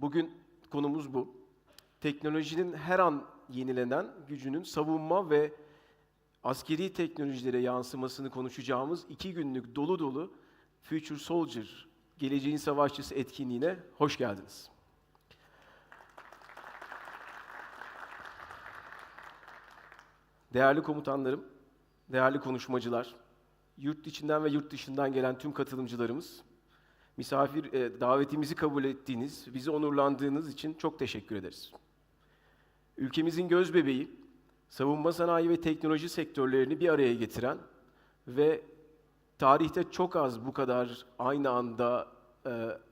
Bugün konumuz bu. Teknolojinin her an yenilenen gücünün savunma ve askeri teknolojilere yansımasını konuşacağımız 2 günlük dolu dolu Future Soldier, Geleceğin Savaşçısı etkinliğine hoş geldiniz. Değerli komutanlarım, değerli konuşmacılar, yurt içinden ve yurt dışından gelen tüm katılımcılarımız, davetimizi kabul ettiğiniz, bizi onurlandığınız için çok teşekkür ederiz. Ülkemizin gözbebeği, savunma sanayi ve teknoloji sektörlerini bir araya getiren ve tarihte çok az bu kadar aynı anda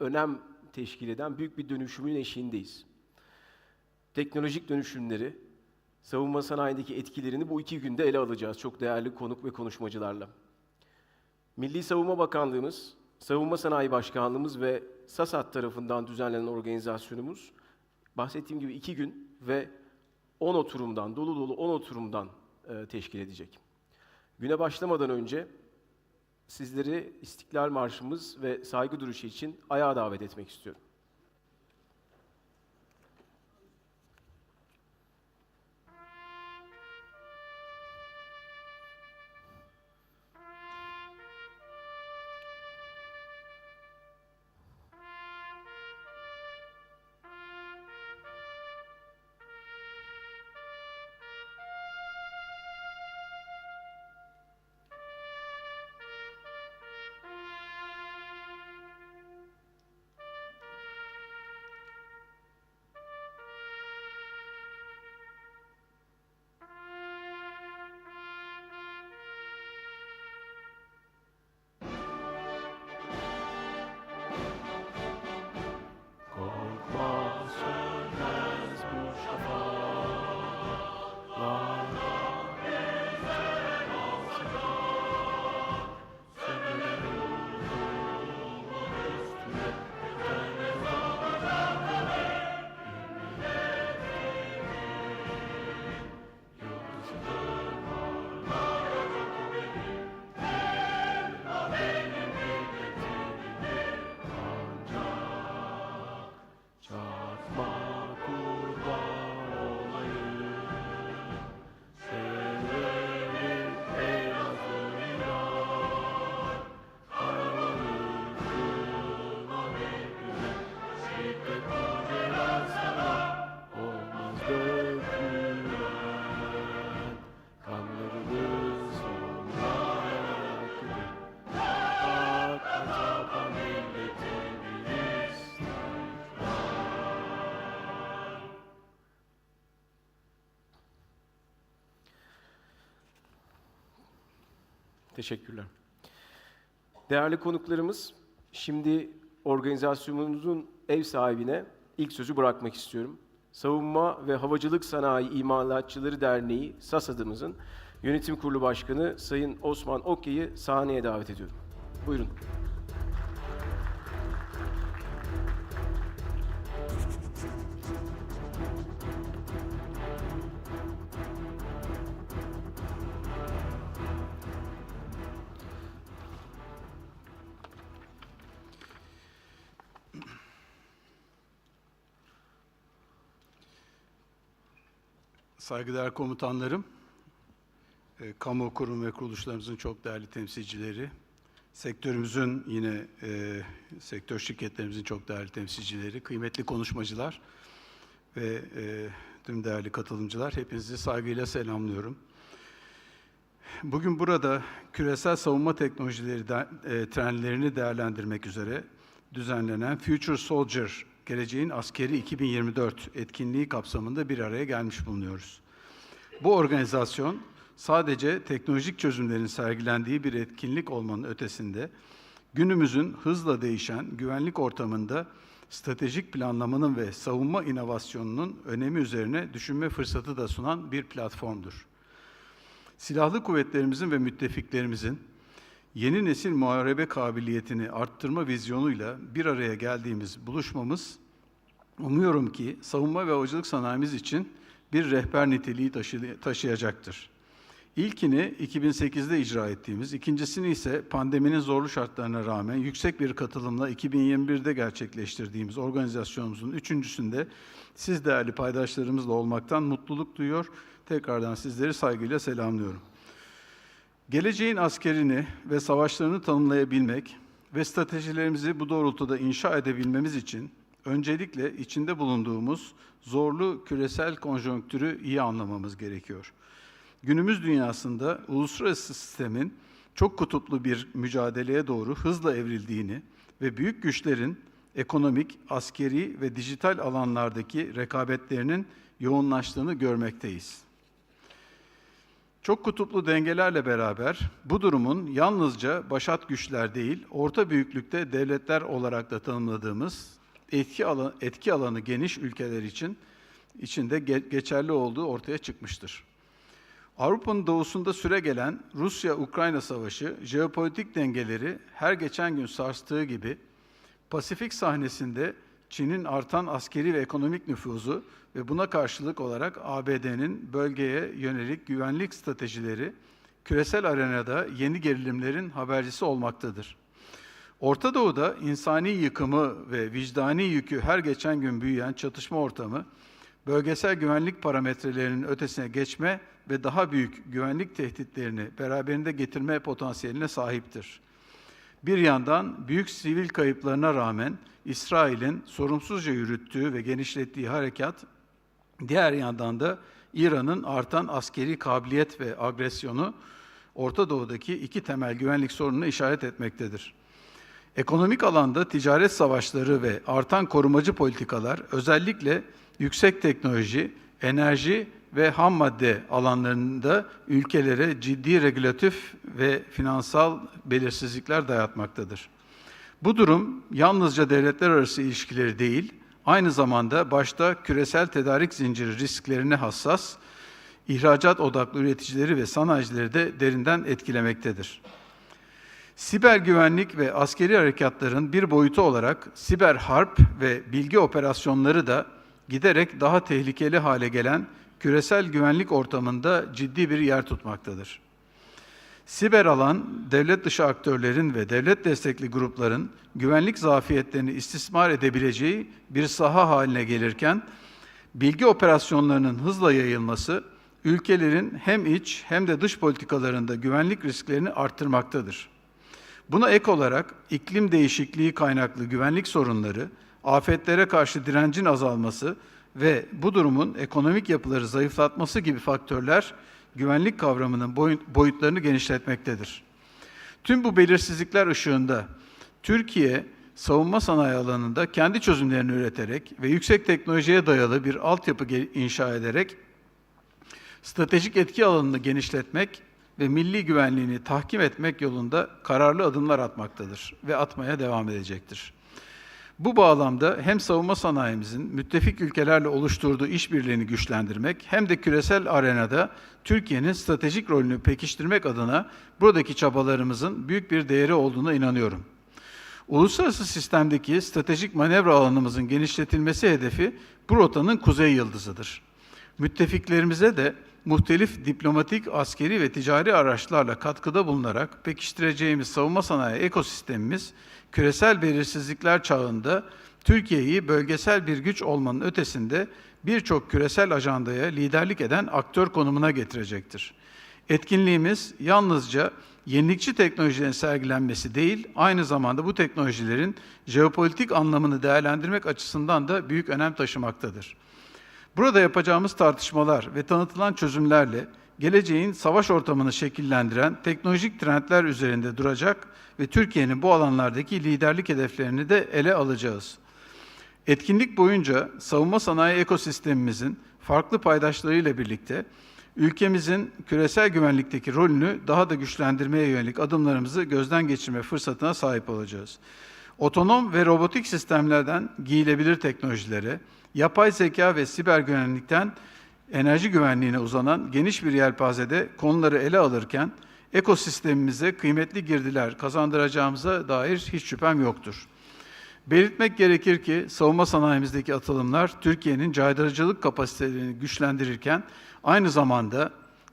önem teşkil eden büyük bir dönüşümün eşiğindeyiz. Teknolojik dönüşümleri, savunma sanayindeki etkilerini bu 2 günde ele alacağız çok değerli konuk ve konuşmacılarla. Milli Savunma Bakanlığımız, Savunma Sanayi Başkanlığımız ve SASAD tarafından düzenlenen organizasyonumuz, bahsettiğim gibi 2 gün ve 10 oturumdan, dolu dolu 10 oturumdan teşkil edecek. Güne başlamadan önce sizleri İstiklal Marşımız ve saygı duruşu için ayağa davet etmek istiyorum. Teşekkürler. Değerli konuklarımız, şimdi organizasyonumuzun ev sahibine ilk sözü bırakmak istiyorum. Savunma ve Havacılık Sanayi İmalatçıları Derneği SASAD'ımızın Yönetim Kurulu Başkanı Sayın Osman Okya'yı sahneye davet ediyorum. Buyurun. Saygıdeğer komutanlarım, kamu kurum ve kuruluşlarımızın çok değerli temsilcileri, sektörümüzün sektör şirketlerimizin çok değerli temsilcileri, kıymetli konuşmacılar ve tüm değerli katılımcılar, hepinizi saygıyla selamlıyorum. Bugün burada küresel savunma teknolojileri trendlerini değerlendirmek üzere düzenlenen Future Soldier, Geleceğin Askeri 2024 etkinliği kapsamında bir araya gelmiş bulunuyoruz. Bu organizasyon sadece teknolojik çözümlerin sergilendiği bir etkinlik olmanın ötesinde, günümüzün hızla değişen güvenlik ortamında stratejik planlamanın ve savunma inovasyonunun önemi üzerine düşünme fırsatı da sunan bir platformdur. Silahlı kuvvetlerimizin ve müttefiklerimizin yeni nesil muharebe kabiliyetini arttırma vizyonuyla bir araya geldiğimiz buluşmamız, umuyorum ki savunma ve havacılık sanayimiz için bir rehber niteliği taşıyacaktır. İlkini 2008'de icra ettiğimiz, ikincisini ise pandeminin zorlu şartlarına rağmen yüksek bir katılımla 2021'de gerçekleştirdiğimiz organizasyonumuzun üçüncüsünde siz değerli paydaşlarımızla olmaktan mutluluk duyuyor. Tekrardan sizleri saygıyla selamlıyorum. Geleceğin askerini ve savaşlarını tanımlayabilmek ve stratejilerimizi bu doğrultuda inşa edebilmemiz için öncelikle içinde bulunduğumuz zorlu küresel konjonktürü iyi anlamamız gerekiyor. Günümüz dünyasında uluslararası sistemin çok kutuplu bir mücadeleye doğru hızla evrildiğini ve büyük güçlerin ekonomik, askeri ve dijital alanlardaki rekabetlerinin yoğunlaştığını görmekteyiz. Çok kutuplu dengelerle beraber bu durumun yalnızca başat güçler değil, orta büyüklükte devletler olarak da tanımladığımız etki alanı geniş ülkeler için içinde geçerli olduğu ortaya çıkmıştır. Avrupa'nın doğusunda süregelen Rusya-Ukrayna savaşı, jeopolitik dengeleri her geçen gün sarstığı gibi, Pasifik sahnesinde Çin'in artan askeri ve ekonomik nüfuzu ve buna karşılık olarak ABD'nin bölgeye yönelik güvenlik stratejileri, küresel arenada yeni gerilimlerin habercisi olmaktadır. Orta Doğu'da insani yıkımı ve vicdani yükü her geçen gün büyüyen çatışma ortamı, bölgesel güvenlik parametrelerinin ötesine geçme ve daha büyük güvenlik tehditlerini beraberinde getirme potansiyeline sahiptir. Bir yandan büyük sivil kayıplarına rağmen İsrail'in sorumsuzca yürüttüğü ve genişlettiği harekat, diğer yandan da İran'ın artan askeri kabiliyet ve agresyonu Orta Doğu'daki iki temel güvenlik sorununa işaret etmektedir. Ekonomik alanda ticaret savaşları ve artan korumacı politikalar özellikle yüksek teknoloji, enerji ve ham madde alanlarında ülkelere ciddi regülatif ve finansal belirsizlikler dayatmaktadır. Bu durum yalnızca devletler arası ilişkileri değil, aynı zamanda başta küresel tedarik zinciri risklerine hassas, ihracat odaklı üreticileri ve sanayicileri de derinden etkilemektedir. Siber güvenlik ve askeri harekatların bir boyutu olarak siber harp ve bilgi operasyonları da giderek daha tehlikeli hale gelen küresel güvenlik ortamında ciddi bir yer tutmaktadır. Siber alan, devlet dışı aktörlerin ve devlet destekli grupların güvenlik zafiyetlerini istismar edebileceği bir saha haline gelirken, bilgi operasyonlarının hızla yayılması, ülkelerin hem iç hem de dış politikalarında güvenlik risklerini arttırmaktadır. Buna ek olarak iklim değişikliği kaynaklı güvenlik sorunları, afetlere karşı direncin azalması ve bu durumun ekonomik yapıları zayıflatması gibi faktörler güvenlik kavramının boyutlarını genişletmektedir. Tüm bu belirsizlikler ışığında Türkiye, savunma sanayi alanında kendi çözümlerini üreterek ve yüksek teknolojiye dayalı bir altyapı inşa ederek stratejik etki alanını genişletmek ve milli güvenliğini tahkim etmek yolunda kararlı adımlar atmaktadır ve atmaya devam edecektir. Bu bağlamda hem savunma sanayimizin müttefik ülkelerle oluşturduğu işbirliğini güçlendirmek hem de küresel arenada Türkiye'nin stratejik rolünü pekiştirmek adına buradaki çabalarımızın büyük bir değeri olduğuna inanıyorum. Uluslararası sistemdeki stratejik manevra alanımızın genişletilmesi hedefi bu rotanın kuzey yıldızıdır. Müttefiklerimize de muhtelif diplomatik, askeri ve ticari araçlarla katkıda bulunarak pekiştireceğimiz savunma sanayi ekosistemimiz, küresel belirsizlikler çağında Türkiye'yi bölgesel bir güç olmanın ötesinde birçok küresel ajandaya liderlik eden aktör konumuna getirecektir. Etkinliğimiz yalnızca yenilikçi teknolojilerin sergilenmesi değil, aynı zamanda bu teknolojilerin jeopolitik anlamını değerlendirmek açısından da büyük önem taşımaktadır. Burada yapacağımız tartışmalar ve tanıtılan çözümlerle geleceğin savaş ortamını şekillendiren teknolojik trendler üzerinde duracak ve Türkiye'nin bu alanlardaki liderlik hedeflerini de ele alacağız. Etkinlik boyunca savunma sanayi ekosistemimizin farklı paydaşlarıyla birlikte ülkemizin küresel güvenlikteki rolünü daha da güçlendirmeye yönelik adımlarımızı gözden geçirme fırsatına sahip olacağız. Otonom ve robotik sistemlerden giyilebilir teknolojilere, yapay zeka ve siber güvenlikten enerji güvenliğine uzanan geniş bir yelpazede konuları ele alırken ekosistemimize kıymetli girdiler kazandıracağımıza dair hiç şüphem yoktur. Belirtmek gerekir ki savunma sanayimizdeki atılımlar Türkiye'nin caydırıcılık kapasitelerini güçlendirirken aynı zamanda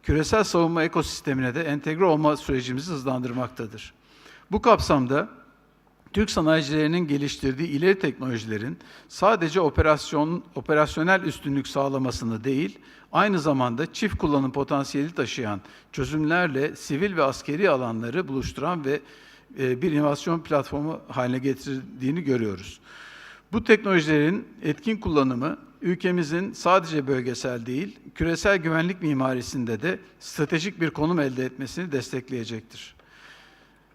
küresel savunma ekosistemine de entegre olma sürecimizi hızlandırmaktadır. Bu kapsamda Türk sanayicilerinin geliştirdiği ileri teknolojilerin sadece operasyonel üstünlük sağlamasını değil, aynı zamanda çift kullanım potansiyeli taşıyan çözümlerle sivil ve askeri alanları buluşturan ve bir inovasyon platformu haline getirdiğini görüyoruz. Bu teknolojilerin etkin kullanımı ülkemizin sadece bölgesel değil, küresel güvenlik mimarisinde de stratejik bir konum elde etmesini destekleyecektir.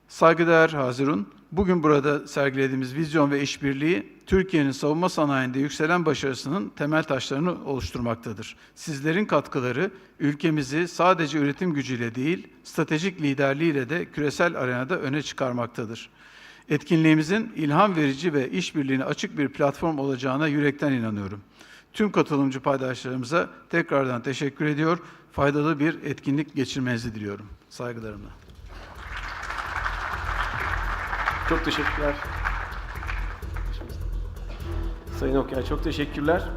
Saygıdeğer Hazirun, bugün burada sergilediğimiz vizyon ve işbirliği, Türkiye'nin savunma sanayinde yükselen başarısının temel taşlarını oluşturmaktadır. Sizlerin katkıları, ülkemizi sadece üretim gücüyle değil, stratejik liderliğiyle de küresel arenada öne çıkarmaktadır. Etkinliğimizin ilham verici ve işbirliğine açık bir platform olacağına yürekten inanıyorum. Tüm katılımcı paydaşlarımıza tekrardan teşekkür ediyor, faydalı bir etkinlik geçirmenizi diliyorum. Saygılarımla. Çok teşekkürler. Sayın Okyay, çok teşekkürler.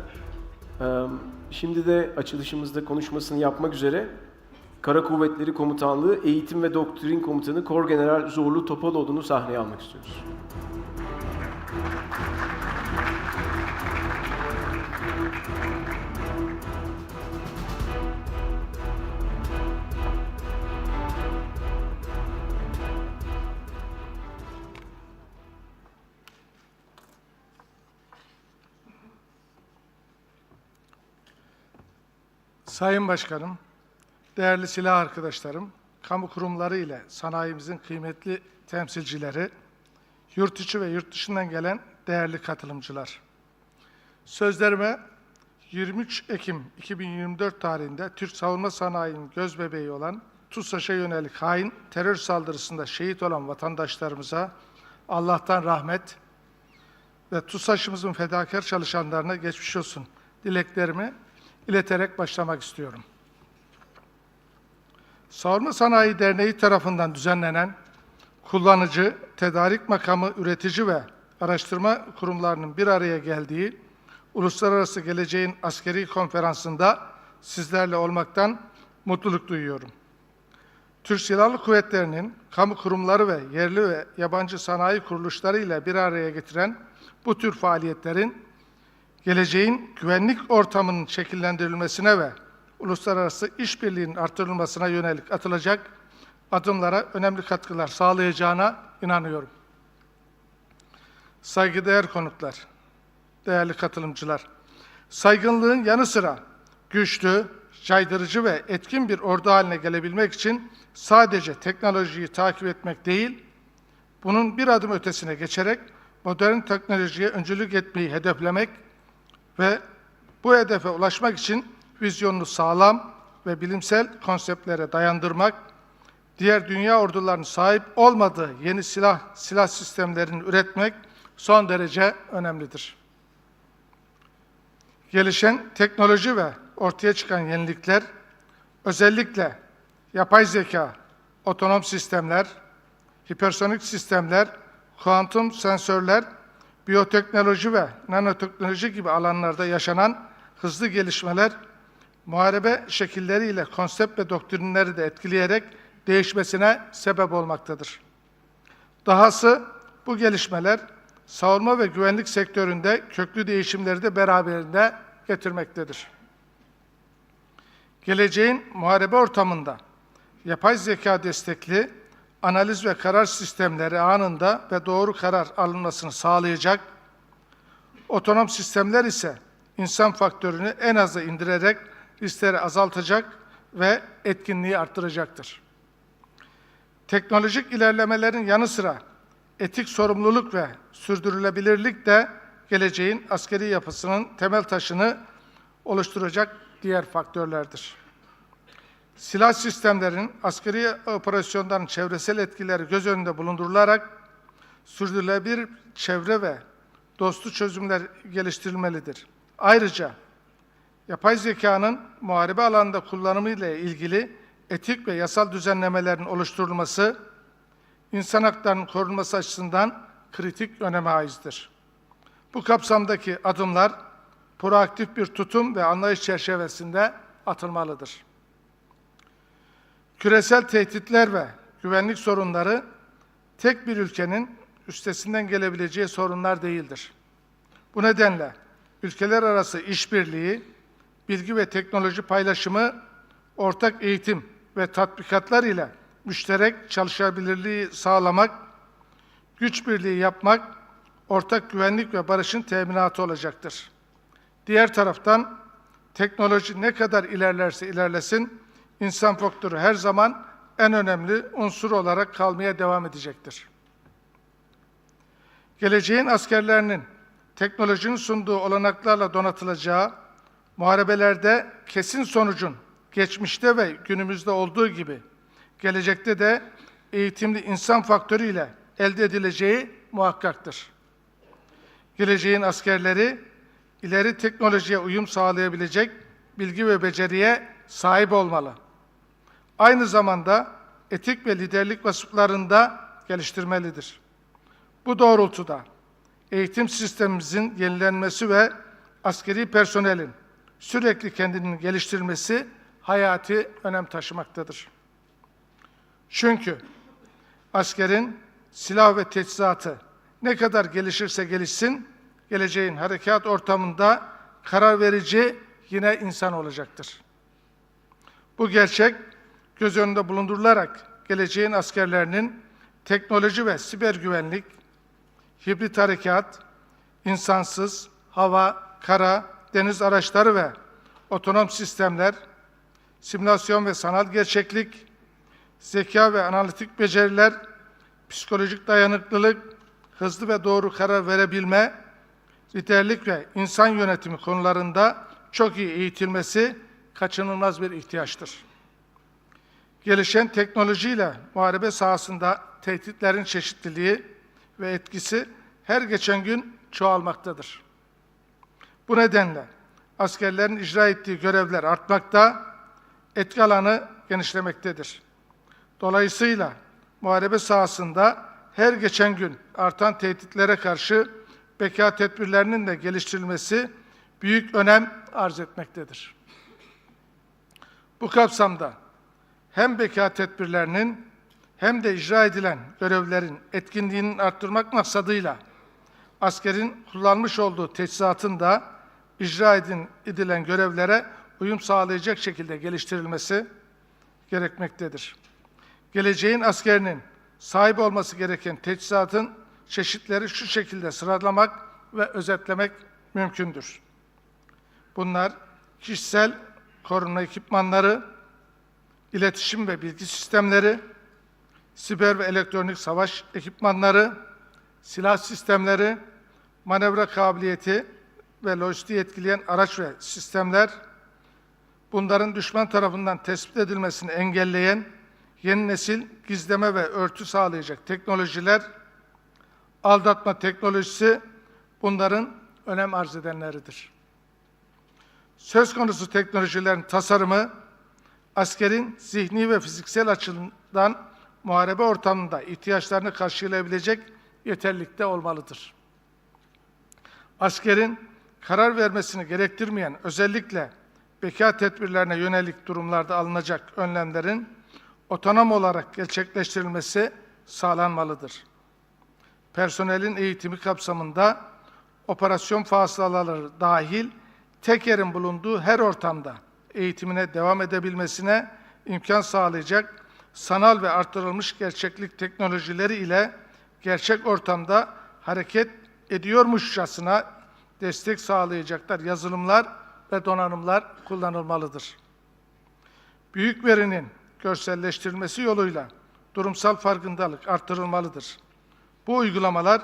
Şimdi de açılışımızda konuşmasını yapmak üzere Kara Kuvvetleri Komutanlığı Eğitim ve Doktrin Komutanı Korgeneral Zorlu Topaloğlu'nu sahneye almak istiyoruz. Sayın Başkanım, değerli silah arkadaşlarım, kamu kurumları ile sanayimizin kıymetli temsilcileri, yurt içi ve yurt dışından gelen değerli katılımcılar. Sözlerime 23 Ekim 2024 tarihinde Türk savunma sanayinin gözbebeği olan TUSAŞ'a yönelik hain terör saldırısında şehit olan vatandaşlarımıza Allah'tan rahmet ve TUSAŞ'ımızın fedakar çalışanlarına geçmiş olsun dileklerimi ileterek başlamak istiyorum. Savunma Sanayi Derneği tarafından düzenlenen kullanıcı, tedarik makamı, üretici ve araştırma kurumlarının bir araya geldiği Uluslararası Geleceğin Askeri Konferansı'nda sizlerle olmaktan mutluluk duyuyorum. Türk Silahlı Kuvvetleri'nin kamu kurumları ve yerli ve yabancı sanayi kuruluşları ile bir araya getiren bu tür faaliyetlerin geleceğin güvenlik ortamının şekillendirilmesine ve uluslararası işbirliğinin artırılmasına yönelik atılacak adımlara önemli katkılar sağlayacağına inanıyorum. Saygıdeğer konuklar, değerli katılımcılar, saygınlığın yanı sıra güçlü, caydırıcı ve etkin bir ordu haline gelebilmek için sadece teknolojiyi takip etmek değil, bunun bir adım ötesine geçerek modern teknolojiye öncülük etmeyi hedeflemek ve bu hedefe ulaşmak için vizyonunu sağlam ve bilimsel konseptlere dayandırmak, diğer dünya ordularının sahip olmadığı yeni silah sistemlerini üretmek son derece önemlidir. Gelişen teknoloji ve ortaya çıkan yenilikler, özellikle yapay zeka, otonom sistemler, hipersonik sistemler, kuantum sensörler, biyoteknoloji ve nanoteknoloji gibi alanlarda yaşanan hızlı gelişmeler, muharebe şekilleriyle konsept ve doktrinleri de etkileyerek değişmesine sebep olmaktadır. Dahası bu gelişmeler, savunma ve güvenlik sektöründe köklü değişimleri de beraberinde getirmektedir. Geleceğin muharebe ortamında yapay zeka destekli analiz ve karar sistemleri anında ve doğru karar alınmasını sağlayacak, otonom sistemler ise insan faktörünü en aza indirerek riskleri azaltacak ve etkinliği arttıracaktır. Teknolojik ilerlemelerin yanı sıra etik sorumluluk ve sürdürülebilirlik de geleceğin askeri yapısının temel taşını oluşturacak diğer faktörlerdir. Silah sistemlerinin askeri operasyonların çevresel etkileri göz önünde bulundurularak sürdürülebilir çevre ve dostu çözümler geliştirilmelidir. Ayrıca yapay zekanın muharebe alanında kullanımı ile ilgili etik ve yasal düzenlemelerin oluşturulması, insan haklarının korunması açısından kritik öneme haizdir. Bu kapsamdaki adımlar proaktif bir tutum ve anlayış çerçevesinde atılmalıdır. Küresel tehditler ve güvenlik sorunları tek bir ülkenin üstesinden gelebileceği sorunlar değildir. Bu nedenle ülkeler arası işbirliği, bilgi ve teknoloji paylaşımı, ortak eğitim ve tatbikatlar ile müşterek çalışabilirliği sağlamak, güç birliği yapmak, ortak güvenlik ve barışın teminatı olacaktır. Diğer taraftan teknoloji ne kadar ilerlerse ilerlesin, insan faktörü her zaman en önemli unsur olarak kalmaya devam edecektir. Geleceğin askerlerinin teknolojinin sunduğu olanaklarla donatılacağı, muharebelerde kesin sonucun geçmişte ve günümüzde olduğu gibi gelecekte de eğitimli insan faktörüyle elde edileceği muhakkaktır. Geleceğin askerleri ileri teknolojiye uyum sağlayabilecek bilgi ve beceriye sahip olmalı. Aynı zamanda etik ve liderlik vasıflarını da geliştirmelidir. Bu doğrultuda eğitim sistemimizin yenilenmesi ve askeri personelin sürekli kendini geliştirmesi hayati önem taşımaktadır. Çünkü askerin silah ve teçhizatı ne kadar gelişirse gelişsin, geleceğin harekat ortamında karar verici yine insan olacaktır. Bu gerçek göz önünde bulundurularak geleceğin askerlerinin teknoloji ve siber güvenlik, hibrit harekat, insansız, hava, kara, deniz araçları ve otonom sistemler, simülasyon ve sanal gerçeklik, zeka ve analitik beceriler, psikolojik dayanıklılık, hızlı ve doğru karar verebilme, liderlik ve insan yönetimi konularında çok iyi eğitilmesi kaçınılmaz bir ihtiyaçtır. Gelişen teknolojiyle muharebe sahasında tehditlerin çeşitliliği ve etkisi her geçen gün çoğalmaktadır. Bu nedenle askerlerin icra ettiği görevler artmakta, etki alanı genişlemektedir. Dolayısıyla muharebe sahasında her geçen gün artan tehditlere karşı beka tedbirlerinin de geliştirilmesi büyük önem arz etmektedir. Bu kapsamda hem beka tedbirlerinin hem de icra edilen görevlerin etkinliğini arttırmak maksadıyla askerin kullanmış olduğu teçhizatın da icra edilen görevlere uyum sağlayacak şekilde geliştirilmesi gerekmektedir. Geleceğin askerinin sahip olması gereken teçhizatın çeşitleri şu şekilde sıralamak ve özetlemek mümkündür. Bunlar kişisel korunma ekipmanları, iletişim ve bilgi sistemleri, siber ve elektronik savaş ekipmanları, silah sistemleri, manevra kabiliyeti ve lojistiği etkileyen araç ve sistemler, bunların düşman tarafından tespit edilmesini engelleyen yeni nesil gizleme ve örtü sağlayacak teknolojiler, aldatma teknolojisi bunların önem arz edenleridir. Söz konusu teknolojilerin tasarımı, askerin zihni ve fiziksel açıdan muharebe ortamında ihtiyaçlarını karşılayabilecek yeterlilikte olmalıdır. Askerin karar vermesini gerektirmeyen, özellikle beka tedbirlerine yönelik durumlarda alınacak önlemlerin otonom olarak gerçekleştirilmesi sağlanmalıdır. Personelin eğitimi kapsamında operasyon fasılaları dahil tek yerin bulunduğu her ortamda eğitimine devam edebilmesine imkan sağlayacak sanal ve artırılmış gerçeklik teknolojileri ile gerçek ortamda hareket ediyormuşçasına destek sağlayacaklar yazılımlar ve donanımlar kullanılmalıdır. Büyük verinin görselleştirilmesi yoluyla durumsal farkındalık artırılmalıdır. Bu uygulamalar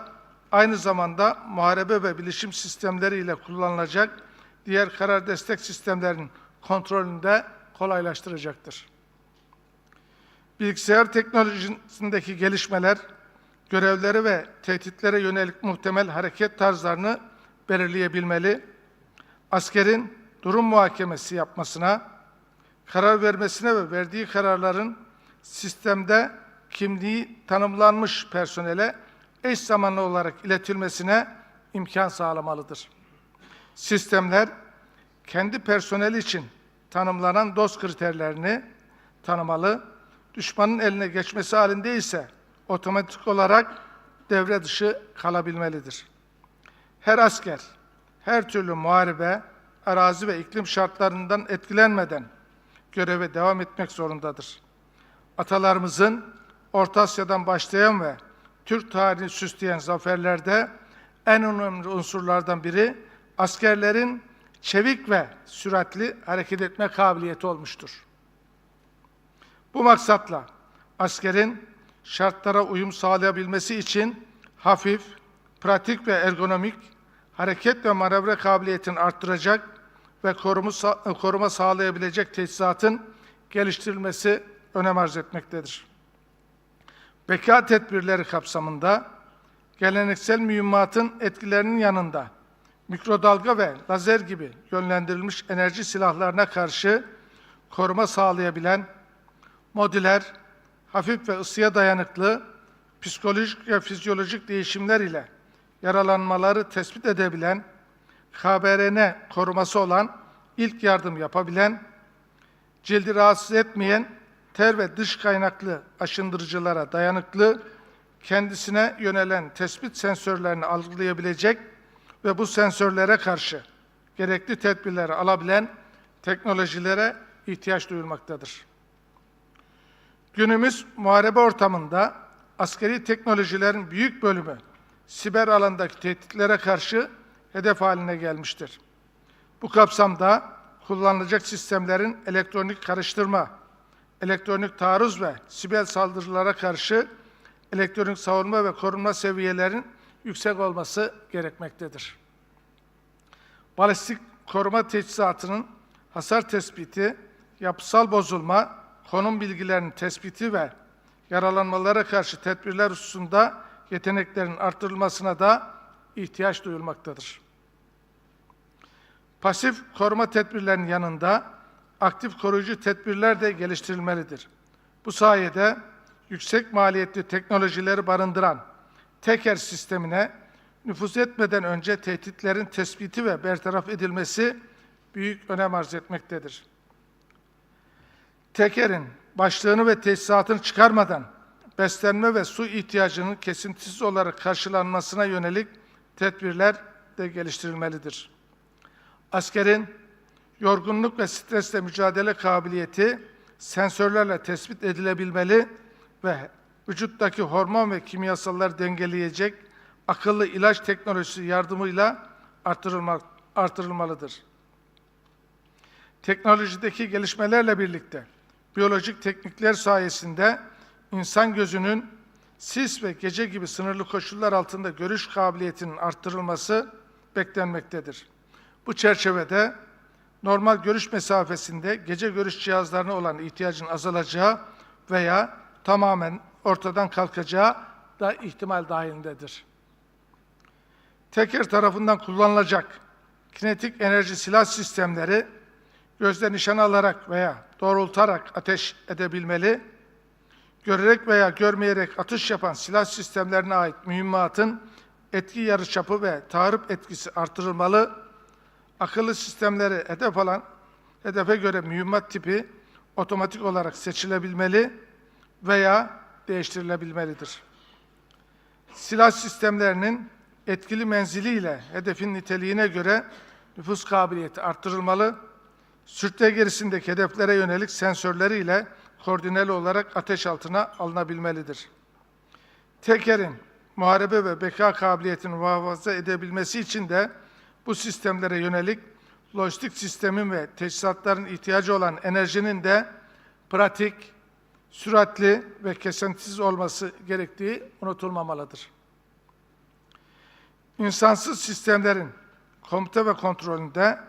aynı zamanda muharebe ve bilişim sistemleri ile kullanılacak diğer karar destek sistemlerinin kontrolünü de kolaylaştıracaktır. Bilgisayar teknolojisindeki gelişmeler, görevleri ve tehditlere yönelik muhtemel hareket tarzlarını belirleyebilmeli, askerin durum muhakemesi yapmasına, karar vermesine ve verdiği kararların sistemde kimliği tanımlanmış personele eş zamanlı olarak iletilmesine imkan sağlamalıdır. Sistemler, kendi personeli için tanımlanan doz kriterlerini tanımalı, düşmanın eline geçmesi halinde ise otomatik olarak devre dışı kalabilmelidir. Her asker, her türlü muharebe, arazi ve iklim şartlarından etkilenmeden göreve devam etmek zorundadır. Atalarımızın Orta Asya'dan başlayan ve Türk tarihini süsleyen zaferlerde en önemli unsurlardan biri askerlerin çevik ve süratli hareket etme kabiliyeti olmuştur. Bu maksatla askerin şartlara uyum sağlayabilmesi için hafif, pratik ve ergonomik hareket ve manevra kabiliyetini arttıracak ve koruma sağlayabilecek teçhizatın geliştirilmesi önem arz etmektedir. Beka tedbirleri kapsamında geleneksel mühimmatın etkilerinin yanında mikrodalga ve lazer gibi yönlendirilmiş enerji silahlarına karşı koruma sağlayabilen, modüler, hafif ve ısıya dayanıklı, psikolojik ve fizyolojik değişimler ile yaralanmaları tespit edebilen, KBRN koruması olan, ilk yardım yapabilen, cildi rahatsız etmeyen, ter ve dış kaynaklı aşındırıcılara dayanıklı, kendisine yönelen tespit sensörlerini algılayabilecek ve bu sensörlere karşı gerekli tedbirleri alabilen teknolojilere ihtiyaç duyulmaktadır. Günümüz muharebe ortamında askeri teknolojilerin büyük bölümü siber alandaki tehditlere karşı hedef haline gelmiştir. Bu kapsamda kullanılacak sistemlerin elektronik karıştırma, elektronik taarruz ve siber saldırılara karşı elektronik savunma ve korunma seviyelerinin yüksek olması gerekmektedir. Balistik koruma teçhizatının hasar tespiti, yapısal bozulma, konum bilgilerinin tespiti ve yaralanmalara karşı tedbirler hususunda yeteneklerin artırılmasına da ihtiyaç duyulmaktadır. Pasif koruma tedbirlerinin yanında aktif koruyucu tedbirler de geliştirilmelidir. Bu sayede yüksek maliyetli teknolojileri barındıran teker sistemine nüfuz etmeden önce tehditlerin tespiti ve bertaraf edilmesi büyük önem arz etmektedir. Tekerin başlığını ve teçhizatını çıkarmadan beslenme ve su ihtiyacının kesintisiz olarak karşılanmasına yönelik tedbirler de geliştirilmelidir. Askerin yorgunluk ve stresle mücadele kabiliyeti sensörlerle tespit edilebilmeli ve vücuttaki hormon ve kimyasalları dengeleyecek akıllı ilaç teknolojisi yardımıyla artırılmalıdır. Teknolojideki gelişmelerle birlikte biyolojik teknikler sayesinde insan gözünün sis ve gece gibi sınırlı koşullar altında görüş kabiliyetinin arttırılması beklenmektedir. Bu çerçevede normal görüş mesafesinde gece görüş cihazlarına olan ihtiyacın azalacağı veya tamamen ortadan kalkacağı da ihtimal dahilindedir. Teker tarafından kullanılacak kinetik enerji silah sistemleri gözle nişan alarak veya doğrultarak ateş edebilmeli, görerek veya görmeyerek atış yapan silah sistemlerine ait mühimmatın etki yarıçapı ve tahrip etkisi artırılmalı, akıllı sistemleri hedefe göre mühimmat tipi otomatik olarak seçilebilmeli veya değiştirilebilmelidir. Silah sistemlerinin etkili menziliyle hedefin niteliğine göre nüfuz kabiliyeti artırılmalı, sürte gerisindeki hedeflere yönelik sensörleriyle koordineli olarak ateş altına alınabilmelidir. Teker'in muharebe ve beka kabiliyetini muhafaza edebilmesi için de bu sistemlere yönelik lojistik sistemin ve teçhizatların ihtiyacı olan enerjinin de pratik, süratli ve kesintisiz olması gerektiği unutulmamalıdır. İnsansız sistemlerin komuta ve kontrolünde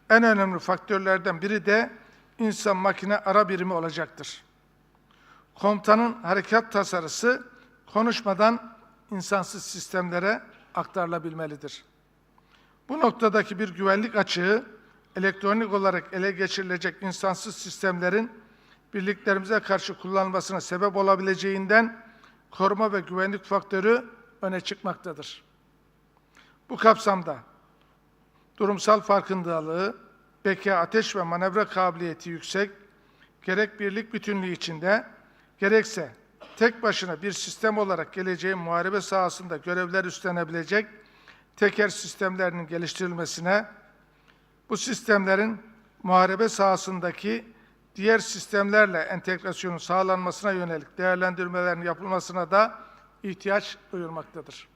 en önemli faktörlerden biri de insan-makine ara birimi olacaktır. Komutanın harekat tasarısı konuşmadan insansız sistemlere aktarılabilmelidir. Bu noktadaki bir güvenlik açığı, elektronik olarak ele geçirilecek insansız sistemlerin birliklerimize karşı kullanılmasına sebep olabileceğinden koruma ve güvenlik faktörü öne çıkmaktadır. Bu kapsamda durumsal farkındalığı, beka, ateş ve manevra kabiliyeti yüksek, gerek birlik bütünlüğü içinde, gerekse tek başına bir sistem olarak geleceğin muharebe sahasında görevler üstlenebilecek teker sistemlerinin geliştirilmesine, bu sistemlerin muharebe sahasındaki diğer sistemlerle entegrasyonun sağlanmasına yönelik değerlendirmelerin yapılmasına da ihtiyaç duyulmaktadır.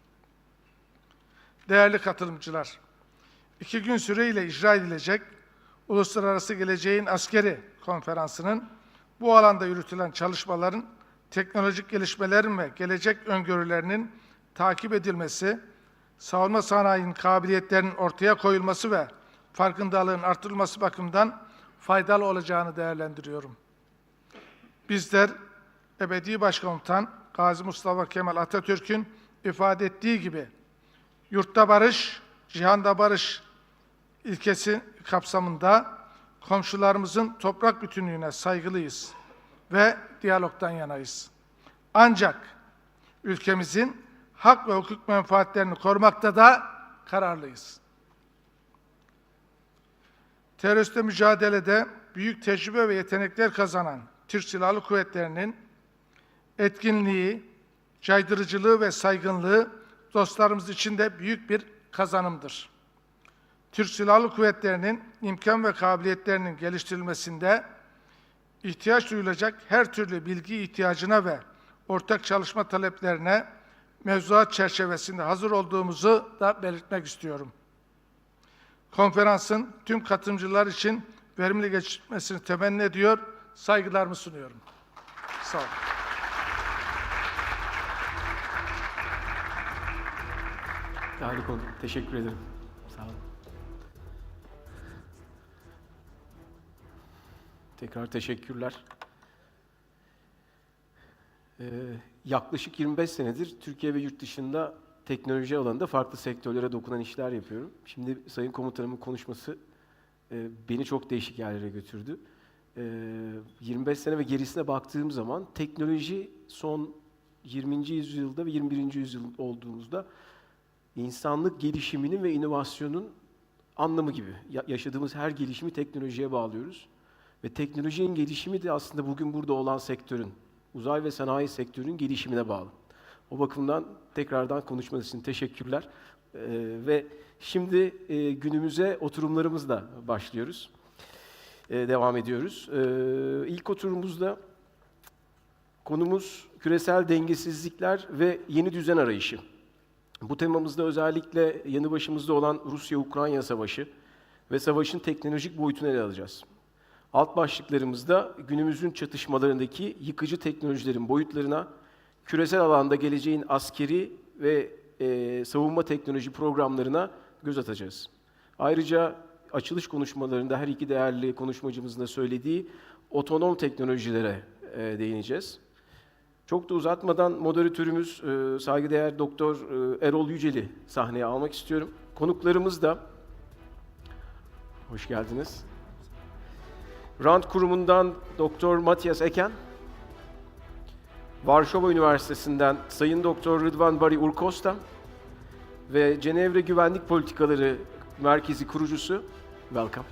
Değerli katılımcılar, 2 gün süreyle icra edilecek Uluslararası Geleceğin Askeri Konferansı'nın bu alanda yürütülen çalışmaların teknolojik gelişmelerin ve gelecek öngörülerinin takip edilmesi, savunma sanayinin kabiliyetlerinin ortaya koyulması ve farkındalığın artırılması bakımından faydalı olacağını değerlendiriyorum. Bizler, Ebedi Başkomutan Gazi Mustafa Kemal Atatürk'ün ifade ettiği gibi, yurtta barış, cihanda barış ilkesi kapsamında komşularımızın toprak bütünlüğüne saygılıyız ve diyalogdan yanayız. Ancak ülkemizin hak ve hukuk menfaatlerini korumakta da kararlıyız. Teröristle mücadelede büyük tecrübe ve yetenekler kazanan Türk Silahlı Kuvvetleri'nin etkinliği, caydırıcılığı ve saygınlığı dostlarımız için de büyük bir kazanımdır. Türk Silahlı Kuvvetleri'nin imkan ve kabiliyetlerinin geliştirilmesinde ihtiyaç duyulacak her türlü bilgi ihtiyacına ve ortak çalışma taleplerine mevzuat çerçevesinde hazır olduğumuzu da belirtmek istiyorum. Konferansın tüm katılımcılar için verimli geçmesini temenni ediyor, saygılarımı sunuyorum. Sağ olun. Değerli konu, teşekkür ederim. Sağ olun. Tekrar teşekkürler. Yaklaşık 25 senedir Türkiye ve yurt dışında teknoloji alanında farklı sektörlere dokunan işler yapıyorum. Şimdi Sayın Komutanımın konuşması beni çok değişik yerlere götürdü. 25 sene ve gerisine baktığım zaman teknoloji son 20. yüzyılda ve 21. yüzyıl olduğumuzda insanlık gelişiminin ve inovasyonun anlamı gibi. Yaşadığımız her gelişimi teknolojiye bağlıyoruz. Ve teknolojinin gelişimi de aslında bugün burada olan sektörün, uzay ve sanayi sektörünün gelişimine bağlı. O bakımdan tekrardan konuşmanız için teşekkürler. Ve şimdi günümüze oturumlarımızla başlıyoruz. Devam ediyoruz. İlk oturumumuzda konumuz küresel dengesizlikler ve yeni düzen arayışı. Bu temamızda özellikle yanı başımızda olan Rusya-Ukrayna savaşı ve savaşın teknolojik boyutunu ele alacağız. Alt başlıklarımızda günümüzün çatışmalarındaki yıkıcı teknolojilerin boyutlarına, küresel alanda geleceğin askeri ve savunma teknoloji programlarına göz atacağız. Ayrıca açılış konuşmalarında her iki değerli konuşmacımızın da söylediği otonom teknolojilere değineceğiz. Çok da uzatmadan moderatörümüz saygıdeğer Doktor Erol Yücel'i sahneye almak istiyorum. Konuklarımız da, hoş geldiniz. Rand Kurumu'ndan Doktor Matthias Eken, Varşova Üniversitesi'nden Sayın Doktor Rıdvan Bari Urkosta ve Cenevre Güvenlik Politikaları Merkezi kurucusu, welcome,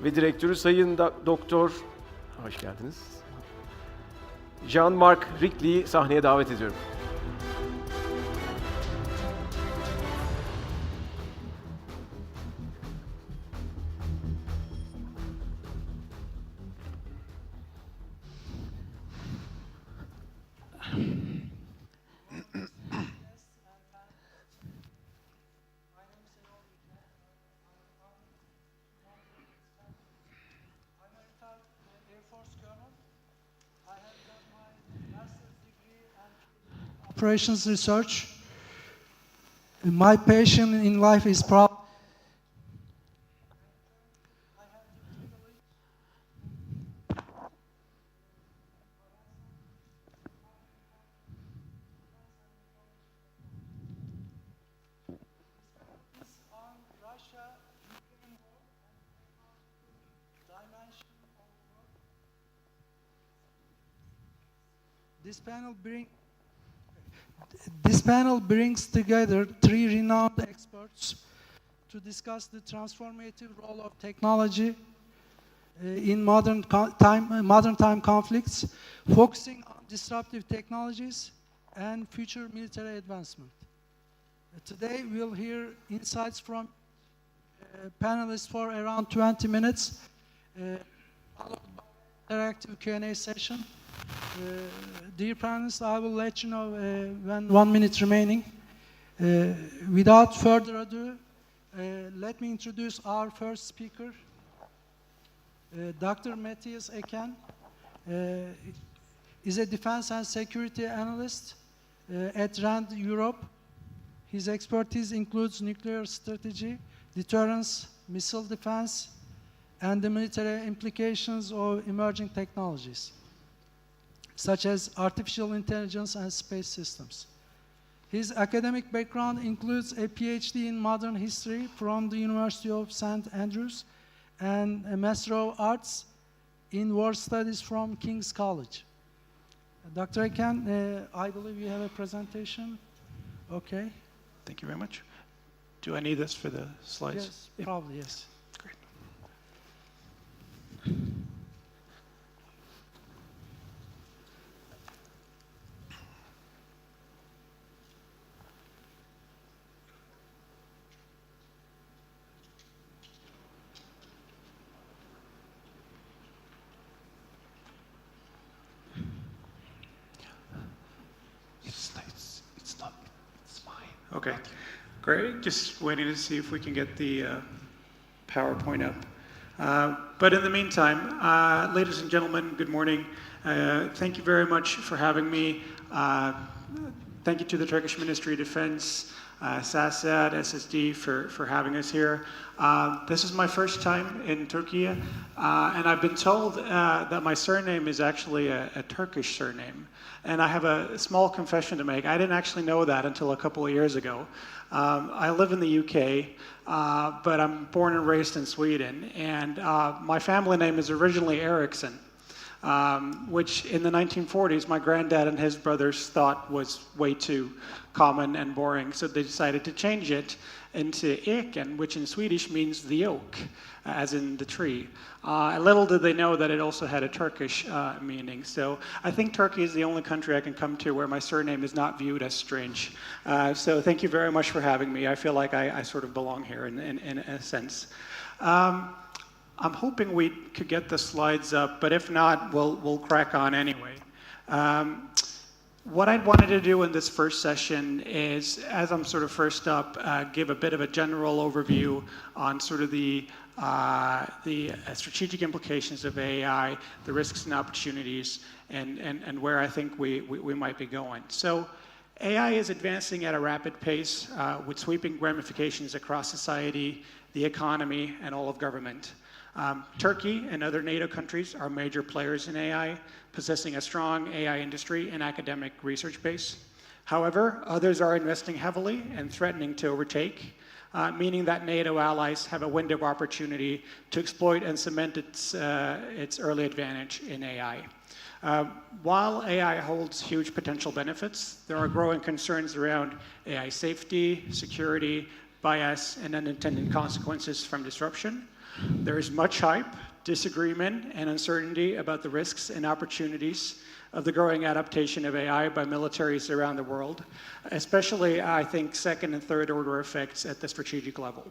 ve direktörü Sayın Doktor, hoş geldiniz, Jean-Marc Rickley'i sahneye davet ediyorum. Operations research. My passion in life is probably This panel brings together three renowned experts to discuss the transformative role of technology in modern time conflicts, focusing on disruptive technologies and future military advancement. Today we'll hear insights from panelists for around 20 minutes, followed by interactive Q&A session. Dear panelists, I will let you know when 1 minute remaining. Without further ado, let me introduce our first speaker, Dr. Matthias Eken. Is a defense and security analyst at RAND Europe. His expertise includes nuclear strategy, deterrence, missile defense, and the military implications of emerging technologies, such as artificial intelligence and space systems. His academic background includes a PhD in modern history from the University of St. Andrews and a Master of Arts in War Studies from King's College. Dr. Eken, I believe you have a presentation. Okay. Thank you very much. Do I need this for the slides? Yes, probably, yes. Great. It's fine. Okay, great. Just waiting to see if we can get the PowerPoint up. But in the meantime, ladies and gentlemen, good morning. Thank you very much for having me. Thank you to the Turkish Ministry of Defense, SASAD, SSD for having us here. This is my first time in Turkey, and I've been told that my surname is actually a Turkish surname. And I have a small confession to make. I didn't actually know that until a couple of years ago. I live in the UK, but I'm born and raised in Sweden, and my family name is originally Eriksson. Which in the 1940s my granddad and his brothers thought was way too common and boring, so they decided to change it into Eken, which in Swedish means the oak, as in the tree. Little did they know that it also had a Turkish meaning. So I think Turkey is the only country I can come to where my surname is not viewed as strange. So thank you very much for having me. I feel like I sort of belong here in a sense. I'm hoping we could get the slides up, but if not, we'll crack on anyway. What I wanted to do in this first session is, as I'm sort of first up, give a bit of a general overview on sort of the strategic implications of AI, the risks and opportunities, and where I think we might be going. So AI is advancing at a rapid pace with sweeping ramifications across society, the economy, and all of government. Turkey and other NATO countries are major players in AI, possessing a strong AI industry and academic research base. However, others are investing heavily and threatening to overtake, meaning that NATO allies have a window of opportunity to exploit and cement its early advantage in AI. While AI holds huge potential benefits, there are growing concerns around AI safety, security, bias, and unintended consequences from disruption. There is much hype, disagreement, and uncertainty about the risks and opportunities of the growing adaptation of AI by militaries around the world, especially, I think, second and third order effects at the strategic level.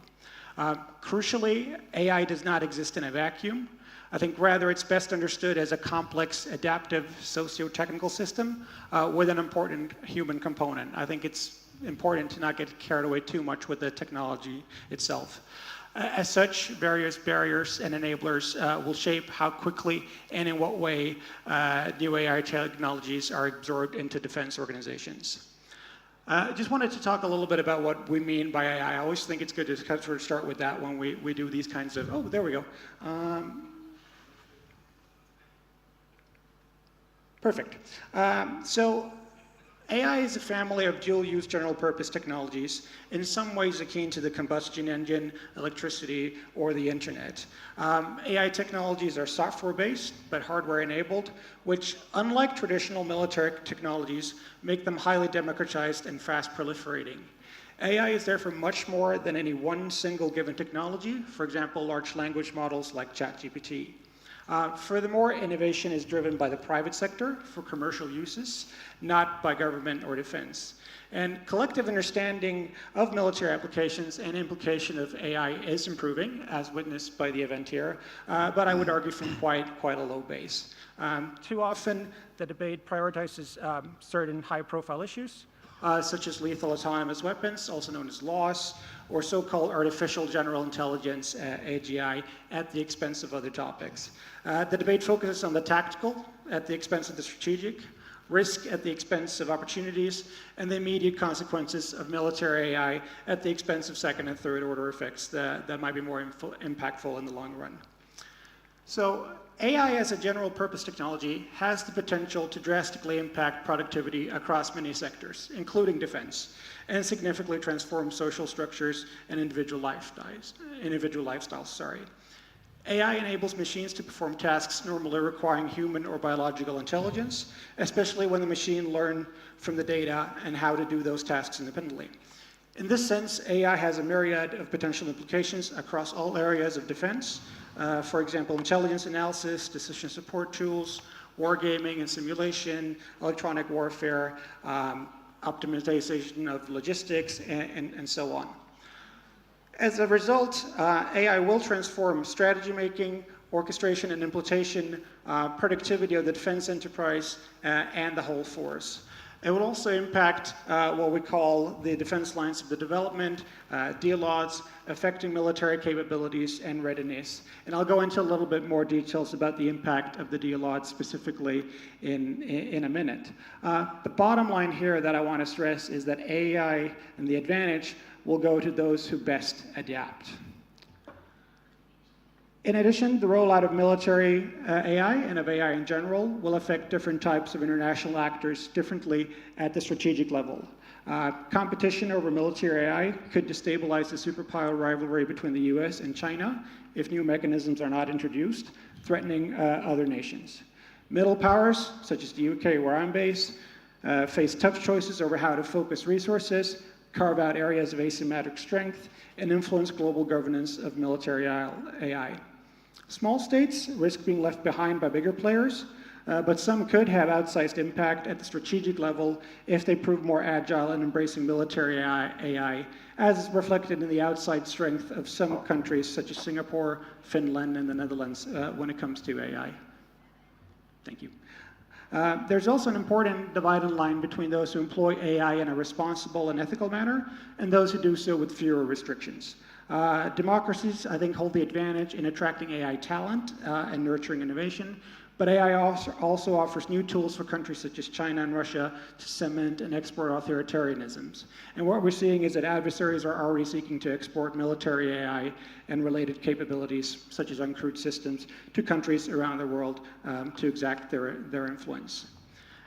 Crucially, AI does not exist in a vacuum. I think rather it's best understood as a complex, adaptive, socio-technical system with an important human component. I think it's important to not get carried away too much with the technology itself. As such, various barriers and enablers will shape how quickly and in what way new AI technologies are absorbed into defense organizations. Just wanted to talk a little bit about what we mean by AI. I always think it's good to sort of start with that when we do these kinds of, oh, there we go. Perfect. So AI is a family of dual-use general-purpose technologies, in some ways akin to the combustion engine, electricity, or the internet. AI technologies are software-based, but hardware-enabled, which, unlike traditional military technologies, make them highly democratized and fast proliferating. AI is therefore much more than any one single given technology, for example, large language models like ChatGPT. Furthermore, innovation is driven by the private sector for commercial uses, not by government or defense. And collective understanding of military applications and implication of AI is improving, as witnessed by the event here, but I would argue from quite a low base. Too often, the debate prioritizes certain high-profile issues, such as lethal autonomous weapons, also known as LAWS, or so-called artificial general intelligence, AGI, at the expense of other topics. The debate focuses on the tactical at the expense of the strategic, risk at the expense of opportunities, and the immediate consequences of military AI at the expense of second and third order effects that might be more impactful in the long run. So AI as a general purpose technology has the potential to drastically impact productivity across many sectors, including defense, and significantly transform social structures and individual lifestyles. AI enables machines to perform tasks normally requiring human or biological intelligence, especially when the machine learns from the data and how to do those tasks independently. In this sense, AI has a myriad of potential implications across all areas of defense. For example, intelligence analysis, decision support tools, wargaming and simulation, electronic warfare, optimization of logistics, and so on. As a result, AI will transform strategy making, orchestration and implementation, productivity of the defense enterprise, and the whole force. It will also impact what we call the defense lines of the development, DLODs, affecting military capabilities and readiness. And I'll go into a little bit more details about the impact of the DLODs specifically in a minute. The bottom line here that I want to stress is that AI and the advantage will go to those who best adapt. In addition, the rollout of military AI and of AI in general will affect different types of international actors differently at the strategic level. Competition over military AI could destabilize the superpower rivalry between the US and China if new mechanisms are not introduced, threatening other nations. Middle powers, such as the UK where I'm based, face tough choices over how to focus resources, carve out areas of asymmetric strength, and influence global governance of military AI. Small states risk being left behind by bigger players, but some could have outsized impact at the strategic level if they prove more agile in embracing military AI, as is reflected in the outside strength of some countries such as Singapore, Finland, and the Netherlands when it comes to AI. Thank you. There's also an important dividing line between those who employ AI in a responsible and ethical manner and those who do so with fewer restrictions. Democracies, I think, hold the advantage in attracting AI talent and nurturing innovation, but AI also offers new tools for countries such as China and Russia to cement and export authoritarianisms. And what we're seeing is that adversaries are already seeking to export military AI and related capabilities, such as uncrewed systems, to countries around the world to exact their influence.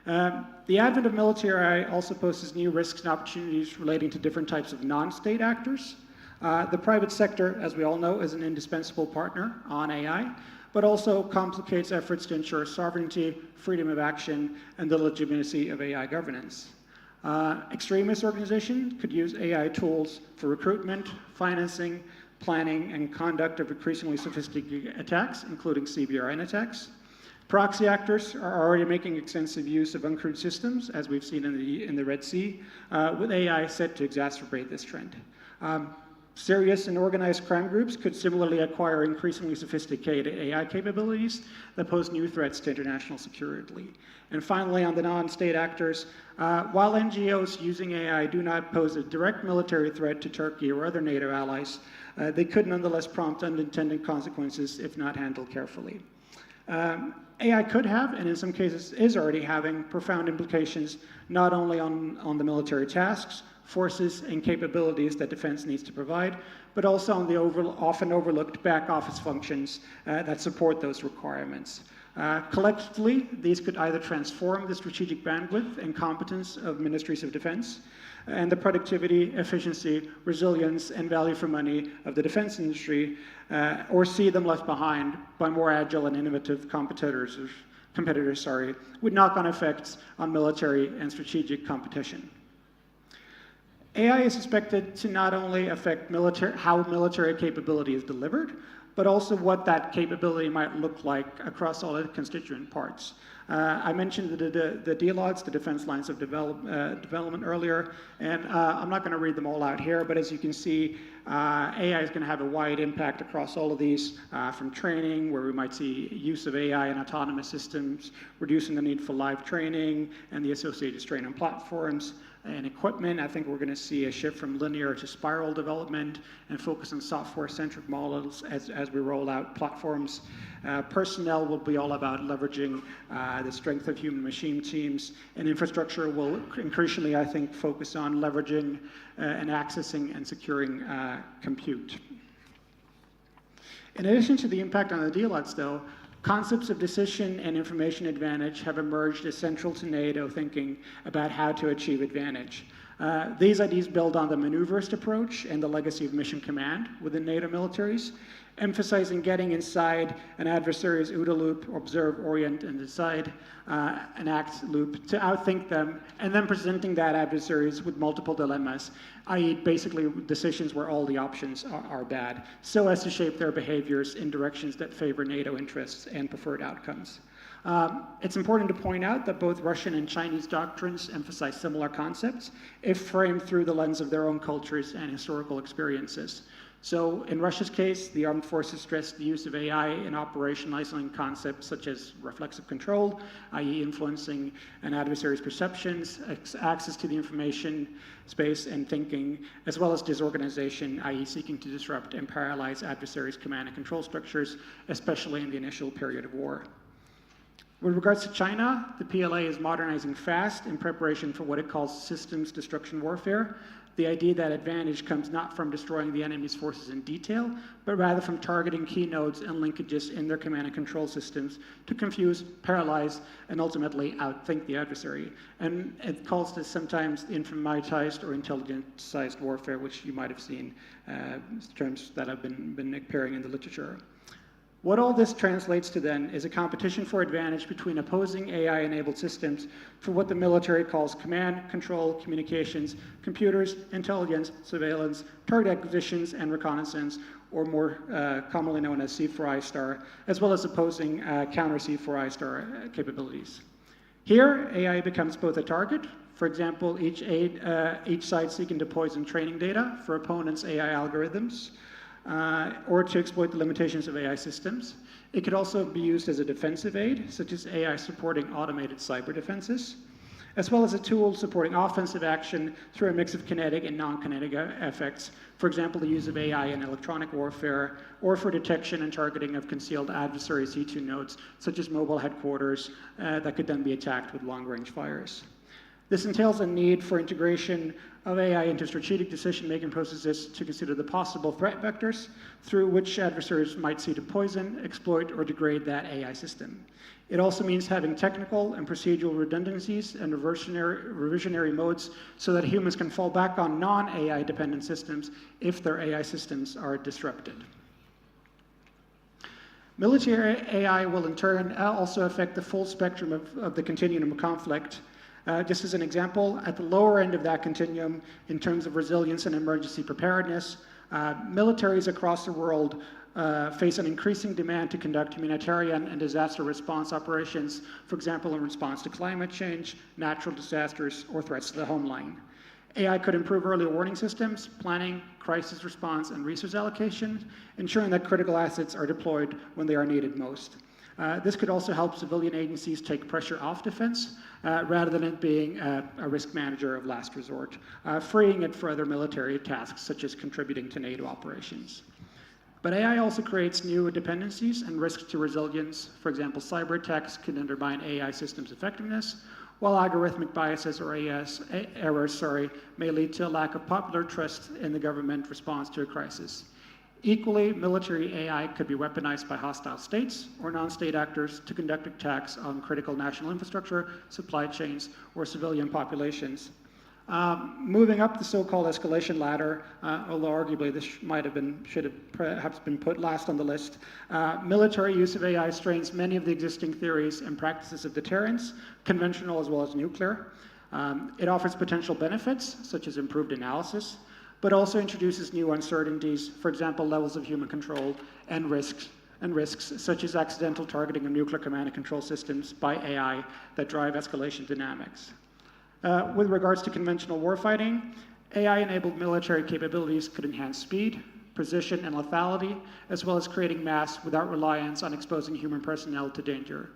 The advent of military AI also poses new risks and opportunities relating to different types of non-state actors. The private sector, as we all know, is an indispensable partner on AI, but also complicates efforts to ensure sovereignty, freedom of action, and the legitimacy of AI governance. Extremist organizations could use AI tools for recruitment, financing, planning, and conduct of increasingly sophisticated attacks, including CBRN attacks. Proxy actors are already making extensive use of uncrewed systems, as we've seen in the Red Sea, with AI set to exacerbate this trend. Serious and organized crime groups could similarly acquire increasingly sophisticated AI capabilities that pose new threats to international security. And finally, on the non-state actors, while NGOs using AI do not pose a direct military threat to Turkey or other NATO allies, they could nonetheless prompt unintended consequences if not handled carefully. AI could have, and in some cases is already having, profound implications not only on the military tasks, forces, and capabilities that defense needs to provide, but also on the often overlooked back office functions that support those requirements. Collectively, these could either transform the strategic bandwidth and competence of ministries of defense and the productivity, efficiency, resilience, and value for money of the defense industry, or see them left behind by more agile and innovative competitors, with knock-on effects on military and strategic competition. AI is expected to not only affect how military capability is delivered, but also what that capability might look like across all the constituent parts. I mentioned the DLODs, the Defense Lines of Development earlier, and I'm not going to read them all out here, but as you can see, AI is going to have a wide impact across all of these, from training, where we might see use of AI in autonomous systems, reducing the need for live training and the associated strain on platforms, and equipment. I think we're going to see a shift from linear to spiral development and focus on software-centric models as we roll out platforms. Personnel will be all about leveraging the strength of human-machine teams, and infrastructure will increasingly, I think, focus on leveraging and accessing and securing compute. In addition to the impact on the DLODs, though, concepts of decision and information advantage have emerged as central to NATO thinking about how to achieve advantage. These ideas build on the maneuverist approach and the legacy of mission command within NATO militaries, emphasizing getting inside an adversary's OODA loop, observe, orient, and decide, an act loop, to outthink them, and then presenting that adversaries with multiple dilemmas, i.e. basically decisions where all the options are bad, so as to shape their behaviors in directions that favor NATO interests and preferred outcomes. It's important to point out that both Russian and Chinese doctrines emphasize similar concepts if framed through the lens of their own cultures and historical experiences. So in Russia's case, the armed forces stressed the use of AI in operationalizing concepts such as reflexive control, i.e. influencing an adversary's perceptions, access to the information space and thinking, as well as disorganization, i.e. seeking to disrupt and paralyze adversaries' command and control structures, especially in the initial period of war. With regards to China, the PLA is modernizing fast in preparation for what it calls systems destruction warfare. The idea that advantage comes not from destroying the enemy's forces in detail, but rather from targeting key nodes and linkages in their command and control systems to confuse, paralyze, and ultimately outthink the adversary. And it calls this sometimes informatized or intelligence-sized warfare, which you might have seen terms that have been appearing in the literature. What all this translates to then is a competition for advantage between opposing AI-enabled systems for what the military calls command, control, communications, computers, intelligence, surveillance, target acquisitions, and reconnaissance, or more commonly known as C4I star, as well as opposing counter C4I star capabilities. Here, AI becomes both a target, for example, each side seeking to poison training data for opponents' AI algorithms, or to exploit the limitations of AI systems. It could also be used as a defensive aid, such as AI supporting automated cyber defenses, as well as a tool supporting offensive action through a mix of kinetic and non-kinetic effects, for example, the use of AI in electronic warfare, or for detection and targeting of concealed adversary C2 nodes, such as mobile headquarters, that could then be attacked with long-range fires. This entails a need for integration of AI into strategic decision-making processes to consider the possible threat vectors through which adversaries might seek to poison, exploit, or degrade that AI system. It also means having technical and procedural redundancies and revisionary modes so that humans can fall back on non-AI dependent systems if their AI systems are disrupted. Military AI will in turn also affect the full spectrum of the continuum of conflict. Just as an example, at the lower end of that continuum, in terms of resilience and emergency preparedness, militaries across the world face an increasing demand to conduct humanitarian and disaster response operations, for example, in response to climate change, natural disasters, or threats to the homeland. AI could improve early warning systems, planning, crisis response, and resource allocation, ensuring that critical assets are deployed when they are needed most. This could also help civilian agencies take pressure off defense rather than it being a risk manager of last resort, freeing it for other military tasks such as contributing to NATO operations. But AI also creates new dependencies and risks to resilience. For example, cyber attacks can undermine AI systems' effectiveness, while algorithmic biases or errors may lead to a lack of popular trust in the government response to a crisis. Equally, military AI could be weaponized by hostile states or non-state actors to conduct attacks on critical national infrastructure, supply chains, or civilian populations. Moving up the so-called escalation ladder, although arguably this should have perhaps been put last on the list, military use of AI strains many of the existing theories and practices of deterrence, conventional as well as nuclear. It offers potential benefits, such as improved analysis, but also introduces new uncertainties, for example, levels of human control and risks such as accidental targeting of nuclear command and control systems by AI that drive escalation dynamics. With regards to conventional warfighting, AI-enabled military capabilities could enhance speed, precision, and lethality, as well as creating mass without reliance on exposing human personnel to danger.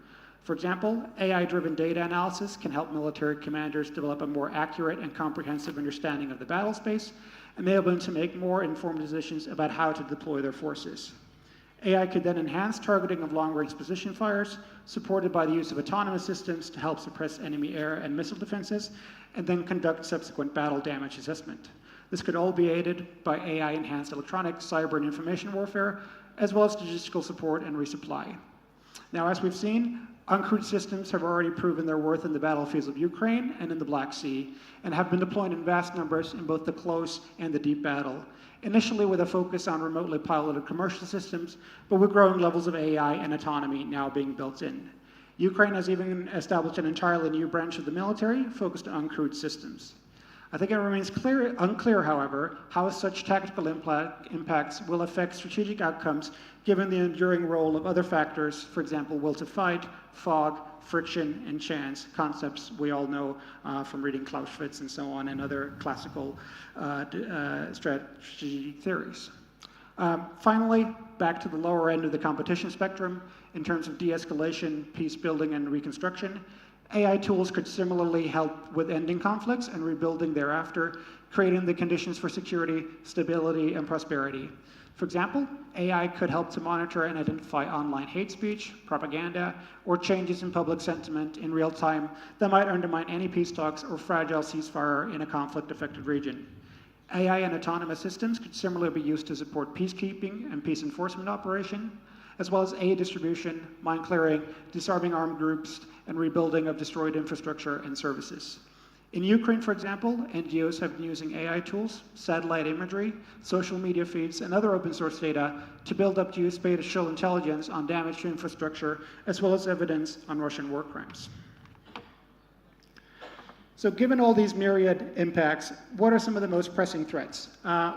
For example, AI-driven data analysis can help military commanders develop a more accurate and comprehensive understanding of the battle space, enabling them to make more informed decisions about how to deploy their forces. AI could then enhance targeting of long-range position fires, supported by the use of autonomous systems to help suppress enemy air and missile defenses, and then conduct subsequent battle damage assessment. This could all be aided by AI-enhanced electronic, cyber, and information warfare, as well as logistical support and resupply. Now, as we've seen, uncrewed systems have already proven their worth in the battlefields of Ukraine and in the Black Sea, and have been deployed in vast numbers in both the close and the deep battle. Initially with a focus on remotely piloted commercial systems, but with growing levels of AI and autonomy now being built in. Ukraine has even established an entirely new branch of the military focused on uncrewed systems. I think it remains unclear, however, how such tactical impacts will affect strategic outcomes given the enduring role of other factors, for example, will to fight, fog, friction, and chance, concepts we all know from reading Clausewitz and so on, and other classical strategy theories. Finally, back to the lower end of the competition spectrum, in terms of de-escalation, peace building, and reconstruction, AI tools could similarly help with ending conflicts and rebuilding thereafter, creating the conditions for security, stability, and prosperity. For example, AI could help to monitor and identify online hate speech, propaganda, or changes in public sentiment in real time that might undermine any peace talks or fragile ceasefire in a conflict-affected region. AI and autonomous systems could similarly be used to support peacekeeping and peace enforcement operation, as well as aid distribution, mine clearing, disarming armed groups, and rebuilding of destroyed infrastructure and services. In Ukraine, for example, NGOs have been using AI tools, satellite imagery, social media feeds, and other open source data to build up geospatial intelligence on damage to infrastructure, as well as evidence on Russian war crimes. So given all these myriad impacts, what are some of the most pressing threats?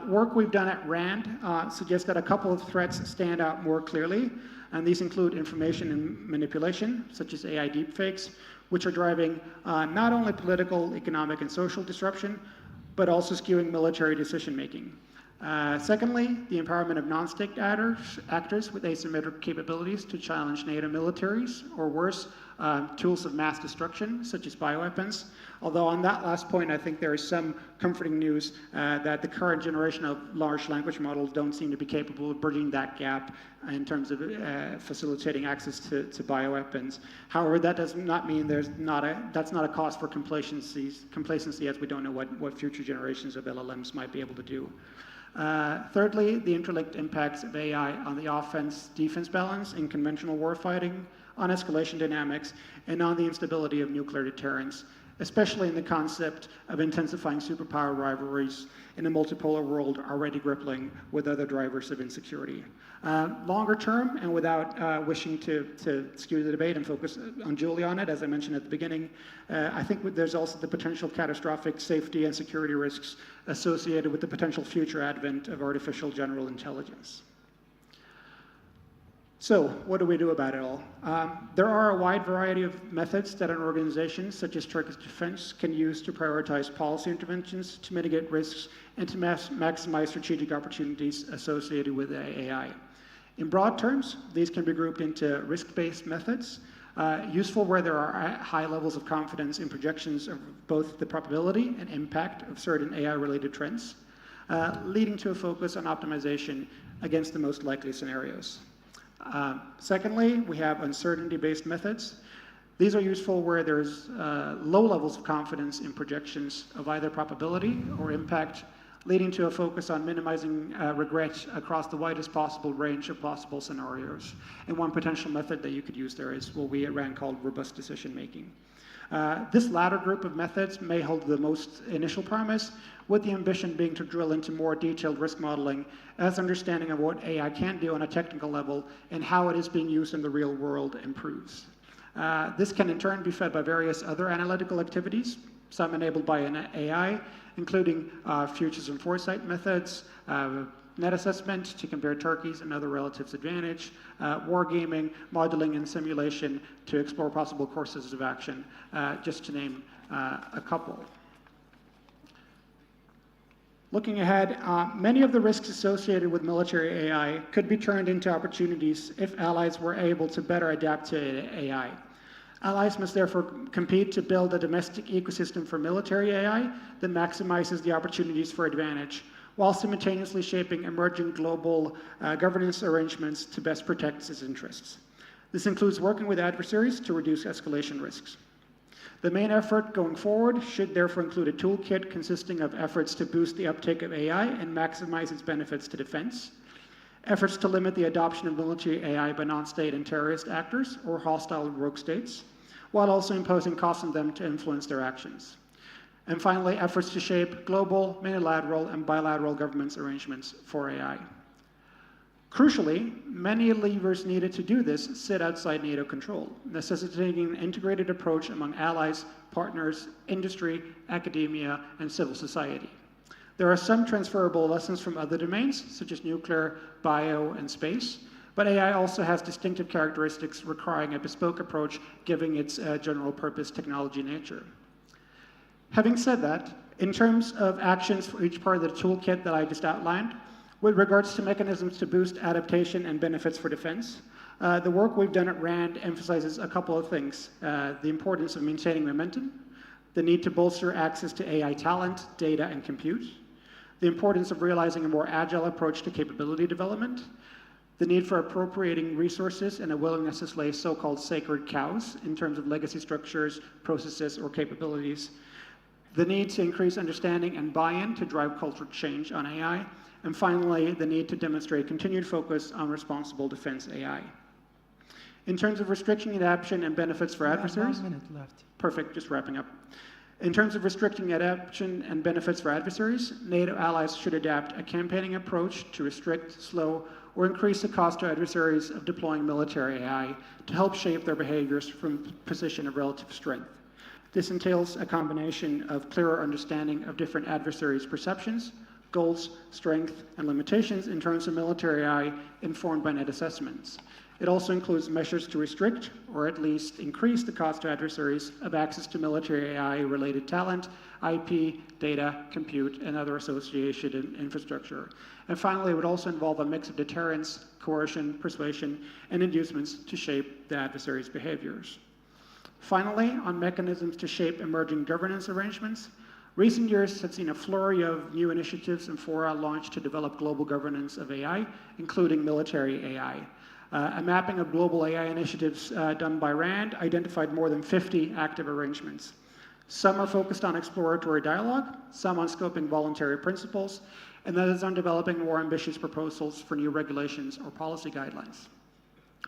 Work we've done at RAND suggests that a couple of threats stand out more clearly, and these include information and manipulation, such as AI deepfakes, which are driving not only political, economic, and social disruption, but also skewing military decision-making. Secondly, the empowerment of non-state actors with asymmetric capabilities to challenge NATO militaries, or worse, tools of mass destruction, such as bioweapons. Although on that last point, I think there is some comforting news that the current generation of large language models don't seem to be capable of bridging that gap in terms of facilitating access to bioweapons. However, that does not mean that's not a cause for complacency, as we don't know what future generations of LLMs might be able to do. Thirdly, the interlinked impacts of AI on the offense-defense balance in conventional warfighting, on escalation dynamics, and on the instability of nuclear deterrence, especially in the concept of intensifying superpower rivalries in a multipolar world already grappling with other drivers of insecurity. Longer term, and without wishing to skew the debate and focus unduly on it, as I mentioned at the beginning, I think there's also the potential catastrophic safety and security risks associated with the potential future advent of artificial general intelligence. So, what do we do about it all? There are a wide variety of methods that an organization such as Turkish Defense can use to prioritize policy interventions, to mitigate risks, and to maximize strategic opportunities associated with AI. In broad terms, these can be grouped into risk-based methods, useful where there are high levels of confidence in projections of both the probability and impact of certain AI-related trends, leading to a focus on optimization against the most likely scenarios. Secondly, we have uncertainty-based methods. These are useful where there's low levels of confidence in projections of either probability or impact, leading to a focus on minimizing regret across the widest possible range of possible scenarios. And one potential method that you could use there is what we at RAND call robust decision-making. This latter group of methods may hold the most initial promise, with the ambition being to drill into more detailed risk modeling as understanding of what AI can do on a technical level and how it is being used in the real world improves. This can in turn be fed by various other analytical activities, some enabled by an AI, including futures and foresight methods, net assessment to compare Turkey's and other relatives' advantage, wargaming, modeling and simulation to explore possible courses of action, just to name a couple. Looking ahead, many of the risks associated with military AI could be turned into opportunities if allies were able to better adapt to AI. Allies must therefore compete to build a domestic ecosystem for military AI that maximizes the opportunities for advantage, while simultaneously shaping emerging global governance arrangements to best protect its interests. This includes working with adversaries to reduce escalation risks. The main effort going forward should therefore include a toolkit consisting of efforts to boost the uptake of AI and maximize its benefits to defense, efforts to limit the adoption of military AI by non-state and terrorist actors or hostile rogue states, while also imposing costs on them to influence their actions. And finally, efforts to shape global, multilateral, and bilateral governance arrangements for AI. Crucially, many levers needed to do this sit outside NATO control, necessitating an integrated approach among allies, partners, industry, academia, and civil society. There are some transferable lessons from other domains, such as nuclear, bio, and space, but AI also has distinctive characteristics requiring a bespoke approach, given its general purpose technology nature. Having said that, in terms of actions for each part of the toolkit that I just outlined, with regards to mechanisms to boost adaptation and benefits for defense, the work we've done at RAND emphasizes a couple of things. The importance of maintaining momentum, the need to bolster access to AI talent, data, and compute, the importance of realizing a more agile approach to capability development, the need for appropriating resources and a willingness to slay so-called sacred cows in terms of legacy structures, processes, or capabilities, the need to increase understanding and buy-in to drive cultural change on AI, and finally, the need to demonstrate continued focus on responsible defense AI. In terms of restricting adoption and benefits for adversaries... 1 minute left. Perfect, just wrapping up. In terms of restricting adoption and benefits for adversaries, NATO allies should adapt a campaigning approach to restrict, slow, or increase the cost to adversaries of deploying military AI to help shape their behaviors from a position of relative strength. This entails a combination of clearer understanding of different adversaries' perceptions, goals, strength, and limitations in terms of military AI informed by net assessments. It also includes measures to restrict, or at least increase the cost to adversaries of access to military AI-related talent, IP, data, compute, and other associated infrastructure. And finally, it would also involve a mix of deterrence, coercion, persuasion, and inducements to shape the adversary's behaviors. Finally, on mechanisms to shape emerging governance arrangements, recent years have seen a flurry of new initiatives and fora launched to develop global governance of AI, including military AI. A mapping of global AI initiatives done by RAND identified more than 50 active arrangements. Some are focused on exploratory dialogue, some on scoping voluntary principles, and others on developing more ambitious proposals for new regulations or policy guidelines.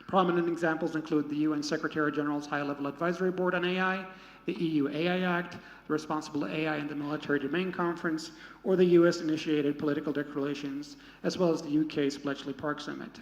Prominent examples include the UN Secretary General's High-Level Advisory Board on AI, the EU AI Act, the Responsible AI in the Military Domain Conference, or the US-initiated political declarations, as well as the UK's Bletchley Park Summit.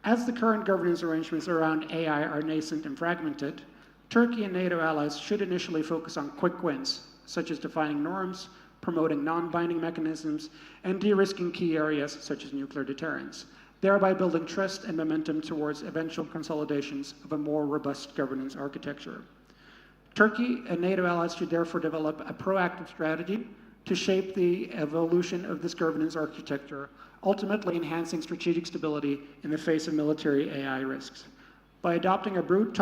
As the current governance arrangements around AI are nascent and fragmented, Turkey and NATO allies should initially focus on quick wins, such as defining norms, promoting non-binding mechanisms, and de-risking key areas such as nuclear deterrence, thereby building trust and momentum towards eventual consolidations of a more robust governance architecture. Turkey and NATO allies should therefore develop a proactive strategy to shape the evolution of this governance architecture, ultimately enhancing strategic stability in the face of military AI risks. By adopting a broad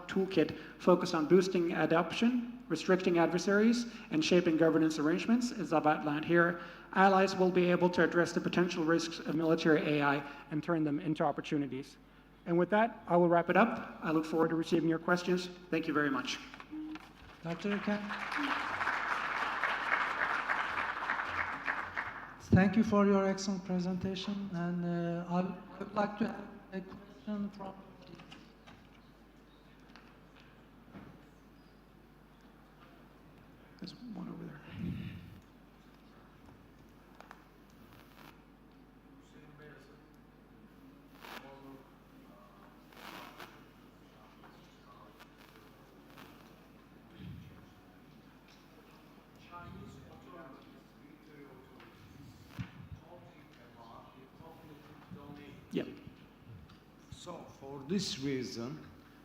toolkit focused on boosting adoption, restricting adversaries, and shaping governance arrangements, as I've outlined here, allies will be able to address the potential risks of military AI and turn them into opportunities. And with that, I will wrap it up. I look forward to receiving your questions. Thank you very much. Dr. Ülken. Thank you for your excellent presentation, and I would like to have a question from... There's one over there. for this reason,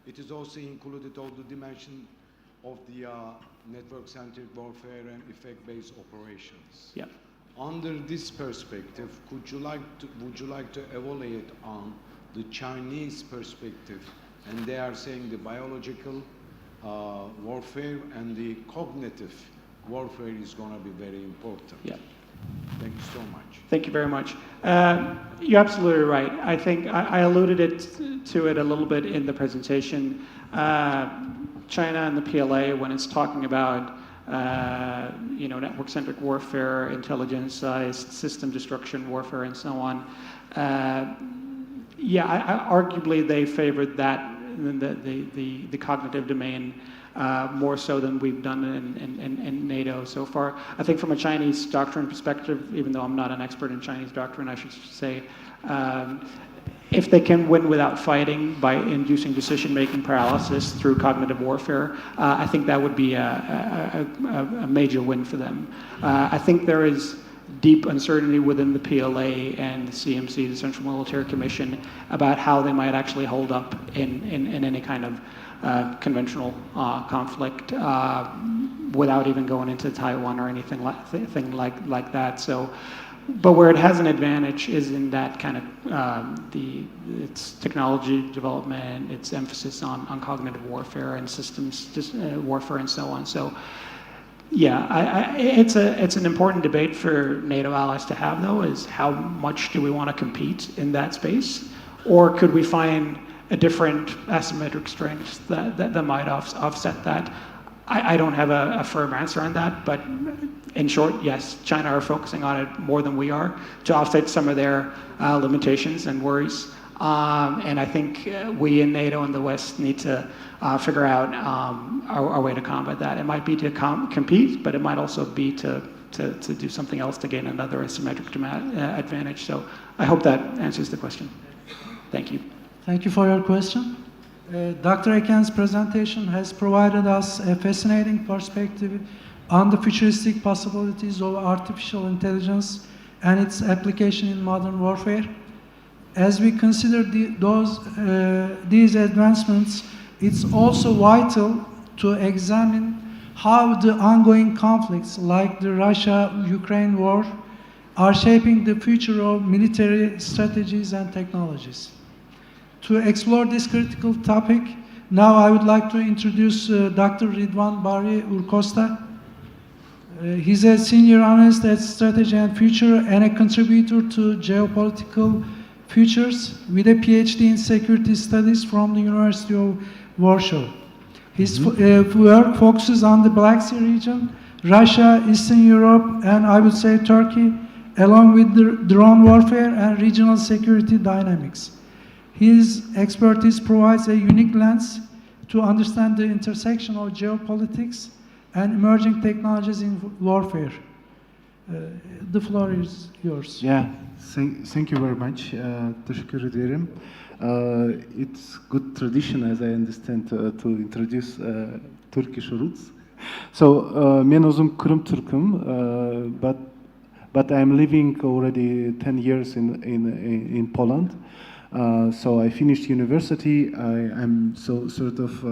it is also included all the dimension of the network-centric warfare and effect-based operations. Yeah. Under this perspective, would you like to evaluate on the Chinese perspective? And they are saying the biological warfare and the cognitive warfare is going to be very important. Yeah. Thank you so much. Thank you very much. You're absolutely right. I think I alluded to it a little bit in the presentation. China and the PLA, when it's talking about network-centric warfare, intelligence-sized system destruction warfare, and so on. Arguably they favored that the cognitive domain more so than we've done in NATO so far. I think from a Chinese doctrine perspective, even though I'm not an expert in Chinese doctrine, I should say, if they can win without fighting by inducing decision-making paralysis through cognitive warfare, I think that would be a major win for them. I think there is deep uncertainty within the PLA and the CMC, the Central Military Commission, about how they might actually hold up in any kind of conventional conflict without even going into Taiwan or anything like that. So, but where it has an advantage is in that kind of its technology development, its emphasis on cognitive warfare and systems warfare and so on. So, yeah, it's an important debate for NATO allies to have, though, is how much do we want to compete in that space, or could we find a different asymmetric strength that might offset that? I don't have a firm answer on that, but in short, yes, China are focusing on it more than we are to offset some of their limitations and worries. And I think we in NATO and the West need to figure out our way to combat that. It might be to compete, but it might also be to do something else to gain another asymmetric advantage. So I hope that answers the question. Thank you. Thank you for your question. Dr. Eken's presentation has provided us a fascinating perspective on the futuristic possibilities of artificial intelligence and its application in modern warfare. As we consider these advancements, it's also vital to examine how the ongoing conflicts like the Russia-Ukraine war are shaping the future of military strategies and technologies. To explore this critical topic, now I would like to introduce Dr. Ridvan Bari Urkosta. He's a senior analyst at Strategy and Future and a contributor to Geopolitical Futures with a PhD in Security Studies from the University of Warsaw. His work focuses on the Black Sea region, Russia, Eastern Europe, and I would say Turkey, along with the drone warfare and regional security dynamics. His expertise provides a unique lens to understand the intersection of geopolitics and emerging technologies in warfare. The floor is yours. Yeah, thank you very much. Teşekkür ederim. It's good tradition, as I understand, to introduce Turkish roots. So, ben özüm Kırım Türk'üm, but I'm living already 10 years in Poland. So I finished university. I'm sort of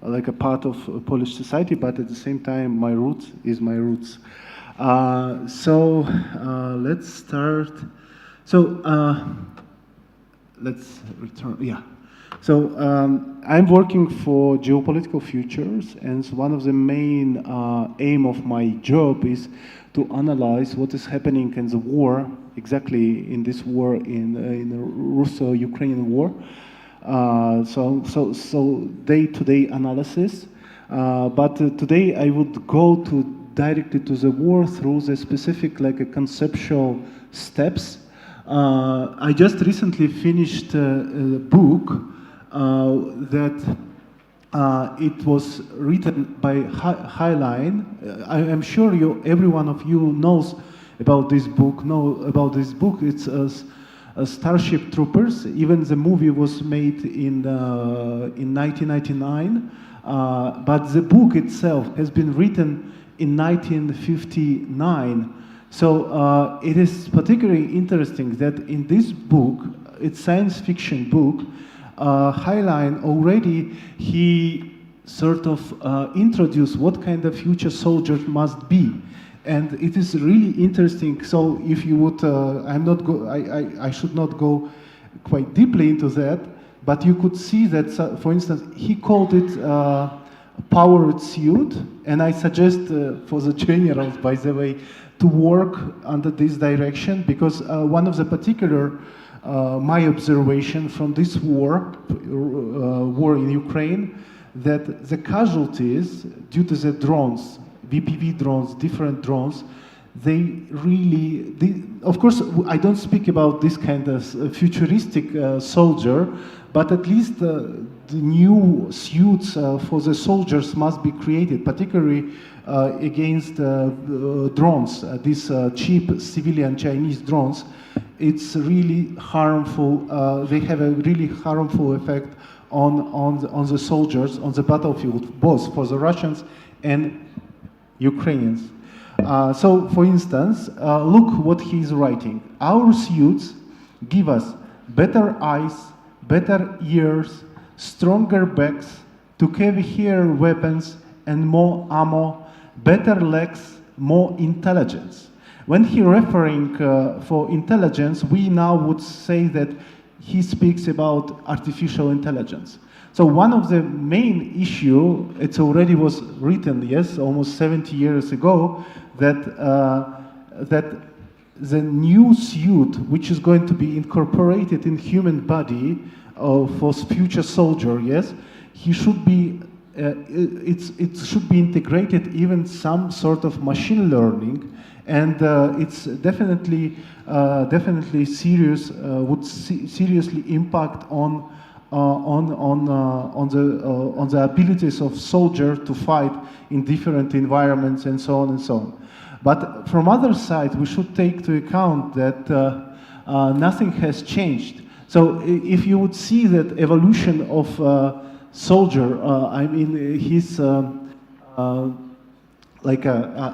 like a part of Polish society, but at the same time, my roots is my roots. So let's start. So let's return. Yeah. So I'm working for Geopolitical Futures, and one of the main aim of my job is to analyze what is happening in the war, exactly in this war, in the Russo-Ukrainian war. So day-to-day analysis. But today I would go directly to the war through the specific, like conceptual steps. I just recently finished a book that it was written by Highline. I'm sure every one of you knows about this book. It's Starship Troopers. Even the movie was made in 1999, but the book itself has been written in 1959. So it is particularly interesting that in this book, it's science fiction book, Highline already he sort of introduced what kind of future soldier must be. And it is really interesting. So if you would, I should not go quite deeply into that, but you could see that, for instance, he called it powered suit, and I suggest for the generals, by the way, to work under this direction, because one of the particular, my observation from this war in Ukraine, that the casualties due to the drones, VPV drones, different drones, they really, of course, I don't speak about this kind of futuristic soldier, but at least the new suits for the soldiers must be created, particularly against drones, these cheap civilian Chinese drones. It's really harmful. They have a really harmful effect on the soldiers, on the battlefield, both for the Russians and Ukrainians. So, for instance, look what he's writing. Our suits give us better eyes, better ears, stronger backs to carry heavier weapons and more ammo, better legs, more intelligence. When he referring for intelligence, we now would say that he speaks about artificial intelligence. So one of the main issue, it already was written, yes, almost 70 years ago, that the new suit, which is going to be incorporated in human body for future soldier, yes, he should be, it should be integrated even some sort of machine learning, and it's definitely serious, would seriously impact on the abilities of soldier to fight in different environments and so on and so on. But from other side, we should take to account that nothing has changed. So if you would see that evolution of soldier, I mean his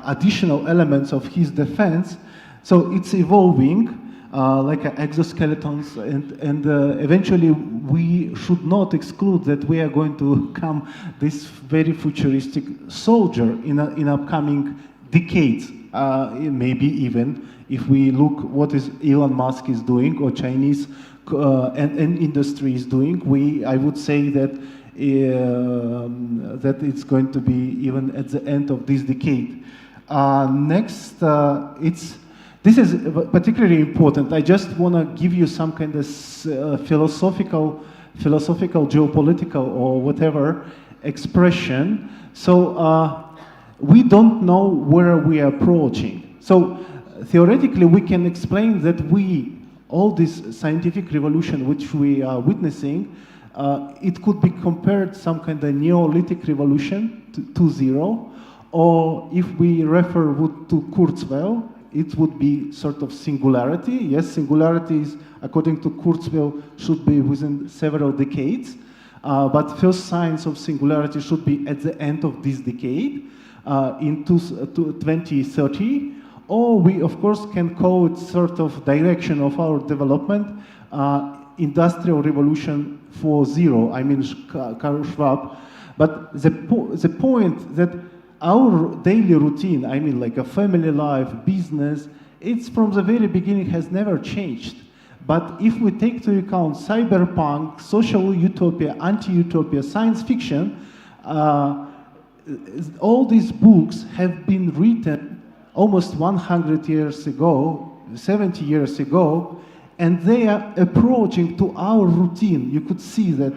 additional elements of his defense, so it's evolving. Like exoskeletons, and eventually we should not exclude that we are going to become this very futuristic soldier in upcoming decades. Maybe even if we look what is Elon Musk is doing or Chinese and industry is doing, I would say that that it's going to be even at the end of this decade. Next, this is particularly important. I just want to give you some kind of philosophical, geopolitical, or whatever expression. So we don't know where we are approaching. So theoretically, we can explain that all this scientific revolution which we are witnessing, it could be compared some kind of Neolithic revolution to 2.0, or if we refer to Kurzweil, it would be sort of singularity. Yes, singularities, according to Kurzweil, should be within several decades. But first signs of singularity should be at the end of this decade, in 2030. Or we, of course, can call it sort of direction of our development, Industrial Revolution 4.0, I mean Karl Schwab. But the point that our daily routine, I mean like a family life, business, it's from the very beginning has never changed. But if we take to account cyberpunk, social utopia, anti-utopia, science fiction, all these books have been written almost 100 years ago, 70 years ago, and they are approaching to our routine. You could see that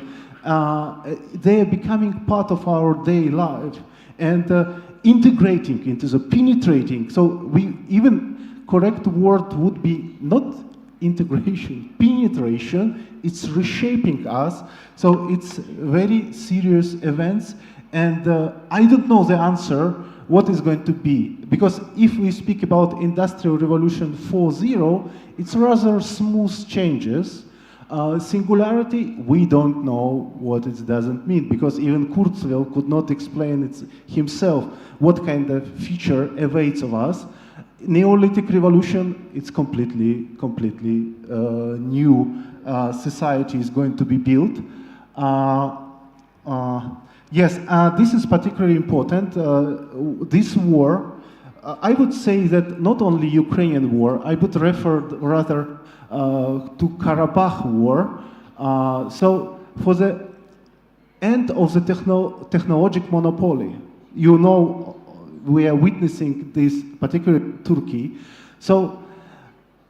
they are becoming part of our daily life. And integrating into the penetrating. So we even correct word would be not integration, penetration. It's reshaping us. So it's very serious events. And I don't know the answer, what is going to be. Because if we speak about Industrial Revolution 4.0, it's rather smooth changes. Singularity, we don't know what it doesn't mean, because even Kurzweil could not explain it himself what kind of future awaits of us. Neolithic revolution, it's completely new society is going to be built. Yes, this is particularly important. This war, I would say that not only Ukrainian war, I would refer rather to Karabakh war. So for the end of the technological monopoly, you know, we are witnessing this, particularly Turkey. So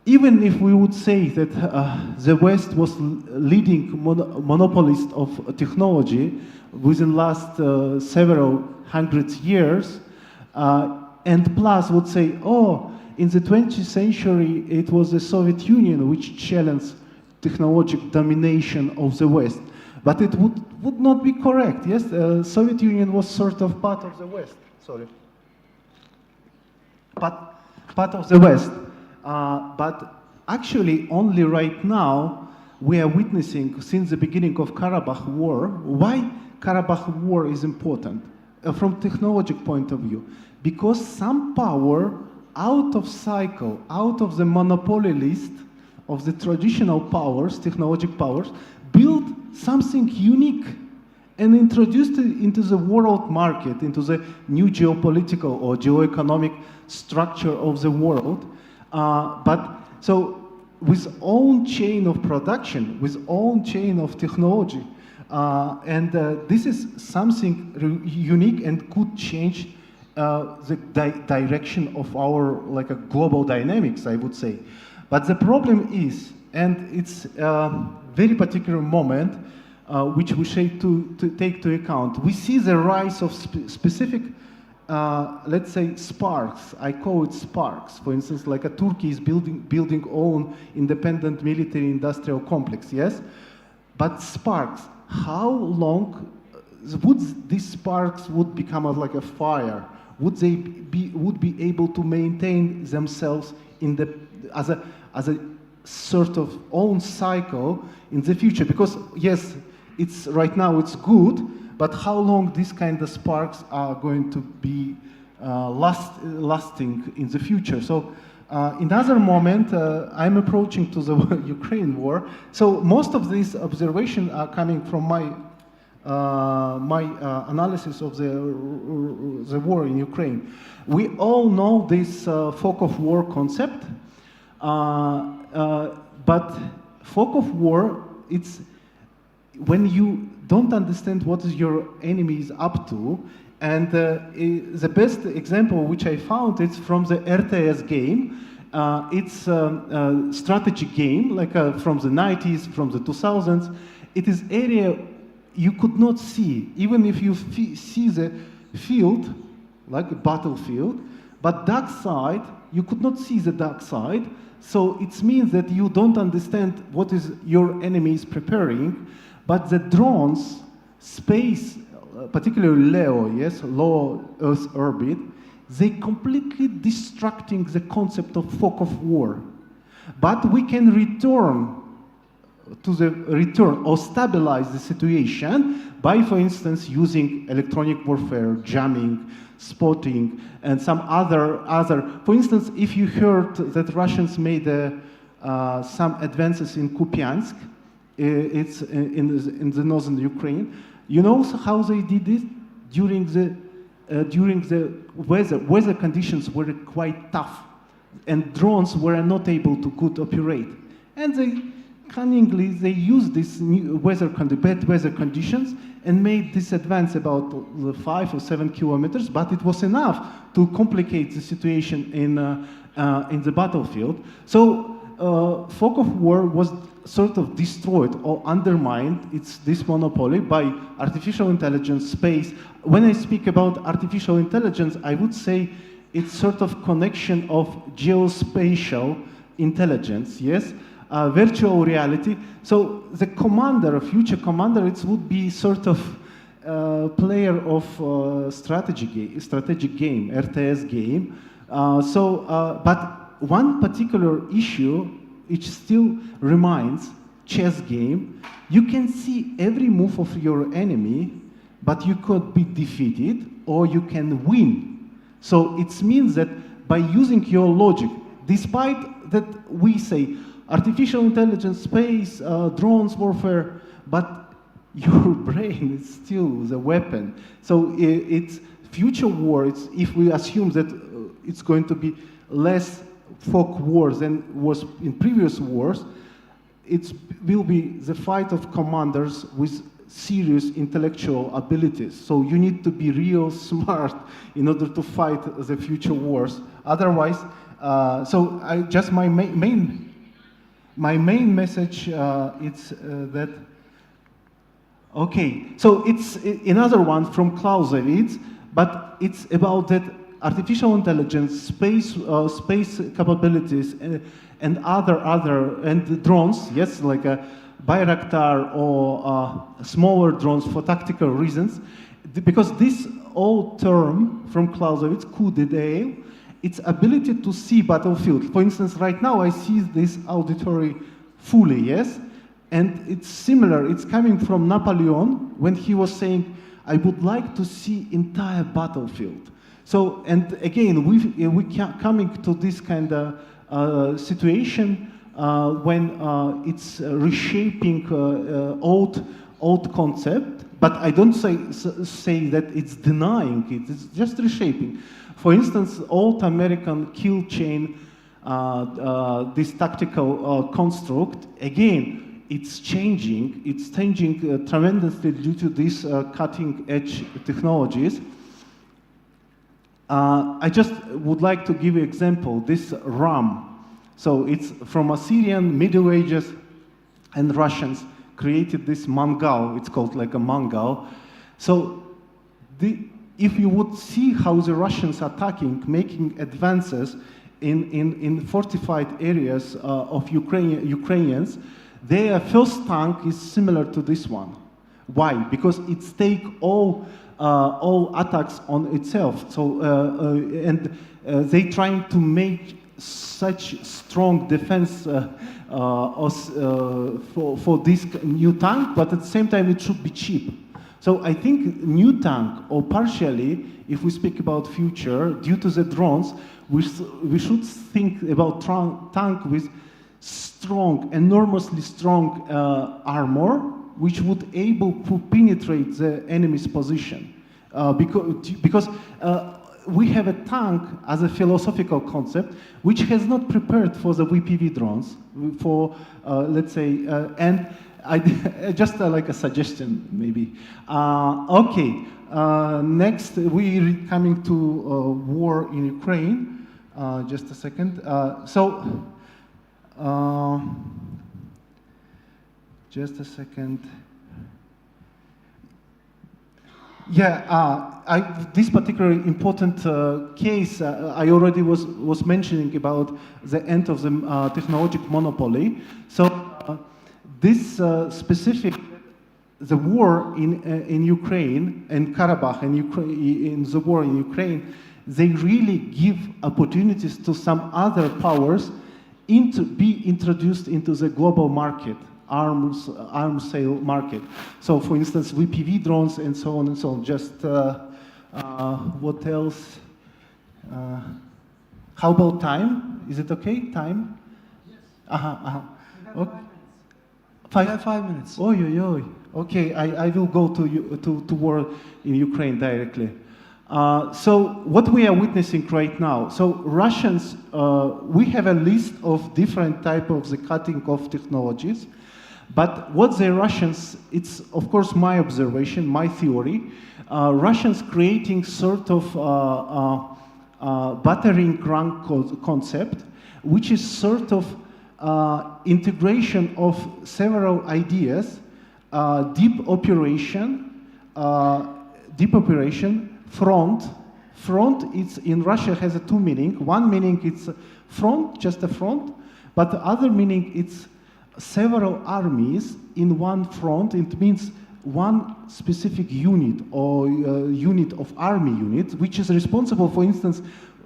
even if we would say that the West was leading monopolist of technology within last several hundred years, and plus would say, oh, in the 20th century it was the Soviet Union which challenged technological domination of the West. But it would not be correct, yes? Soviet Union was sort of part of the West, sorry. Part of the West. But actually, only right now, we are witnessing, since the beginning of Karabakh War, why Karabakh War is important from technological point of view. Because some power out of cycle, out of the monopoly list of the traditional powers, technological powers, built something unique and introduced it into the world market, into the new geopolitical or geoeconomic structure of the world. But so with own chain of production, with own chain of technology, and this is something unique and could change the direction of our like a global dynamics, I would say. But the problem is, and it's a very particular moment which we should to take to account. We see the rise of specific, let's say, sparks. I call it sparks. For instance, like a Turkey is building own independent military industrial complex, yes? But sparks, how long would these sparks would become like a fire? Would they be able to maintain themselves in the as a sort of own cycle in the future? Because yes, it's right now it's good, but how long these kind of sparks are going to be lasting in the future? So in other moment, I'm approaching to the Ukraine war. So most of these observations are coming from my analysis of the war in Ukraine. We all know this fog of war concept, but fog of war, it's when you don't understand what your enemy is up to. And the best example which I found is from the RTS game. It's a strategy game, like from the 90s, from the 2000s. It is area you could not see, even if you see the field, like a battlefield, but dark side, you could not see the dark side. So it means that you don't understand what is your enemy is preparing, but the drones, space, particularly LEO, yes, low Earth orbit, they completely distracting the concept of fog of war. But we can return or stabilize the situation by, for instance, using electronic warfare, jamming, spotting, and some other. For instance, if you heard that Russians made some advances in Kupiansk, it's in the northern Ukraine. You know how they did it? During the weather conditions were quite tough, and drones were not able to good operate, and they cunningly they used these new bad weather conditions and made this advance about 5 or 7 kilometers, but it was enough to complicate the situation in the battlefield. So fog of war was sort of destroyed or undermined this monopoly by artificial intelligence, space. When I speak about artificial intelligence, I would say it's sort of connection of geospatial intelligence, yes? Virtual reality. So the commander, a future commander, it would be sort of player of strategic game, RTS game. But one particular issue, which still remains chess game, you can see every move of your enemy, but you could be defeated or you can win. So it means that by using your logic, despite that we say artificial intelligence, space, drones, warfare, but your brain is still the weapon. So it's future wars, if we assume that it's going to be less folk wars than was in previous wars, it will be the fight of commanders with serious intellectual abilities. So you need to be real smart in order to fight the future wars. Otherwise, so my main message is that, okay, so it's another one from Clausewitz, but it's about that artificial intelligence, space capabilities, and and drones, yes, like a Bayraktar or smaller drones for tactical reasons, because this old term from Clausewitz, coup d'idée, its ability to see battlefield. For instance, right now I see this auditory fully, yes, and it's similar. It's coming from Napoleon when he was saying, "I would like to see entire battlefield." So, and again, we coming to this kind of situation when it's reshaping old concept, but I don't say that it's denying it. It's just reshaping. For instance, old American kill chain, this tactical construct, again, it's changing. It's changing tremendously due to these cutting-edge technologies. I just would like to give you an example. This RAM. So it's from Assyrian, Middle Ages, and Russians created this mangal. It's called like a mangal. So if you would see how the Russians are attacking, making advances in fortified areas of Ukrainians, their first tank is similar to this one. Why? Because it's take all attacks on itself. So they trying to make such strong defense for this new tank, but at the same time it should be cheap. So I think new tank, or partially, if we speak about future, due to the drones, we should think about tank with strong, enormously strong armor, which would able to penetrate the enemy's position. Because we have a tank as a philosophical concept, which has not prepared for the VPV drones, for, let's say, and just like a suggestion, maybe. Okay, next we're coming to war in Ukraine. Just a second. Just a second. Yeah, this particular important case, I already was mentioning about the end of the technological monopoly. So this specific, the war in Ukraine and Karabakh and in the war in Ukraine, they really give opportunities to some other powers to be introduced into the global market. Arms sale market. So, for instance, VPV drones and so on and so on. Just what else? How about time? Is it okay? Time? Yes. Okay. We have 5 minutes. Okay, I will go to war in Ukraine directly. So what we are witnessing right now, so Russians, we have a list of different type of the cutting of technologies. But what the Russians, it's of course my observation, my theory, Russians creating sort of battering ram concept, which is sort of integration of several ideas, deep operation, front. Front, it's in Russia has a two meaning. One meaning it's front, just a front, but the other meaning it's several armies in one front. It means one specific unit or unit of army units, which is responsible, for instance,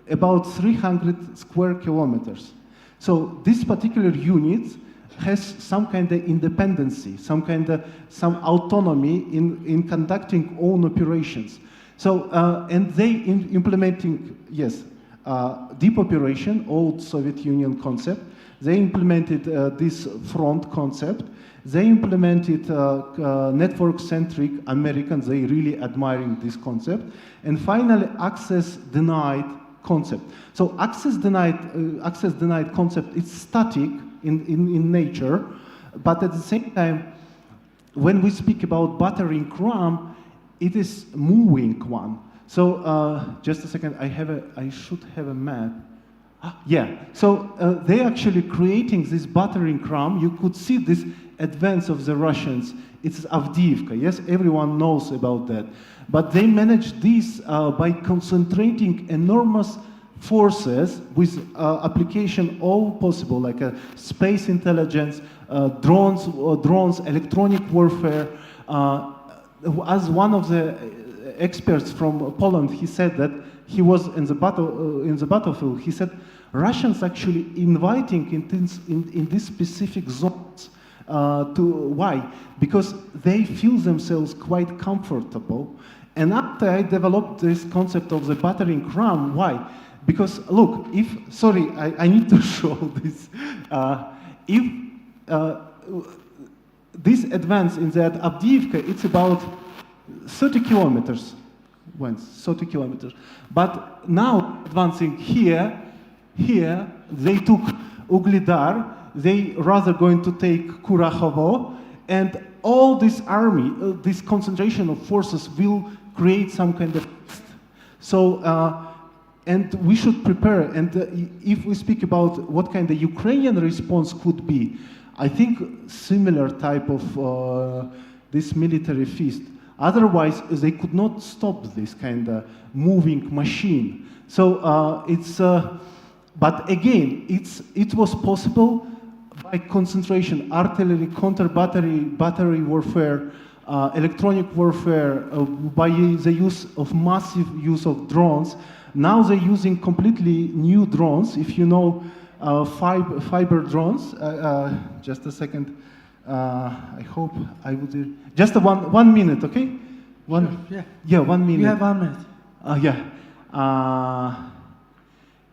about 300 square kilometers. So this particular unit has some kind of independency, some autonomy in conducting own operations. So and they implementing, yes, depopulation, old Soviet Union concept. They implemented this front concept. They implemented network-centric Americans. They really admiring this concept. And finally, access-denied concept. So access-denied concept is static in nature, but at the same time, when we speak about battering RAM, it is moving one. So just a second, I should have a map. Yeah, so they actually creating this battering ram. You could see this advance of the Russians. It's Avdiivka, yes, everyone knows about that. But they managed this by concentrating enormous forces with application all possible, like space intelligence, drones, electronic warfare. As one of the experts from Poland, he said that he was in the battlefield. He said Russians actually inviting in these specific zones. Why? Because they feel themselves quite comfortable. And after I developed this concept of the battering ram, why? Because look, I need to show this. This advance in that Avdiivka, it's about 30 kilometers. 30 kilometers. But now advancing here, they took Ugledar, they rather going to take Kurahovo, and all this army, this concentration of forces will create some kind of... So, and we should prepare, and if we speak about what kind of Ukrainian response could be, I think similar type of this military feast. Otherwise, they could not stop this kind of moving machine. So but again, it was possible by concentration, artillery, battery warfare, electronic warfare, by the massive use of drones. Now they're using completely new drones. If you know fiber drones, just a second. I hope I would just one minute, okay? Sure, yeah. Yeah, 1 minute. You have 1 minute. Yeah.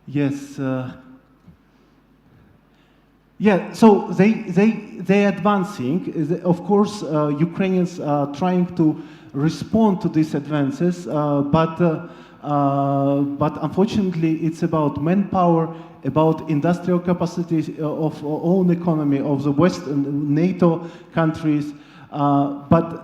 Yes. Yeah. So they advancing. Of course, Ukrainians are trying to respond to these advances, but unfortunately, it's about manpower, about industrial capacity of own economy of the Western NATO countries. But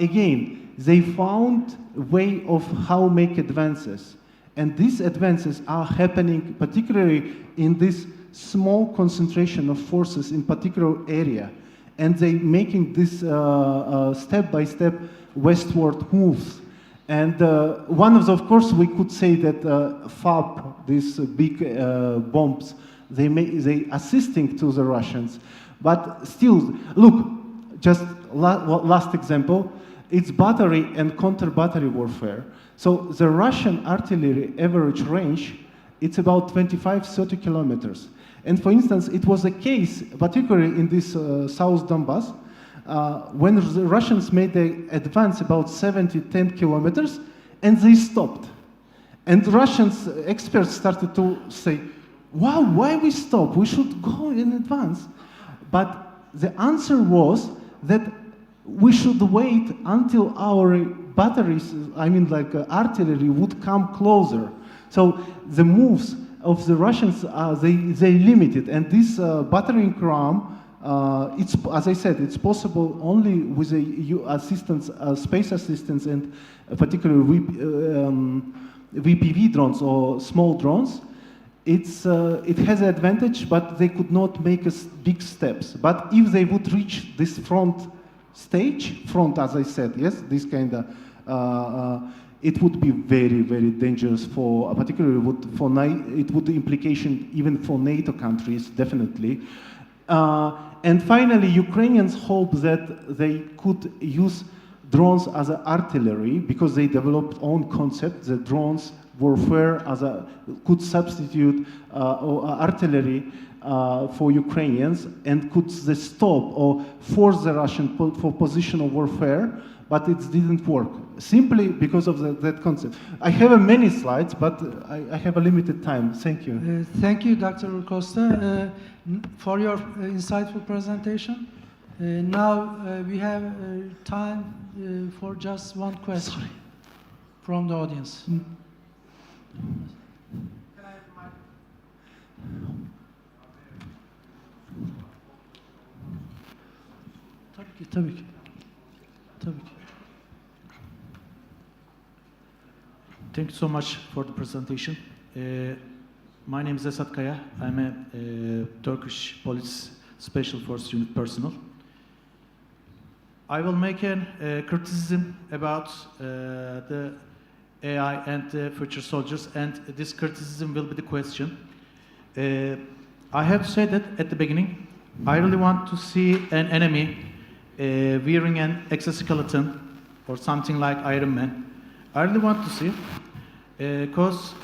again, they found a way of how make advances. And these advances are happening particularly in this small concentration of forces in particular area. And they making this step-by-step westward moves. And one of the, of course, we could say that FAB, these big bombs, they assisting to the Russians. But still, look, just last example, it's battery and counter-battery warfare. So the Russian artillery average range, it's about 25-30 kilometers. And for instance, it was a case, particularly in this South Donbass, when the Russians made the advance about 70-10 kilometers, and they stopped. And the Russians experts started to say, wow, why we stop? We should go in advance. But the answer was that we should wait until our batteries, artillery, would come closer. So the moves of the Russians, they limited. And this battering ram, it's, as I said, it's possible only with assistance, space assistance, and particularly VPV drones or small drones. It has an advantage, but they could not make big steps. But if they would reach this front, as I said, yes, this kind of, it would be very, very dangerous for, particularly it would implication even for NATO countries, definitely. And finally, Ukrainians hope that they could use drones as an artillery because they developed own concept, the drones warfare could substitute artillery. for Ukrainians and could they stop or force the Russian for positional warfare, but it didn't work, simply because of that concept. I have many slides, but I have a limited time. Thank you. Thank you, Dr. Costa, for your insightful presentation. Now we have time for just one question from the audience. Tabii ki. Thank you so much for the presentation. My name is Esat. I'm a Turkish Police Special Force Unit personnel. I will make a criticism about the AI and the future soldiers, and this criticism will be the question. I have to say that at the beginning, I really want to see an enemy wearing an exoskeleton or something like Iron Man. I really want to see, because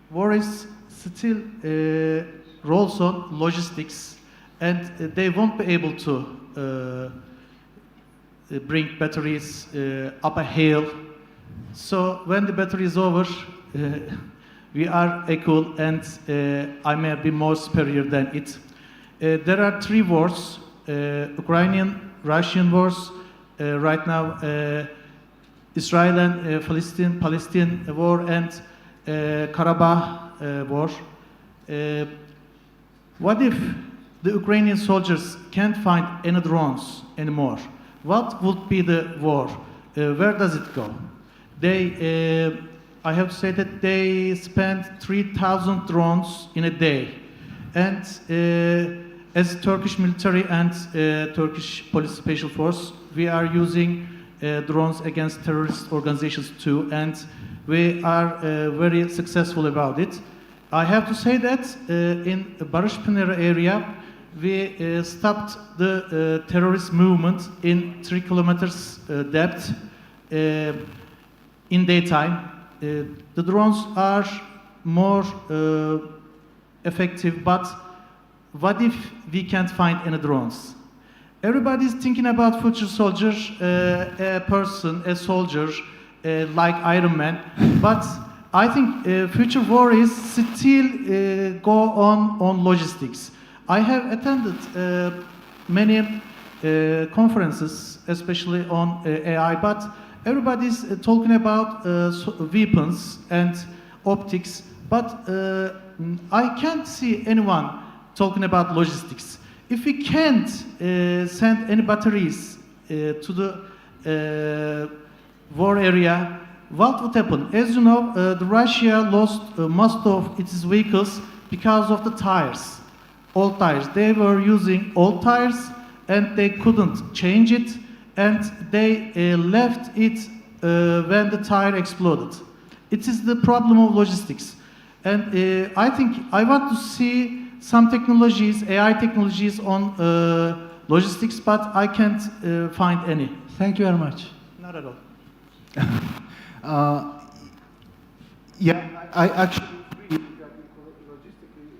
war is still rolls on logistics, and they won't be able to bring batteries up a hill. So when the battery is over, we are equal, and I may be more superior than it. There are three wars: Ukrainian-Russian wars, right now Israel and Palestine war, and Karabakh war. What if the Ukrainian soldiers can't find any drones anymore? What would be the war? Where does it go? I have to say that they spend 3,000 drones in a day. And as Turkish military and Turkish Police Special Force, we are using drones against terrorist organizations too, and we are very successful about it. I have to say that in Barış Pınarı area, we stopped the terrorist movement in 3 kilometers depth in daytime. The drones are more effective, but what if we can't find any drones? Everybody is thinking about future soldier, a person, a soldier, like Iron Man, but I think future war is still go on logistics. I have attended many conferences, especially on AI, but everybody's talking about weapons and optics, but I can't see anyone talking about logistics. If we can't send any batteries to the war area, what would happen? As you know, Russia lost most of its vehicles because of the tires, old tires. They were using old tires and they couldn't change it, and they left it when the tire exploded. It is the problem of logistics. And I think I want to see some technologies, AI technologies on logistics, but I can't find any. Thank you very much. Not at all. Yeah, I actually agree. Logistically,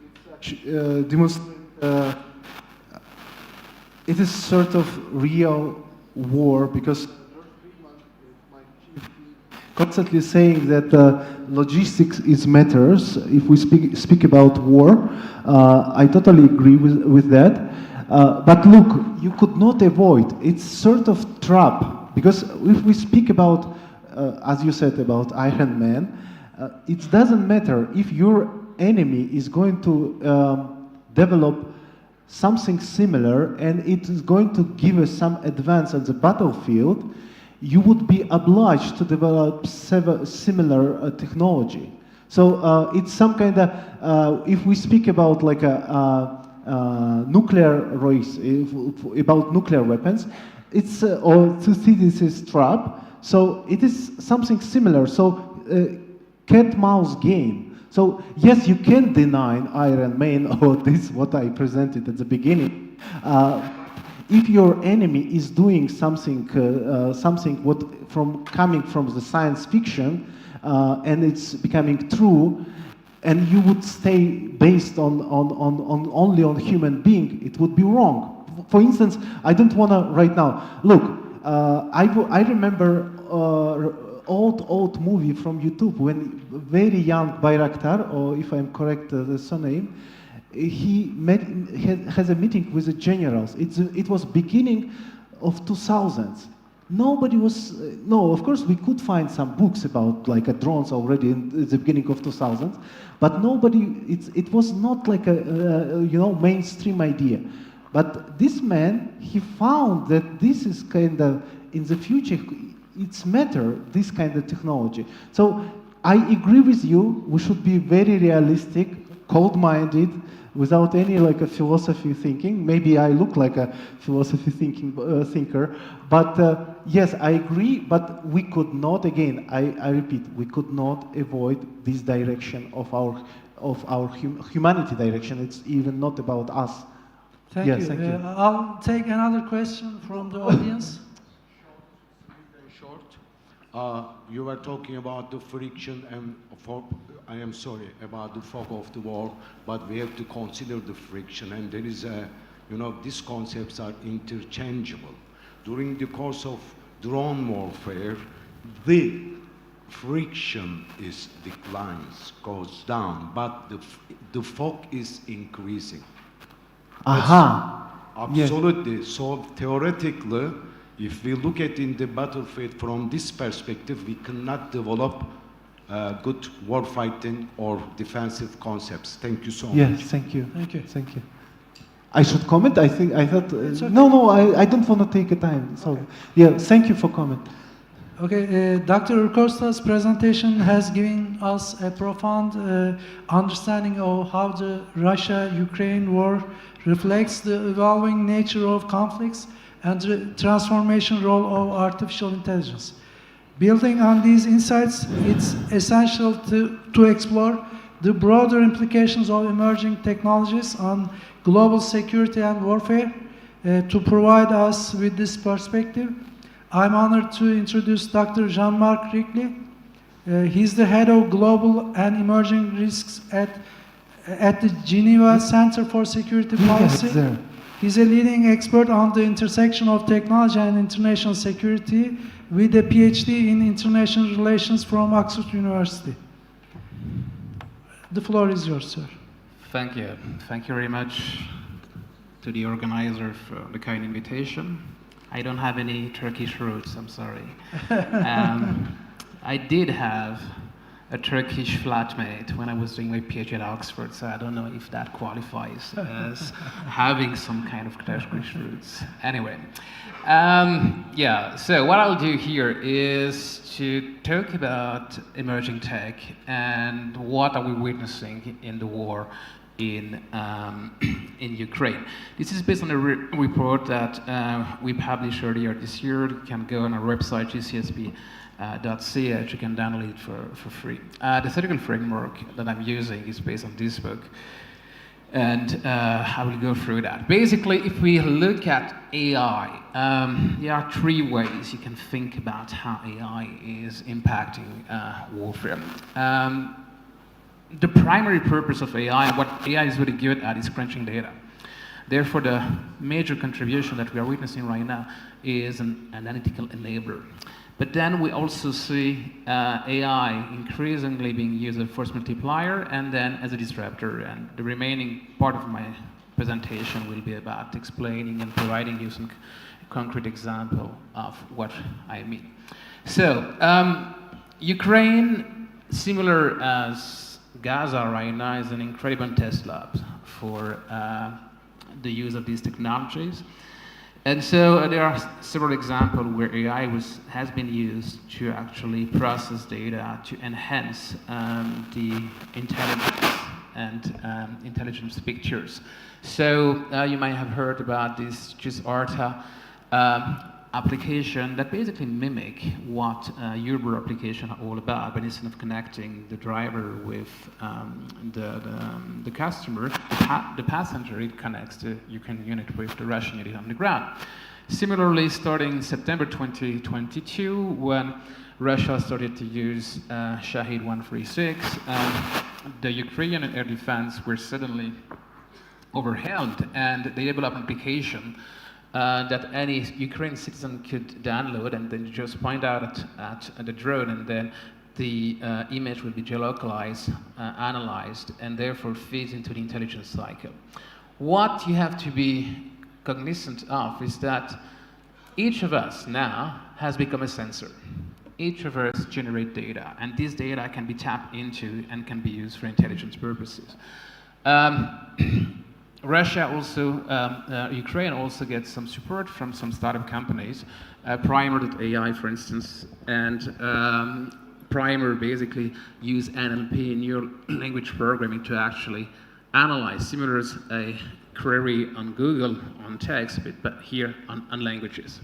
it's it is sort of real war, because constantly saying that logistics is matters. If we speak about war, I totally agree with that. But look, you could not avoid. It's sort of trap, because if we speak about, as you said, about Iron Man, it doesn't matter if your enemy is going to develop something similar and it is going to give us some advance on the battlefield. You would be obliged to develop similar technology. So it's some kind of, if we speak about like a nuclear race, about nuclear weapons, it's, or to see this is trap, so it is something similar. So cat-mouse game. So yes, you can deny Iron Man or this, what I presented at the beginning. If your enemy is doing something, coming from the science fiction, and it's becoming true, and you would stay based on only on human being, it would be wrong. For instance, I don't want to right now. Look, I remember old movie from YouTube when very young Bayraktar, or if I'm correct the surname, has a meeting with the generals. It was beginning of 2000s. Nobody was, no, of course we could find some books about like drones already in the beginning of 2000s, but nobody, it was not like a mainstream idea. But this man, he found that this is kind of, in the future, it's matter, this kind of technology. So I agree with you, we should be very realistic, cold-minded, without any like a philosophy thinking. Maybe I look like a philosophy thinker, but yes, I agree, but we could not, again, I repeat, we could not avoid this direction of our humanity direction. It's even not about us. Thank you. Thank you. I'll take another question from the audience. You were talking about the friction and I am sorry about the fog of the war, but we have to consider the friction, and there is a, these concepts are interchangeable. During the course of drone warfare, the friction declines, goes down, but the fog is increasing. Aha. Absolutely. Yes. So theoretically, if we look at in the battlefield from this perspective, we cannot develop good warfighting or defensive concepts. Thank you so much. Yes, thank you. Thank you. Thank you. I should comment? I thought, okay. No, I don't want to take a time. So, yeah, thank you for comment. Okay, Dr. Urkosta's presentation has given us a profound understanding of how the Russia-Ukraine war reflects the evolving nature of conflicts and the transformation role of artificial intelligence. Building on these insights, it's essential to explore the broader implications of emerging technologies on global security and warfare. To provide us with this perspective, I'm honored to introduce Dr. Jean-Marc Rickley. He's the head of Global and Emerging Risks at the Geneva Center for Security Policy. There. He's a leading expert on the intersection of technology and international security with a PhD in international relations from Oxford University. The floor is yours, sir. Thank you. Thank you very much to the organizer for the kind invitation. I don't have any Turkish roots, I'm sorry. I did have a Turkish flatmate when I was doing my PhD at Oxford, so I don't know if that qualifies as having some kind of Turkish roots. Anyway, so what I'll do here is to talk about emerging tech and what are we witnessing in the war in Ukraine. This is based on a report that we published earlier this year. You can go on our website, gcsp.ch, you can download it for free. The theoretical framework that I'm using is based on this book, and I will go through that. Basically, if we look at AI, there are three ways you can think about how AI is impacting warfare. The primary purpose of AI, and what AI is really good at, is crunching data. Therefore, the major contribution that we are witnessing right now is an analytical enabler. But then we also see AI increasingly being used as a force multiplier and then as a disruptor. And the remaining part of my presentation will be about explaining and providing you some concrete example of what I mean. So, Ukraine, similar as Gaza right now, is an incredible test lab for the use of these technologies. And so there are several examples where AI has been used to actually process data to enhance the intelligence and intelligence pictures. So you might have heard about this GIS-ARTA application that basically mimic what Uber application are all about, but instead of connecting the driver with the customer, the passenger, it connects the Ukraine unit with the Russian unit on the ground. Similarly, starting September 2022, when Russia started to use Shahid 136, and the Ukrainian air defense were suddenly overwhelmed, and they developed an application that any Ukrainian citizen could download and then just point out at the drone, and then the image will be geolocalized, analyzed, and therefore feeds into the intelligence cycle. What you have to be cognizant of is that each of us now has become a sensor. Each of us generate data, and this data can be tapped into and can be used for intelligence purposes. Russia also, Ukraine also gets some support from some startup companies, Primer.ai for instance, and Primer basically use NLP, neural language programming, to actually analyze, similar as a query on Google on text, but here on languages.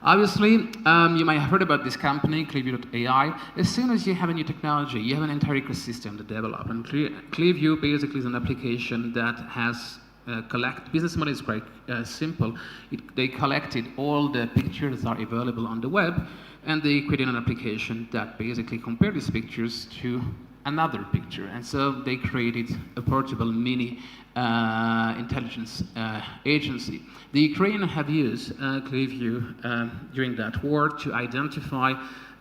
Obviously, you might have heard about this company, Clearview.ai. As soon as you have a new technology, you have an entire ecosystem to develop. And Clearview basically is an application that has business model is quite simple. They collected all the pictures that are available on the web, and they created an application that basically compared these pictures to another picture. And so they created a portable mini intelligence agency. The Ukrainians have used Clearview during that war to identify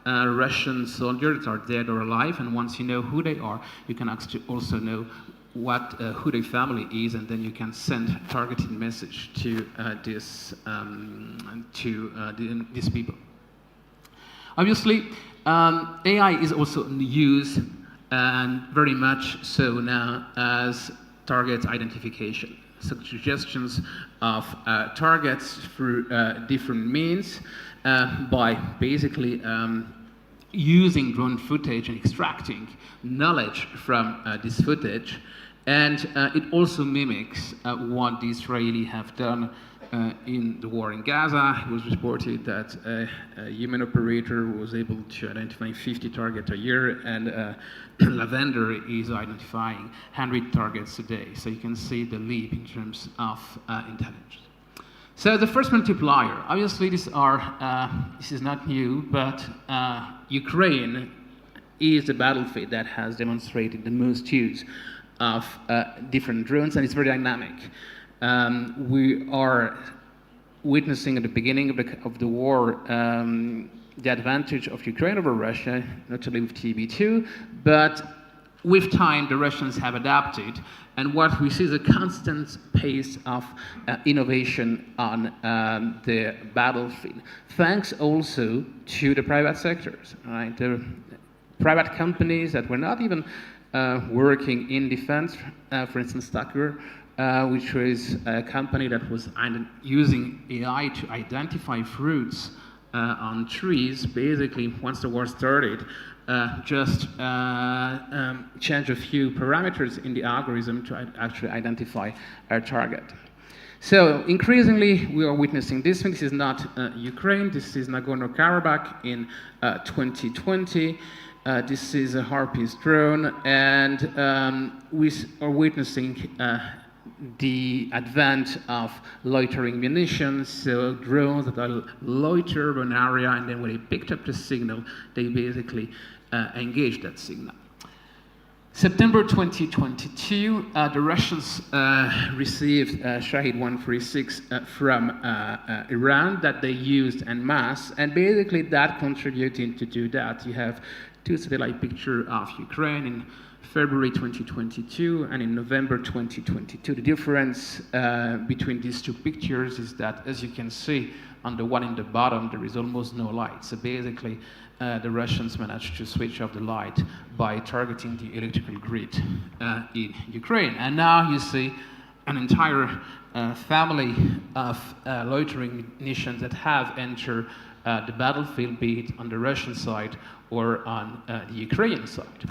Russian soldiers that are dead or alive, and once you know who they are, you can actually also know who their family is, and then you can send targeted message to these people. Obviously, AI is also used, and very much so now, as target identification. Suggestions of targets through different means by basically using drone footage and extracting knowledge from this footage. And it also mimics what the Israelis have done in the war in Gaza. It was reported that a human operator was able to identify 50 targets a year, and Lavender is identifying 100 targets a day. So you can see the leap in terms of intelligence. So the first multiplier, obviously this is not new, but Ukraine is the battlefield that has demonstrated the most use of different drones, and it's very dynamic. We are witnessing at the beginning of the war the advantage of Ukraine over Russia, notably with TB2, but with time the Russians have adapted, and what we see is a constant pace of innovation on the battlefield, thanks also to the private sectors, right? The private companies that were not even working in defense, for instance, Tucker, which was a company that was using AI to identify fruits on trees. Basically, once the war started, just change a few parameters in the algorithm to actually identify our target. So increasingly, we are witnessing this. This is not Ukraine. This is Nagorno-Karabakh in 2020. This is a Harpies drone, and we are witnessing the advent of loitering munitions, so drones that loiter an area, and then when they picked up the signal, they basically engaged that signal. September 2022, the Russians received Shahid 136 from Iran that they used en masse, and basically that contributing to do that. You have two satellite pictures of Ukraine in February 2022 and in November 2022. The difference between these two pictures is that, as you can see, on the one in the bottom, there is almost no light. So basically, the Russians managed to switch off the light by targeting the electrical grid in Ukraine. And now you see an entire family of loitering munitions that have entered the battlefield, be it on the Russian side or on the Ukrainian side.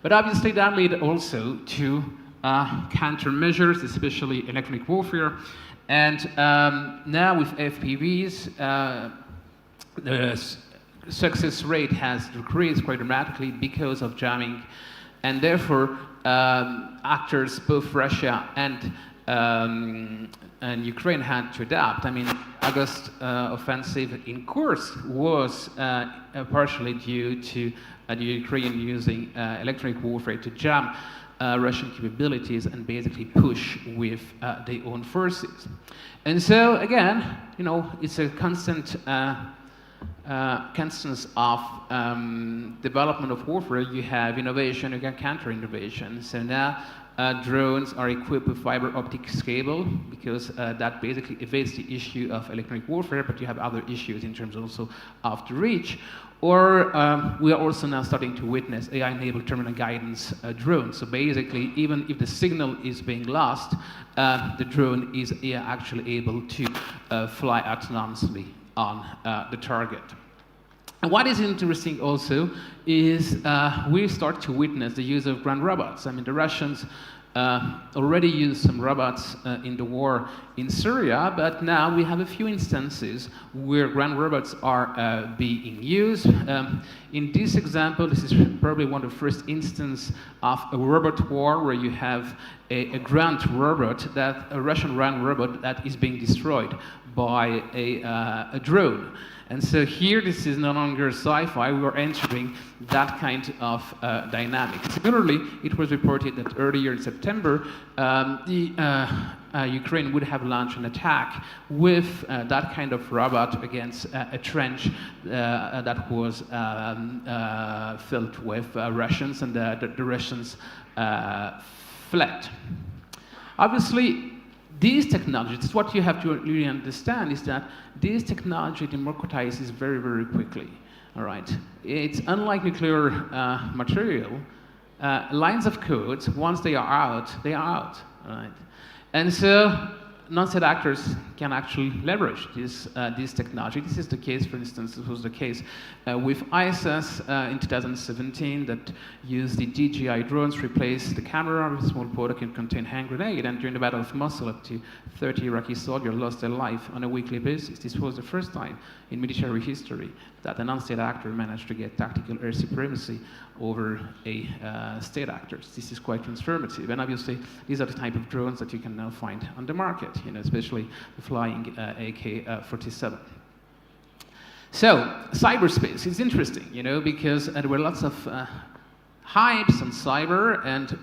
But obviously that led also to countermeasures, especially electronic warfare. And now with FPVs, the success rate has decreased quite dramatically because of jamming. And therefore, actors, both Russia and Ukraine, had to adapt. I mean, August offensive in Kursk was partially due to the Ukraine using electronic warfare to jam Russian capabilities and basically push with their own forces. And so again, you know, it's a constant constants of development of warfare. You have innovation, you can counter innovation. So now drones are equipped with fiber optic cable because that basically evades the issue of electronic warfare, but you have other issues in terms also of the reach. Or we are also now starting to witness AI-enabled terminal guidance drones. So basically, even if the signal is being lost, the drone is actually able to fly autonomously on the target. And what is interesting also is we start to witness the use of ground robots. I mean, the Russians already used some robots in the war in Syria, but now we have a few instances where ground robots are being used. In this example, this is probably one of the first instances of a robot war where you have a ground robot, a Russian ground robot that is being destroyed by a drone. And so here, this is no longer sci-fi, we are entering that kind of dynamic. Similarly, it was reported that earlier in September, Ukraine would have launched an attack with that kind of robot against a trench that was filled with Russians, and the Russians fled. Obviously, these technologies, what you have to really understand is that this technology democratizes very, very quickly. All right, it's unlike nuclear material. Lines of code, once they are out, they are out. All right, and so non-state actors can actually leverage this technology. This is the case, for instance, this was the case with ISIS in 2017 that used the DJI drones to replace the camera with a small pod that can contain hand grenade. And during the Battle of Mosul, up to 30 Iraqi soldiers lost their life on a weekly basis. This was the first time in military history that a non-state actor managed to get tactical air supremacy over a state actor. This is quite transformative. And obviously, these are the type of drones that you can now find on the market, you know, especially the flying AK-47. So, cyberspace is interesting, you know, because there were lots of hypes on cyber, and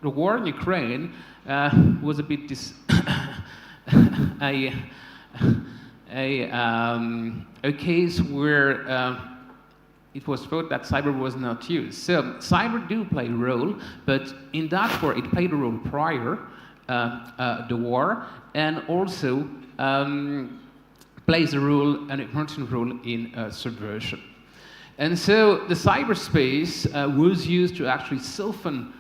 the war in Ukraine was a bit a case where it was thought that cyber was not used. So cyber do play a role, but in that war it played a role prior the war, and also plays a role, an important role in subversion. And so the cyberspace was used to actually soften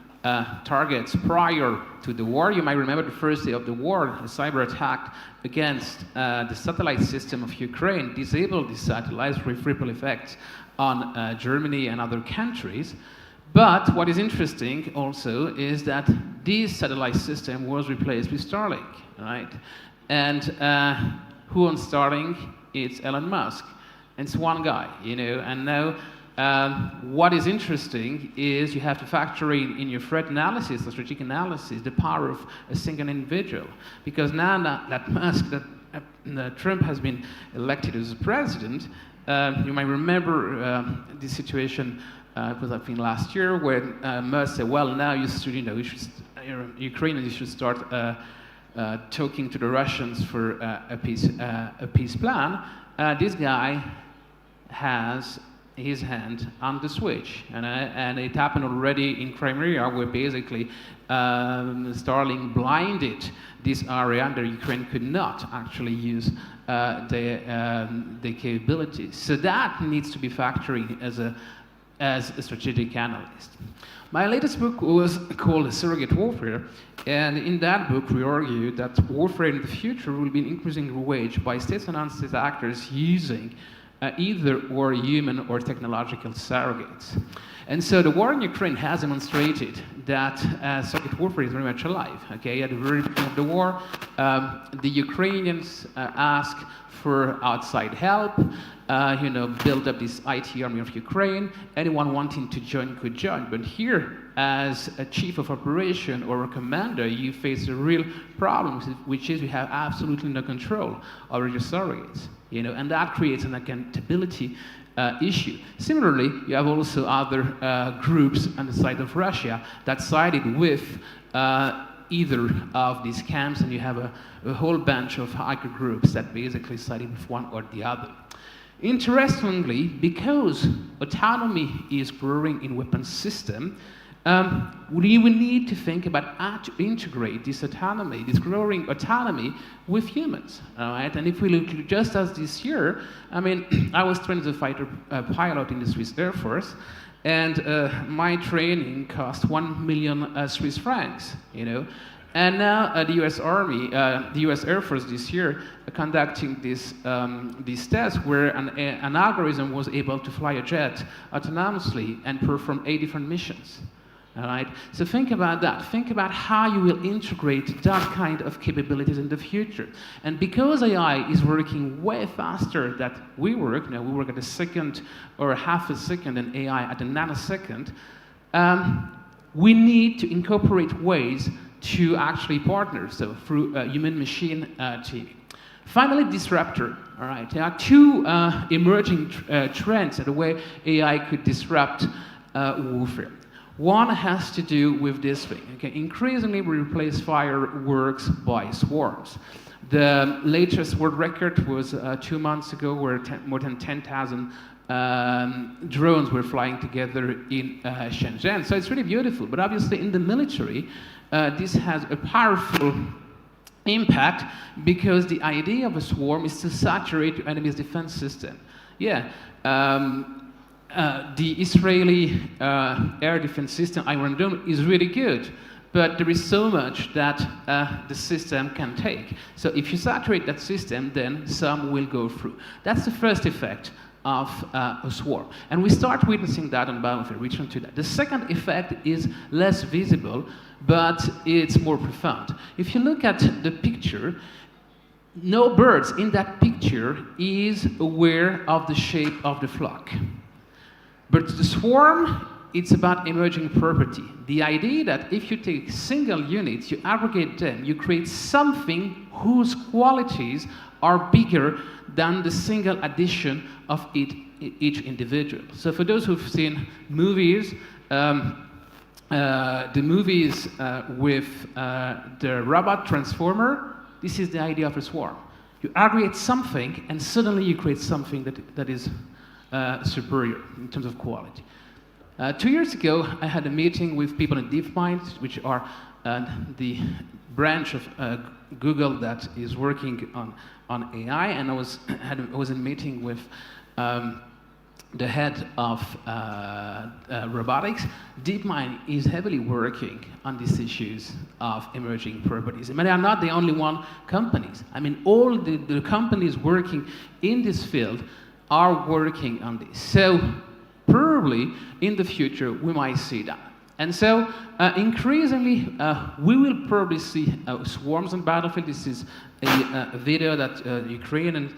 targets prior to the war. You might remember the first day of the war, a cyber attack against the satellite system of Ukraine disabled these satellites with ripple effects on Germany and other countries. But what is interesting also is that this satellite system was replaced with Starlink, right? And who owns Starlink? It's Elon Musk. And it's one guy, you know, and now what is interesting is you have to factor in your threat analysis, the strategic analysis, the power of a single individual. Because now that Musk, that Trump has been elected as president, you might remember this situation, it was I think last year, when Musk said, well, now you should, you know, Ukrainians should start talking to the Russians for a peace plan. This guy has his hand on the switch, and it happened already in Crimea, where basically Starlink blinded this area, and the Ukraine could not actually use the capabilities. So that needs to be factored as a strategic analyst. My latest book was called Surrogate Warfare, and in that book we argued that warfare in the future will be increasingly waged by state and non-state actors using either or human or technological surrogates. And so the war in Ukraine has demonstrated that Soviet warfare is very much alive. Okay, at the very beginning of the war, the Ukrainians asked for outside help, build up this IT army of Ukraine. Anyone wanting to join could join. But here, as a chief of operation or a commander, you face a real problem, which is you have absolutely no control over your surrogates. And that creates an accountability issue. Similarly, you have also other groups on the side of Russia that sided with either of these camps, and you have a whole bunch of hacker groups that basically sided with one or the other. Interestingly, because autonomy is growing in weapons system, we will need to think about how to integrate this autonomy, this growing autonomy, with humans. All right? And if we look just as this year, I was trained as a fighter pilot in the Swiss Air Force, and my training cost 1 million Swiss francs, And now the U.S. Army, the U.S. Air Force this year, conducting this test where an algorithm was able to fly a jet autonomously and perform 8 different missions. All right? So think about that. Think about how you will integrate that kind of capabilities in the future. And because AI is working way faster than we work, we work at a second or half a second, and AI at a nanosecond, we need to incorporate ways to actually partner, so through human-machine teaming. Finally, disruptor. All right, there are two emerging trends in the way AI could disrupt warfare. One has to do with this thing. Okay, increasingly, we replace fireworks by swarms. The latest world record was 2 months ago, where more than 10,000 drones were flying together in Shenzhen. So it's really beautiful. But obviously, in the military, this has a powerful impact because the idea of a swarm is to saturate your enemy's defense system. Yeah. The Israeli air defense system, Iron Dome, is really good, but there is so much that the system can take. So if you saturate that system, then some will go through. That's the first effect of a swarm. And we start witnessing that on battlefield, return to that. The second effect is less visible, but it's more profound. If you look at the picture, no birds in that picture is aware of the shape of the flock. But the swarm, it's about emerging property. The idea that if you take single units, you aggregate them, you create something whose qualities are bigger than the single addition of each individual. So for those who've seen movies, the movies with the robot transformer, this is the idea of a swarm. You aggregate something, and suddenly you create something that is superior in terms of quality. 2 years ago, I had a meeting with people in DeepMind, which are the branch of Google that is working on AI, and I was in a meeting with the head of robotics. DeepMind is heavily working on these issues of emerging properties. They are not the only companies. All the companies working in this field are working on this. So probably in the future we might see that. And so increasingly we will probably see swarms on battlefield. This is a video that Ukrainian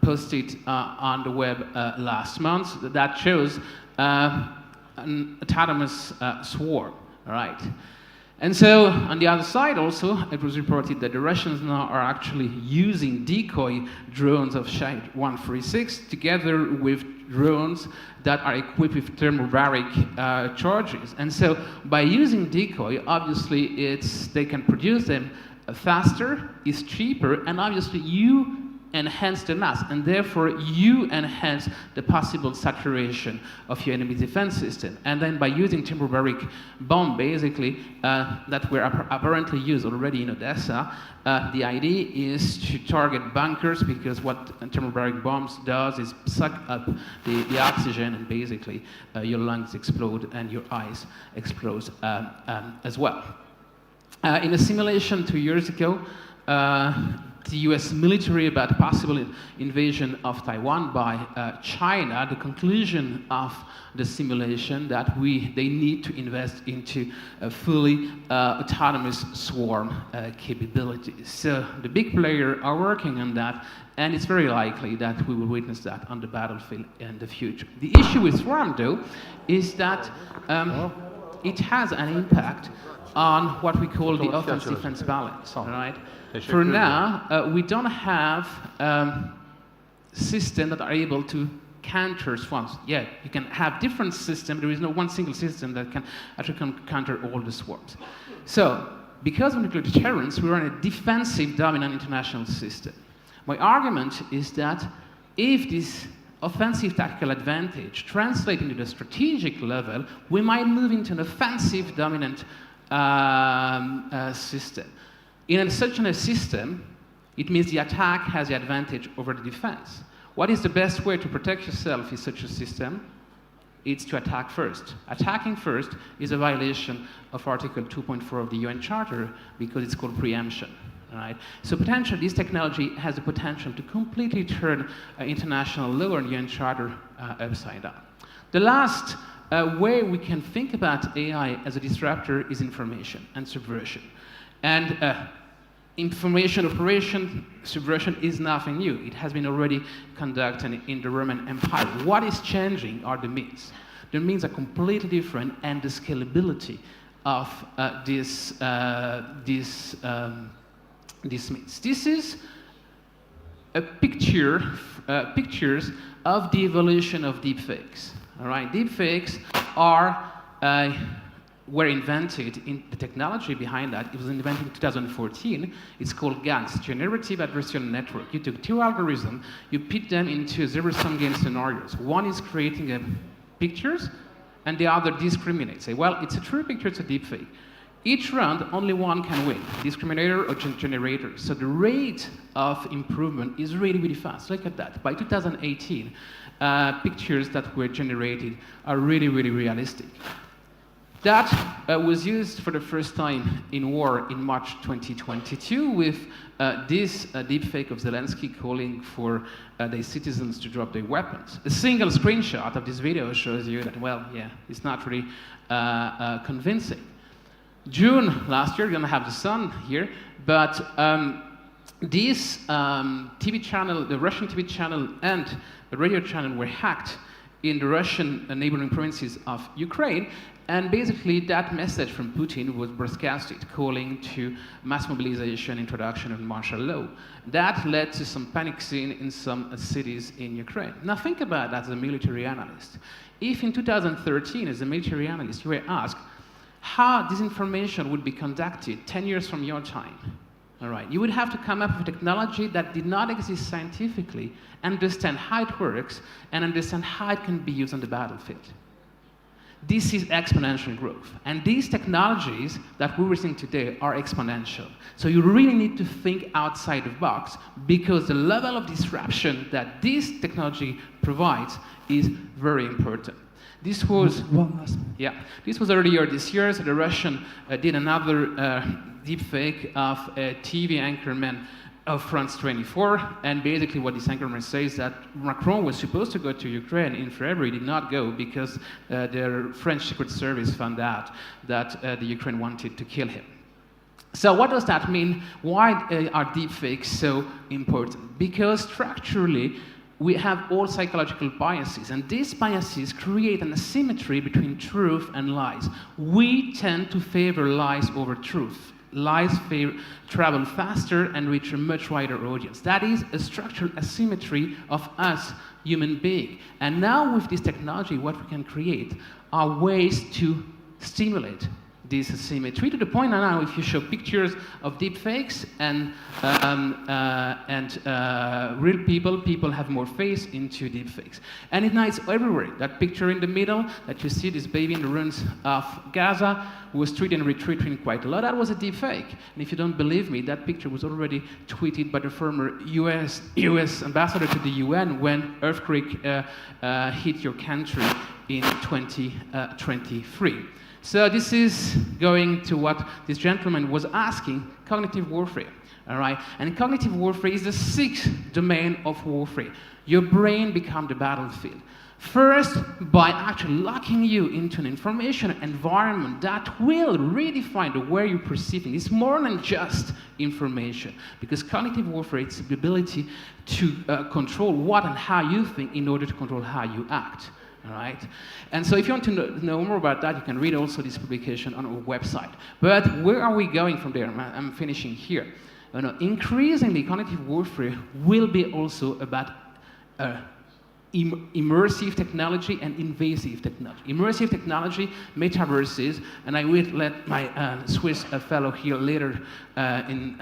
posted on the web last month that shows an autonomous swarm. All right. And so, on the other side also, it was reported that the Russians now are actually using decoy drones of Shahed 136 together with drones that are equipped with thermobaric charges. And so, by using decoy, obviously they can produce them faster, it's cheaper, and obviously you enhance the mass, and therefore you enhance the possible saturation of your enemy's defense system. And then by using thermobaric bomb, basically, that were apparently used already in Odessa, the idea is to target bunkers, because what thermobaric bombs does is suck up the oxygen, and basically your lungs explode and your eyes explode as well. In a simulation 2 years ago, the US military about possible invasion of Taiwan by China, the conclusion of the simulation that they need to invest into a fully autonomous swarm capabilities. So the big players are working on that, and it's very likely that we will witness that on the battlefield in the future. The issue with swarm, though, is that it has an impact on what we call the offense-defense balance, right? For now, we don't have systems that are able to counter swarms. Yeah, you can have different systems. There is no one single system that can actually counter all the swarms. So, because of nuclear deterrence, we are in a defensive dominant international system. My argument is that if this offensive tactical advantage translates into the strategic level, we might move into an offensive dominant system. In such a system, it means the attack has the advantage over the defense. What is the best way to protect yourself in such a system? It's to attack first. Attacking first is a violation of Article 2.4 of the UN Charter because it's called preemption. Right? So potentially, this technology has the potential to completely turn international law and UN Charter upside down. The last way we can think about AI as a disruptor is information and subversion. And information operation subversion is nothing new. It has been already conducted in the Roman Empire. What is changing are the means. The means are completely different, and the scalability of these means. This is a pictures of the evolution of deepfakes. All right, deepfakes were invented in the technology behind that. It was invented in 2014. It's called GANs, Generative Adversarial Network. You took two algorithms, you put them into zero-sum game scenarios. One is creating pictures, and the other discriminates. Say, well, it's a true picture, it's a deepfake. Each round, only one can win, discriminator or generator. So the rate of improvement is really, really fast. Look at that. By 2018, pictures that were generated are really, really realistic. That was used for the first time in war in March 2022 with this deepfake of Zelensky calling for the citizens to drop their weapons. A single screenshot of this video shows you that, well, yeah, it's not really convincing. June last year, we're going to have the sun here, but this TV channel, the Russian TV channel and the radio channel were hacked in the Russian neighboring provinces of Ukraine, and basically that message from Putin was broadcasted, calling to mass mobilization, introduction of martial law. That led to some panic scene in some cities in Ukraine. Now think about that as a military analyst. If in 2013, as a military analyst, you were asked how disinformation would be conducted 10 years from your time, all right, you would have to come up with technology that did not exist scientifically, understand how it works, and understand how it can be used on the battlefield. This is exponential growth. And these technologies that we're seeing today are exponential. So you really need to think outside the box, because the level of disruption that this technology provides is very important. This was this was earlier this year. So the Russian did another deepfake of a TV anchorman of France 24, and basically what this anchorman says that Macron was supposed to go to Ukraine in February, did not go because their French Secret Service found out that the Ukraine wanted to kill him. So what does that mean? Why are deepfakes so important? Because structurally, we have all psychological biases, and these biases create an asymmetry between truth and lies. We tend to favor lies over truth. Lies travel faster and reach a much wider audience. That is a structural asymmetry of us human beings. And now with this technology, what we can create are ways to stimulate this asymmetry, to the point now if you show pictures of deepfakes and real people have more face into deepfakes. And it now it's everywhere. That picture in the middle that you see, this baby in the ruins of Gaza, was tweeted and retweeted quite a lot. That was a deepfake. And if you don't believe me, that picture was already tweeted by the former US ambassador to the UN when earthquake hit your country in 2023. So this is going to what this gentleman was asking, cognitive warfare. all right? And cognitive warfare is the sixth domain of warfare. Your brain becomes the battlefield. First, by actually locking you into an information environment that will redefine the way you're perceiving. It's more than just information, because cognitive warfare is the ability to control what and how you think in order to control how you act. All right? And so if you want to know more about that, you can read also this publication on our website. But where are we going from there? I'm finishing here. You know, increasingly, cognitive warfare will be also about immersive technology and invasive technology. Immersive technology, metaverses, and I will let my Swiss fellow here later in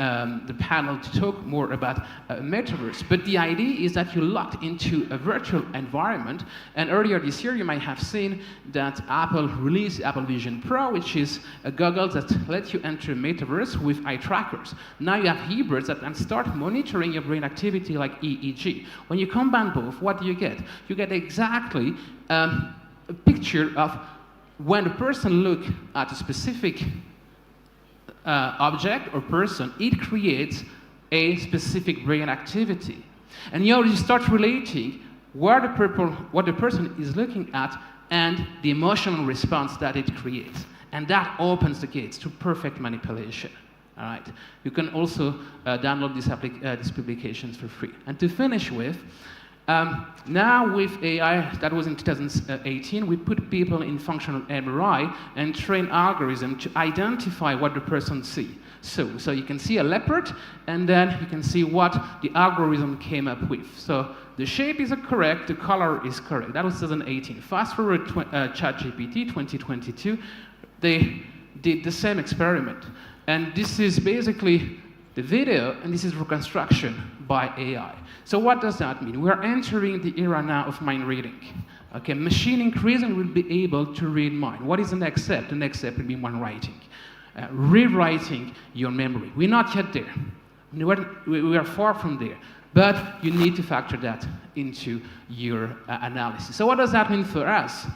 the panel to talk more about metaverse. But the idea is that you're locked into a virtual environment, and earlier this year you might have seen that Apple released Apple Vision Pro, which is a goggle that lets you enter metaverse with eye trackers. Now you have hybrids that can start monitoring your brain activity like EEG. When you combine both, what do you get? You get exactly a picture of when the person looks at a specific object or person, it creates a specific brain activity. And you start relating what the person is looking at and the emotional response that it creates. And that opens the gates to perfect manipulation. All right. You can also download these publications for free. And to finish with, now with AI, that was in 2018, we put people in functional MRI and train algorithms to identify what the person sees. So you can see a leopard, and then you can see what the algorithm came up with. So the shape is correct, the color is correct. That was 2018. Fast forward ChatGPT 2022, they did the same experiment. And this is basically the video, and this is reconstruction by AI. So what does that mean? We're entering the era now of mind reading. Okay, machine increasingly will be able to read mind. What is the next step? The next step will be mind writing. Rewriting your memory. We're not yet there. We are far from there. But you need to factor that into your analysis. So what does that mean for us?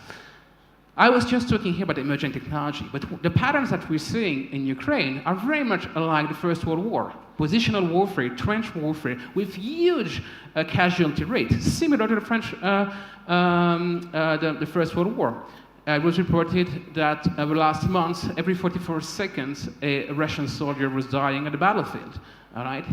I was just talking here about emerging technology, but the patterns that we're seeing in Ukraine are very much like the First World War. Positional warfare, trench warfare, with huge casualty rates, similar to the French, the First World War. It was reported that over the last months, every 44 seconds, a Russian soldier was dying at the battlefield. All right?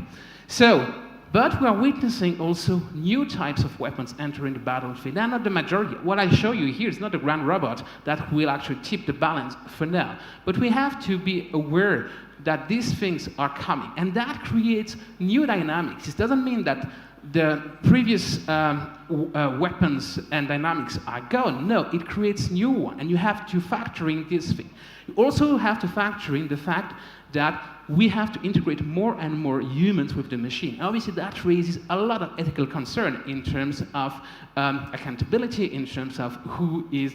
So, but we are witnessing also new types of weapons entering the battlefield. They're not the majority. What I show you here is not a ground robot that will actually tip the balance for now. But we have to be aware that these things are coming. And that creates new dynamics. It doesn't mean that the previous weapons and dynamics are gone. No, it creates new ones. And you have to factor in this thing. You also have to factor in the fact that we have to integrate more and more humans with the machine. Obviously, that raises a lot of ethical concern in terms of accountability, in terms of who is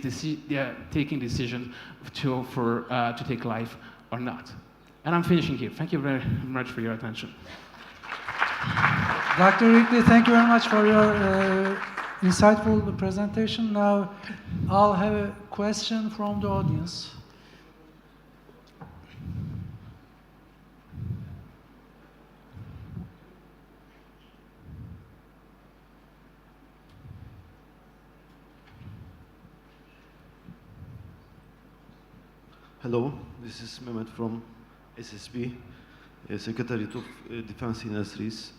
taking decisions to take life or not. And I'm finishing here. Thank you very much for your attention. Dr. Rikli, thank you very much for your insightful presentation. Now, I'll have a question from the audience. Hello, this is Mehmet from SSB, Secretariat of Defence Industries.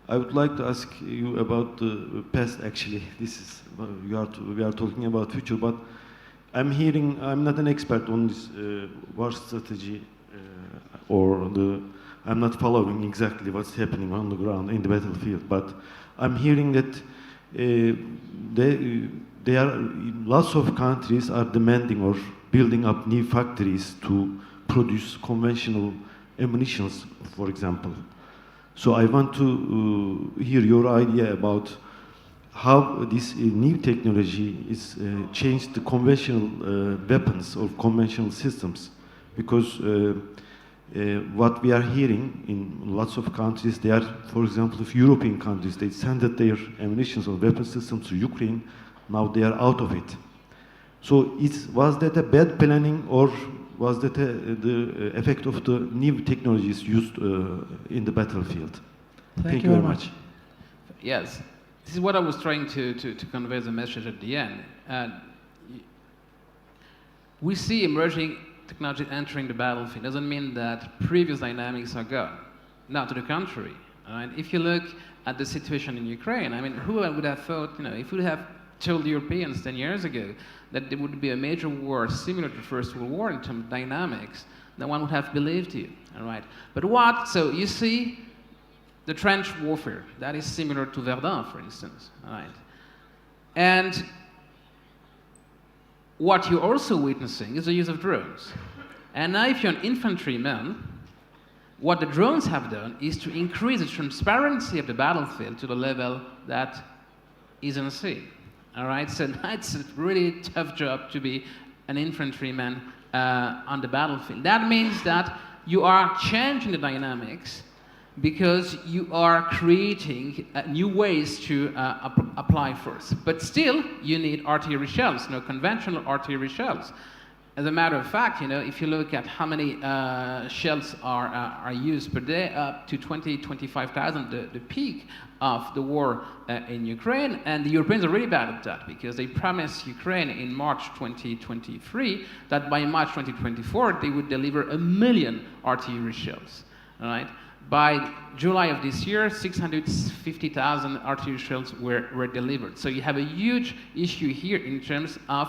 I would like to ask you about the past, actually. This is, we are talking about future, but I'm hearing, I'm not an expert on this war strategy, I'm not following exactly what's happening on the ground in the battlefield, but I'm hearing that lots of countries are demanding or building up new factories to produce conventional ammunitions, for example. So I want to hear your idea about how this new technology is changed the conventional weapons or conventional systems. Because what we are hearing in lots of countries, they are, for example, if European countries, they send their ammunition or weapon systems to Ukraine, now they are out of it. So was that a bad planning, or was that the effect of the new technologies used in the battlefield? Thank you very much. Yes, this is what I was trying to convey the message at the end. We see emerging technology entering the battlefield. Doesn't mean that previous dynamics are gone. No, to the contrary. Right? If you look at the situation in Ukraine, I mean, who would have thought, if we would have told the Europeans 10 years ago that there would be a major war similar to the First World War in terms of dynamics, no one would have believed you. All right? But what? So you see the trench warfare, that is similar to Verdun, for instance. All right? And what you're also witnessing is the use of drones. And now if you're an infantryman, what the drones have done is to increase the transparency of the battlefield to the level that is unseen. All right, so now it's a really tough job to be an infantryman on the battlefield. That means that you are changing the dynamics because you are creating new ways to apply force. But still, you need artillery shells, conventional artillery shells. As a matter of fact, if you look at how many shells are used per day, up to 25,000, the peak of the war in Ukraine, and the Europeans are really bad at that because they promised Ukraine in March 2023 that by March 2024 they would deliver 1 million artillery shells. All right? By July of this year, 650,000 artillery shells were delivered. So you have a huge issue here in terms of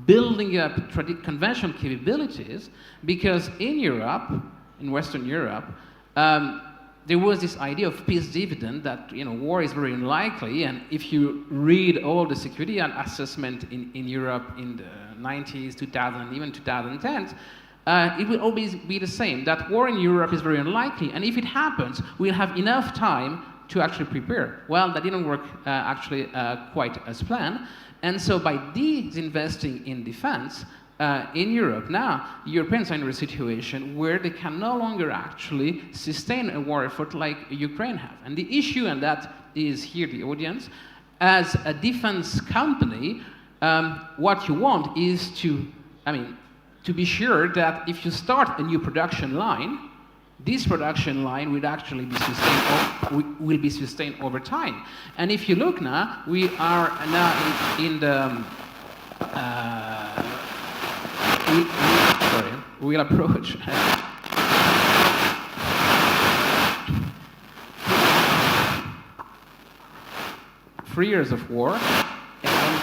building up conventional capabilities, because in Europe, in Western Europe, there was this idea of peace dividend that war is very unlikely, and if you read all the security assessment in Europe in the 90s, 2000, even 2010s, it will always be the same, that war in Europe is very unlikely, and if it happens, we'll have enough time to actually prepare. Well, that didn't work actually quite as planned, and so by disinvesting in defense in Europe, now the Europeans are in a situation where they can no longer actually sustain a war effort like Ukraine have. And the issue, and that is here the audience, as a defense company, what you want is to be sure that if you start a new production line, this production line will actually be sustained over time. And if you look now, we are now in the we'll approach 3 years of war, and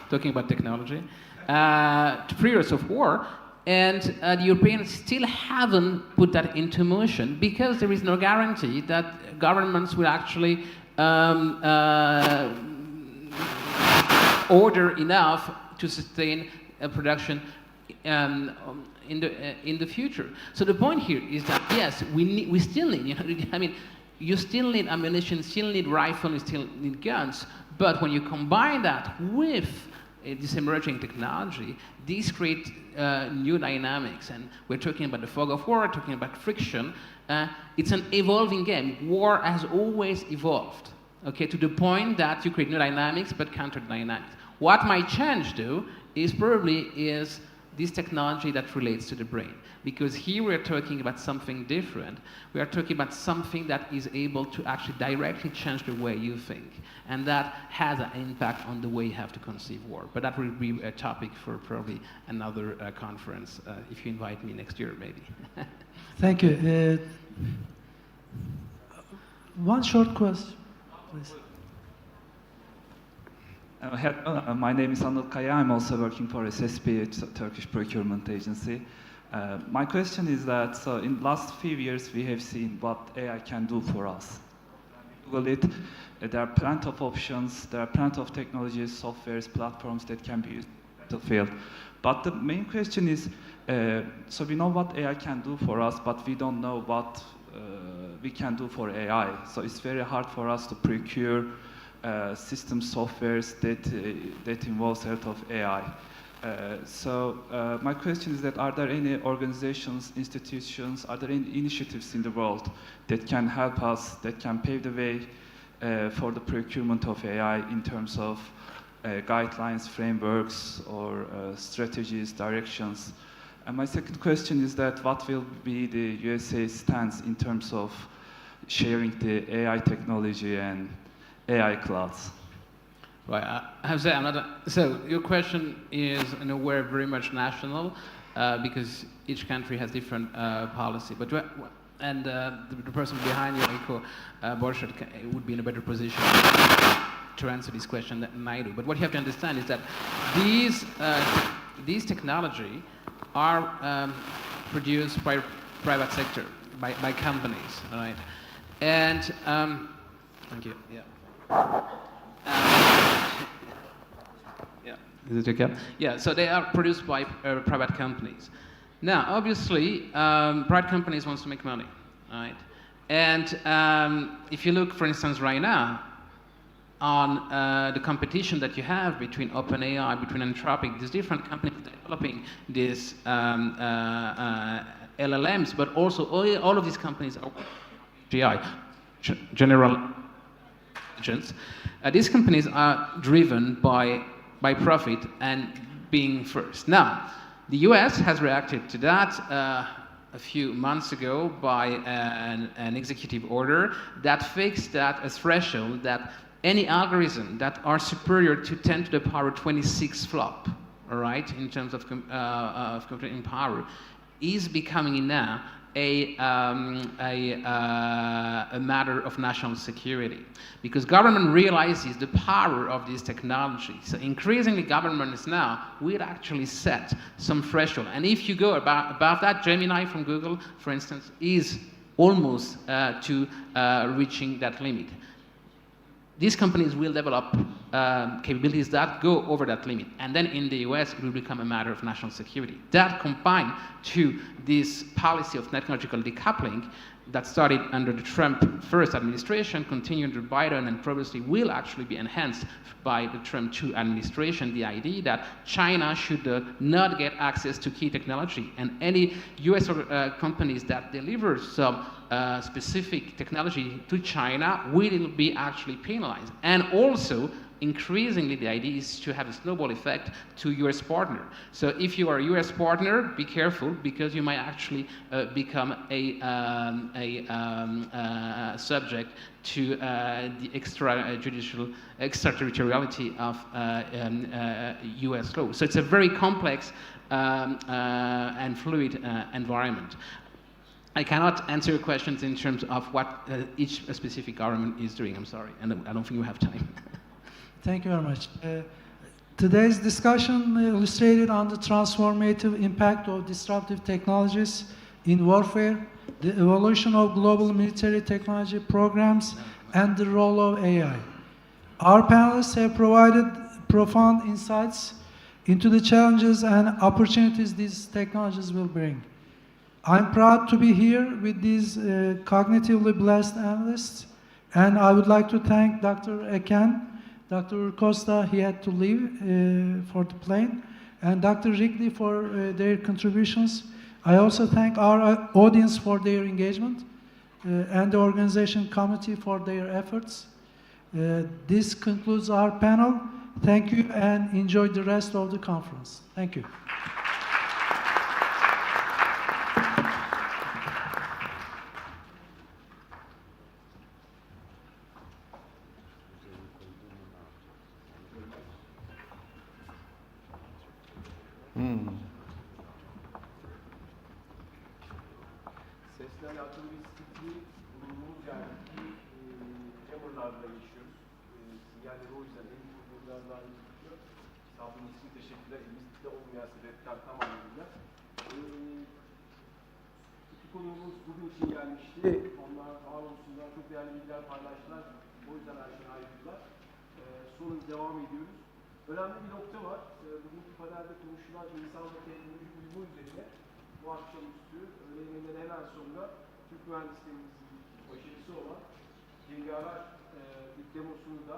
talking about technology, 3 years of war, and the Europeans still haven't put that into motion because there is no guarantee that governments will actually order enough to sustain a production in the future. So the point here is that yes, we still need. You still need ammunition, still need rifles, you still need guns. But when you combine that with this emerging technology, these create new dynamics. And we're talking about the fog of war, we're talking about friction. It's an evolving game. War has always evolved, to the point that you create new dynamics but counter dynamics. What might change, though, is this technology that relates to the brain. Because here we're talking about something different. We are talking about something that is able to actually directly change the way you think. And that has an impact on the way you have to conceive war. But that will be a topic for probably another conference, if you invite me next year, maybe. Thank you. One short question, please. My name is Anıl Kaya. I'm also working for SSP, it's a Turkish procurement agency. My question is that, so in the last few years, we have seen what AI can do for us. Google it, there are plenty of options, there are plenty of technologies, softwares, platforms that can be used in the battlefield. But the main question is, so we know what AI can do for us, but we don't know what we can do for AI. So it's very hard for us to procure system softwares that involves a lot of AI. So my question is that, are there any organizations, institutions, are there any initiatives in the world that can help us, that can pave the way for the procurement of AI in terms of guidelines, frameworks, or strategies, directions? And my second question is that what will be the USA stance in terms of sharing the AI technology and AI clouds? Right, I have to say, so your question is, in a way, very much national, because each country has different policy. But the person behind you, Eko Borshad, would be in a better position to answer this question than I do. But what you have to understand is that these technology are produced by private sector, by companies, right? And thank you. Yeah. Is it okay? Yeah, so they are produced by private companies. Now, obviously, private companies want to make money, right? And if you look, for instance, right now, on the competition that you have between OpenAI, between Anthropic, there's different companies developing these LLMs, but also all of these companies are GI, General Intelligence. These companies are driven by profit and being first. Now, the US has reacted to that a few months ago by an executive order that fixed that a threshold that any algorithm that are superior to 10 to the power 26 flop, all right, in terms of computing power, is becoming now a matter of national security, because government realizes the power of this technology. So increasingly, governments now will actually set some threshold. And if you go above that, Gemini from Google, for instance, is almost to reaching that limit. These companies will develop capabilities that go over that limit. And then in the US, it will become a matter of national security. That combined to this policy of technological decoupling that started under the Trump first administration, continued under Biden, and probably will actually be enhanced by the Trump 2 administration, the idea that China should not get access to key technology. And any US companies that deliver some specific technology to China will be actually penalized. And also, increasingly, the idea is to have a snowball effect to US partner. So if you are a US partner, be careful, because you might actually become a subject to the extraterritoriality of US law. So it's a very complex and fluid environment. I cannot answer your questions in terms of what each specific government is doing. I'm sorry, and I don't think we have time. Thank you very much. Today's discussion illustrated on the transformative impact of disruptive technologies in warfare, the evolution of global military technology programs, and the role of AI. Our panelists have provided profound insights into the challenges and opportunities these technologies will bring. I'm proud to be here with these cognitively blessed analysts, and I would like to thank Dr. Eken, Dr. Costa, he had to leave for the plane, and Dr. Wrigley for their contributions. I also thank our audience for their engagement and the organization committee for their efforts. This concludes our panel. Thank you and enjoy the rest of the conference. Thank you. Sesle alakalı bir sıkıntı bulunduğumuz yerdeki cameralarla yaşıyoruz. Sinyalleri o yüzden en iyi programlardan gözüküyor. Sabrınız için teşekkürler. Elimizde olmayan sebepler tamamıyla. İki konuğumuz bugün için gelmişti. Onlar var olsunlar, çok değerli bilgiler paylaştılar. O yüzden her şeyi ayrıldılar. Sonra devam ediyoruz. Önemli bir nokta var. Bugünkü panelde konuşulan insan ve teknoloji uyumu üzerine bu akşamüstü öğle yemeğinden hemen sonra Türk mühendislerimizin başarısı olan Cengaver ilk demosunu da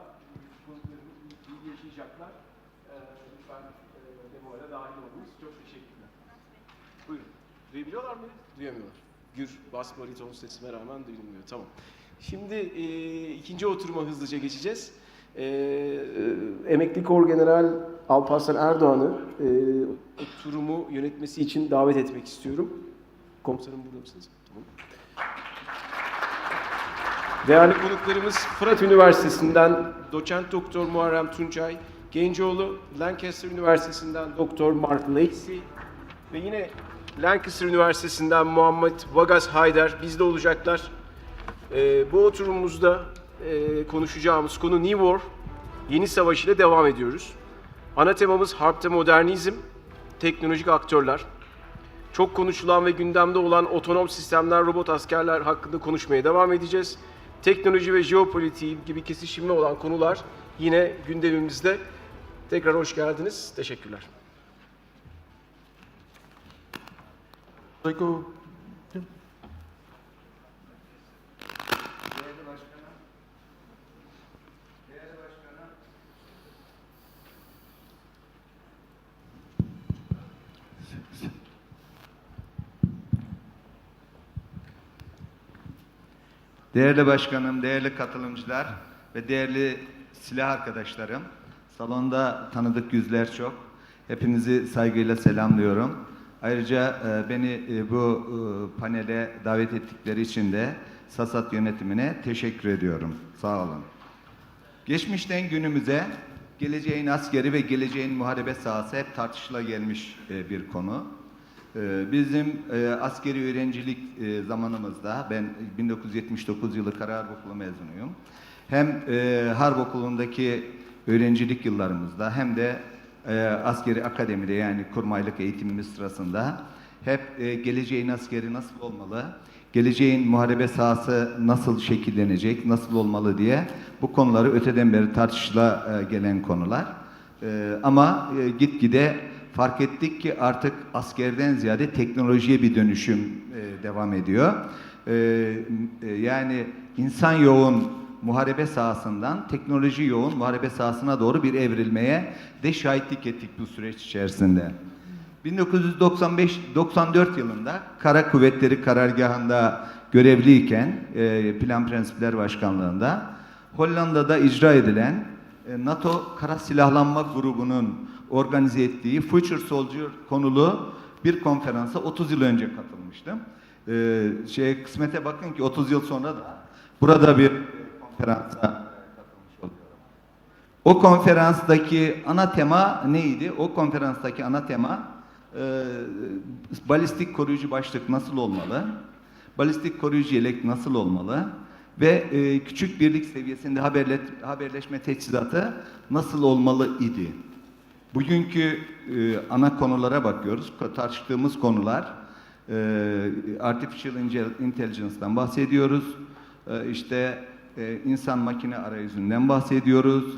konuklarımız iyi yaşayacaklar. Lütfen demoya dahil olunuz. Çok teşekkürler. Buyurun. Duyabiliyorlar mı? Duyamıyorlar. Gür, bas bariton sesime rağmen duyulmuyor. Tamam. Şimdi ikinci oturuma hızlıca geçeceğiz. Emekli Korgeneral Alparslan Erdoğan'ı oturumu yönetmesi için davet etmek istiyorum. Komutanım burada mısınız? Tamam. Değerli konuklarımız Fırat Üniversitesi'nden Doçent Doktor Muharrem Tuncay, Gencoğlu Lancaster Üniversitesi'nden Doktor Mark Lacey ve yine Lancaster Üniversitesi'nden Muhammed Vagaz Haydar bizde olacaklar. Bu oturumumuzda konuşacağımız konu New War, yeni savaş ile devam ediyoruz. Ana temamız Harpte Modernizm, teknolojik aktörler. Çok konuşulan ve gündemde olan otonom sistemler, robot askerler hakkında konuşmaya devam edeceğiz. Teknoloji ve jeopolitiği gibi kesişimli olan konular yine gündemimizde. Tekrar hoş geldiniz. Teşekkürler. Değerli başkanım, değerli katılımcılar ve değerli silah arkadaşlarım, salonda tanıdık yüzler çok. Hepinizi saygıyla selamlıyorum. Ayrıca beni bu panele davet ettikleri için de SASAD yönetimine teşekkür ediyorum. Sağ olun. Geçmişten günümüze geleceğin askeri ve geleceğin muharebe sahası hep tartışıla gelmiş bir konu. Bizim askeri öğrencilik zamanımızda, ben 1979 yılı Kara Harp Okulu mezunuyum. Hem Harp Okulu'ndaki öğrencilik yıllarımızda hem de askeri akademide yani kurmaylık eğitimimiz sırasında hep geleceğin askeri nasıl olmalı, geleceğin muharebe sahası nasıl şekillenecek, nasıl olmalı diye bu konuları öteden beri tartışıla gelen konular. Ama gitgide fark ettik ki artık askerden ziyade teknolojiye bir dönüşüm devam ediyor. Yani insan yoğun muharebe sahasından teknoloji yoğun muharebe sahasına doğru bir evrilmeye de şahitlik ettik bu süreç içerisinde. 1995-94 yılında Kara Kuvvetleri Karargahı'nda görevliyken Plan Prensipler Başkanlığı'nda Hollanda'da icra edilen NATO Kara Silahlanma Grubu'nun organize ettiği Future Soldier konulu bir konferansa 30 yıl önce katılmıştım. Kısmete bakın ki 30 yıl sonra da burada bir konferansa katılmış oluyorum. O konferanstaki ana tema neydi? O konferanstaki ana tema balistik koruyucu başlık nasıl olmalı? Balistik koruyucu yelek nasıl olmalı? Ve küçük birlik seviyesinde haberleşme teçhizatı nasıl olmalı idi? Bugünkü ana konulara bakıyoruz. Tartıştığımız konular Artificial Intelligence'dan bahsediyoruz. İnsan makine arayüzünden bahsediyoruz.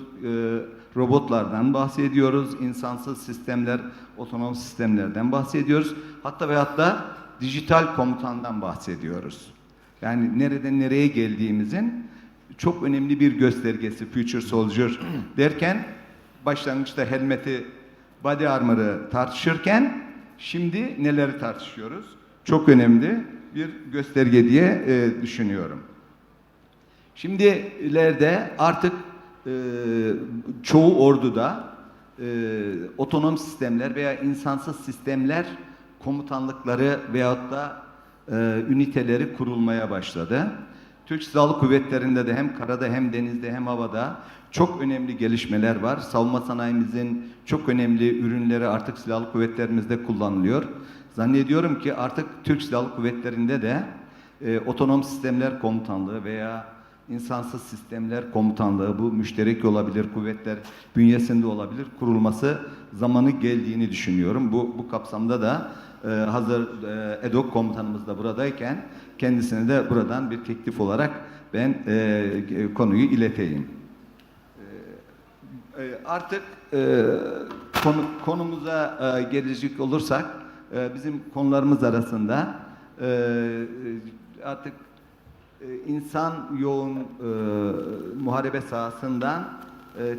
Robotlardan bahsediyoruz. İnsansız sistemler, otonom sistemlerden bahsediyoruz. Hatta ve hatta dijital komutandan bahsediyoruz. Yani nereden nereye geldiğimizin çok önemli bir göstergesi Future Soldier derken başlangıçta helmeti, body armor'ı tartışırken şimdi neleri tartışıyoruz? Çok önemli bir gösterge diye düşünüyorum. Şimdilerde artık çoğu orduda otonom sistemler veya insansız sistemler komutanlıkları veyahut da üniteleri kurulmaya başladı. Türk Silahlı Kuvvetleri'nde de hem karada hem denizde hem havada çok önemli gelişmeler var. Savunma sanayimizin çok önemli ürünleri artık silahlı kuvvetlerimizde kullanılıyor. Zannediyorum ki artık Türk Silahlı Kuvvetleri'nde de otonom sistemler komutanlığı veya insansız sistemler komutanlığı, bu müşterek olabilir, kuvvetler bünyesinde olabilir, kurulması zamanı geldiğini düşünüyorum. Bu kapsamda da hazır EDOK komutanımız da buradayken kendisine de buradan bir teklif olarak ben konuyu ileteyim. Artık konumuza gelecek olursak bizim konularımız arasında artık insan yoğun muharebe sahasından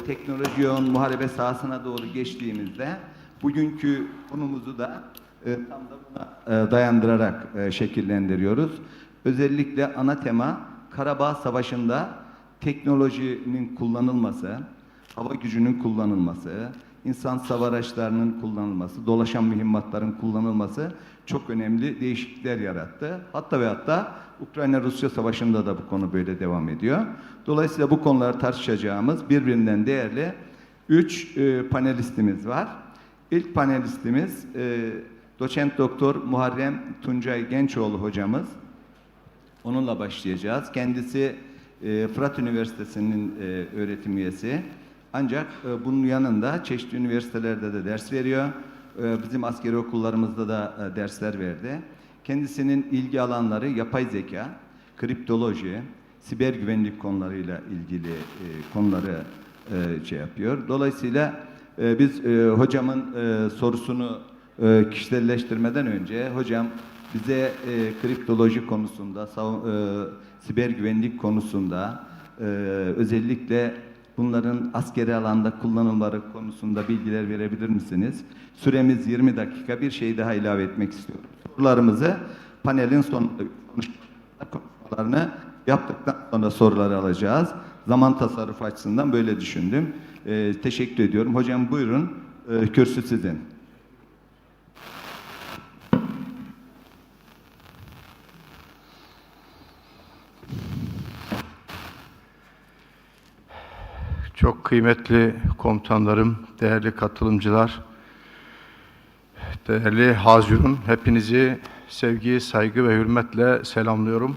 teknoloji yoğun muharebe sahasına doğru geçtiğimizde bugünkü konumuzu da tam da buna dayandırarak şekillendiriyoruz. Özellikle ana tema Karabağ Savaşı'nda teknolojinin kullanılması, hava gücünün kullanılması, insan hava araçlarının kullanılması, dolaşan mühimmatların kullanılması çok önemli değişiklikler yarattı. Hatta ve hatta Ukrayna-Rusya savaşında da bu konu böyle devam ediyor. Dolayısıyla bu konuları tartışacağımız birbirinden değerli 3 panelistimiz var. İlk panelistimiz Doçent Doktor Muharrem Tuncay Gençoğlu hocamız. Onunla başlayacağız. Kendisi Fırat Üniversitesi'nin öğretim üyesi. Ancak bunun yanında çeşitli üniversitelerde de ders veriyor. Bizim askeri okullarımızda da dersler verdi. Kendisinin ilgi alanları yapay zeka, kriptoloji, siber güvenlik konularıyla ilgili konuları şey yapıyor. Dolayısıyla biz hocamın sorusunu kişiselleştirmeden önce hocam bize kriptoloji konusunda, siber güvenlik konusunda özellikle bunların askeri alanda kullanımları konusunda bilgiler verebilir misiniz? Süremiz 20 dakika. Bir şey daha ilave etmek istiyorum. Sorularımızı panelin sonunda konuşmalarını yaptıktan sonra soruları alacağız. Zaman tasarrufu açısından böyle düşündüm. Teşekkür ediyorum. Hocam buyurun. Kürsü sizin. Çok kıymetli komutanlarım, değerli katılımcılar, değerli hazirun, hepinizi sevgi, saygı ve hürmetle selamlıyorum.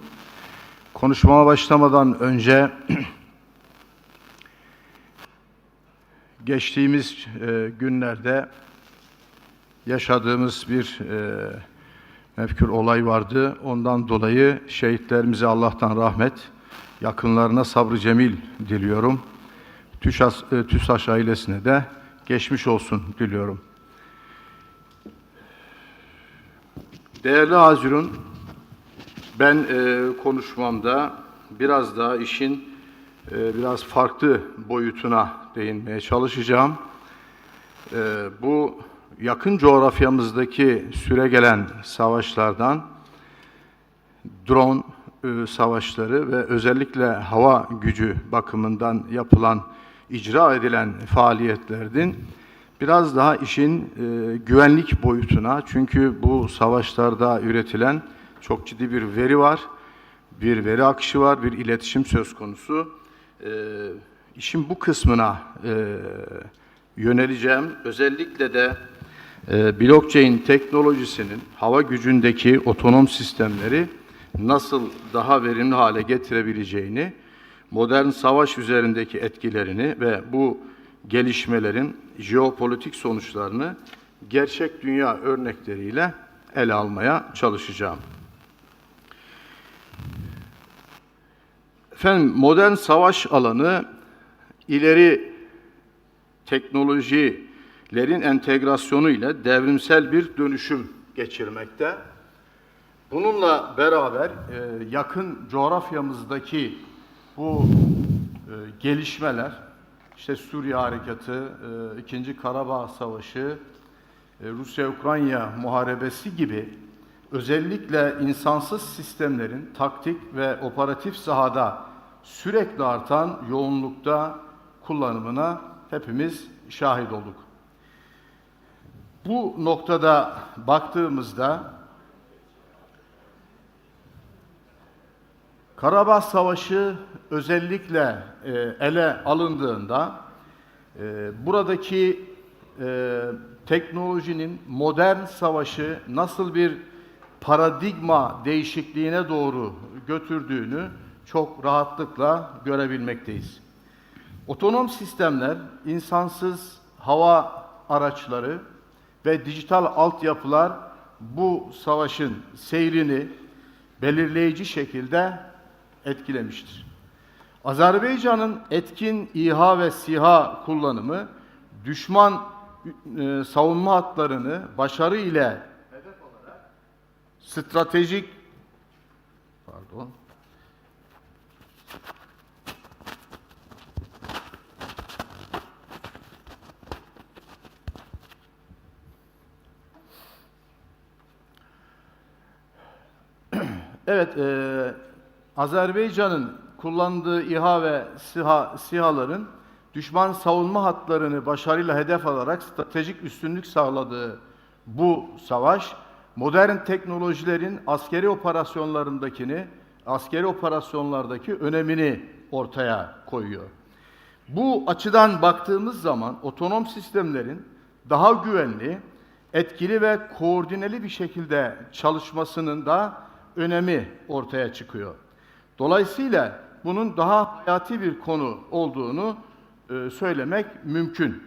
Konuşmama başlamadan önce geçtiğimiz günlerde yaşadığımız bir mefkür olay vardı. Ondan dolayı şehitlerimize Allah'tan rahmet, yakınlarına sabrı cemil diliyorum. TÜSAŞ ailesine de geçmiş olsun diliyorum. Değerli hazirun, ben konuşmamda biraz daha işin biraz farklı boyutuna değinmeye çalışacağım. Bu yakın coğrafyamızdaki süregelen savaşlardan drone savaşları ve özellikle hava gücü bakımından yapılan, icra edilen faaliyetlerin biraz daha işin güvenlik boyutuna, çünkü bu savaşlarda üretilen çok ciddi bir veri var, bir veri akışı var, bir iletişim söz konusu. İşin bu kısmına yöneleceğim. Özellikle de blockchain teknolojisinin hava gücündeki otonom sistemleri nasıl daha verimli hale getirebileceğini, modern savaş üzerindeki etkilerini ve bu gelişmelerin jeopolitik sonuçlarını gerçek dünya örnekleriyle ele almaya çalışacağım. Efendim, modern savaş alanı ileri teknolojilerin entegrasyonu ile devrimsel bir dönüşüm geçirmekte. Bununla beraber yakın coğrafyamızdaki bu gelişmeler, işte Suriye Harekatı, 2. Karabağ Savaşı, Rusya-Ukrayna muharebesi gibi özellikle insansız sistemlerin taktik ve operatif sahada sürekli artan yoğunlukta kullanımına hepimiz şahit olduk. Bu noktada baktığımızda Karabağ Savaşı özellikle ele alındığında buradaki teknolojinin modern savaşı nasıl bir paradigma değişikliğine doğru götürdüğünü çok rahatlıkla görebilmekteyiz. Otonom sistemler, insansız hava araçları ve dijital altyapılar bu savaşın seyrini belirleyici şekilde etkilemiştir. Azerbaycan'ın etkin İHA ve SİHA kullanımı, düşman savunma hatlarını başarı ile hedef alarak stratejik Evet, Azerbaycan'ın kullandığı İHA ve SİHA'ların düşman savunma hatlarını başarıyla hedef alarak stratejik üstünlük sağladığı bu savaş, modern teknolojilerin askeri operasyonlardaki önemini ortaya koyuyor. Bu açıdan baktığımız zaman otonom sistemlerin daha güvenli, etkili ve koordineli bir şekilde çalışmasının da önemi ortaya çıkıyor. Dolayısıyla bunun daha hayati bir konu olduğunu söylemek mümkün.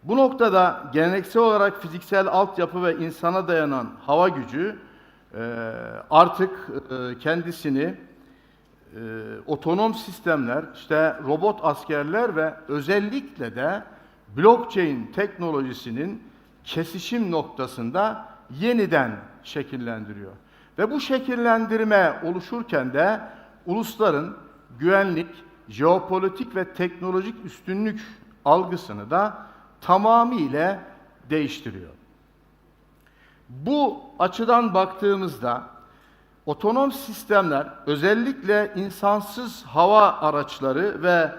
Bu noktada geleneksel olarak fiziksel altyapı ve insana dayanan hava gücü artık kendisini otonom sistemler, işte robot askerler ve özellikle de blockchain teknolojisinin kesişim noktasında yeniden şekillendiriyor. Ve bu şekillendirme oluşurken de ulusların güvenlik, jeopolitik ve teknolojik üstünlük algısını da tamamıyla değiştiriyor. Bu açıdan baktığımızda otonom sistemler özellikle insansız hava araçları ve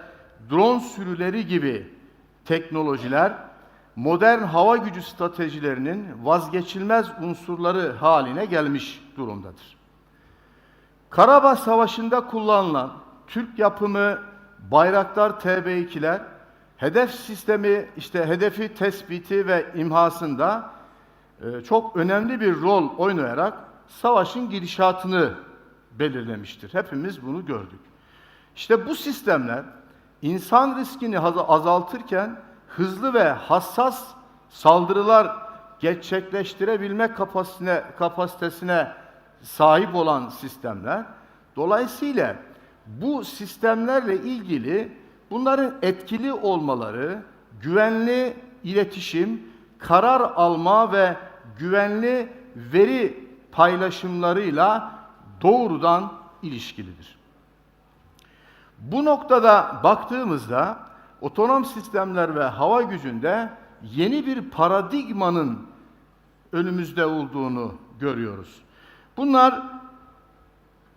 drone sürüleri gibi teknolojiler modern hava gücü stratejilerinin vazgeçilmez unsurları haline gelmiş durumdadır. Karabağ Savaşı'nda kullanılan Türk yapımı Bayraktar TB2'ler hedefi tespiti ve imhasında çok önemli bir rol oynayarak savaşın gidişatını belirlemiştir. Hepimiz bunu gördük. İşte bu sistemler insan riskini azaltırken hızlı ve hassas saldırılar gerçekleştirebilme kapasitesine sahip olan sistemler. Dolayısıyla bu sistemlerle ilgili bunların etkili olmaları, güvenli iletişim, karar alma ve güvenli veri paylaşımlarıyla doğrudan ilişkilidir. Bu noktada baktığımızda otonom sistemler ve hava gücünde yeni bir paradigmanın önümüzde olduğunu görüyoruz. Bunlar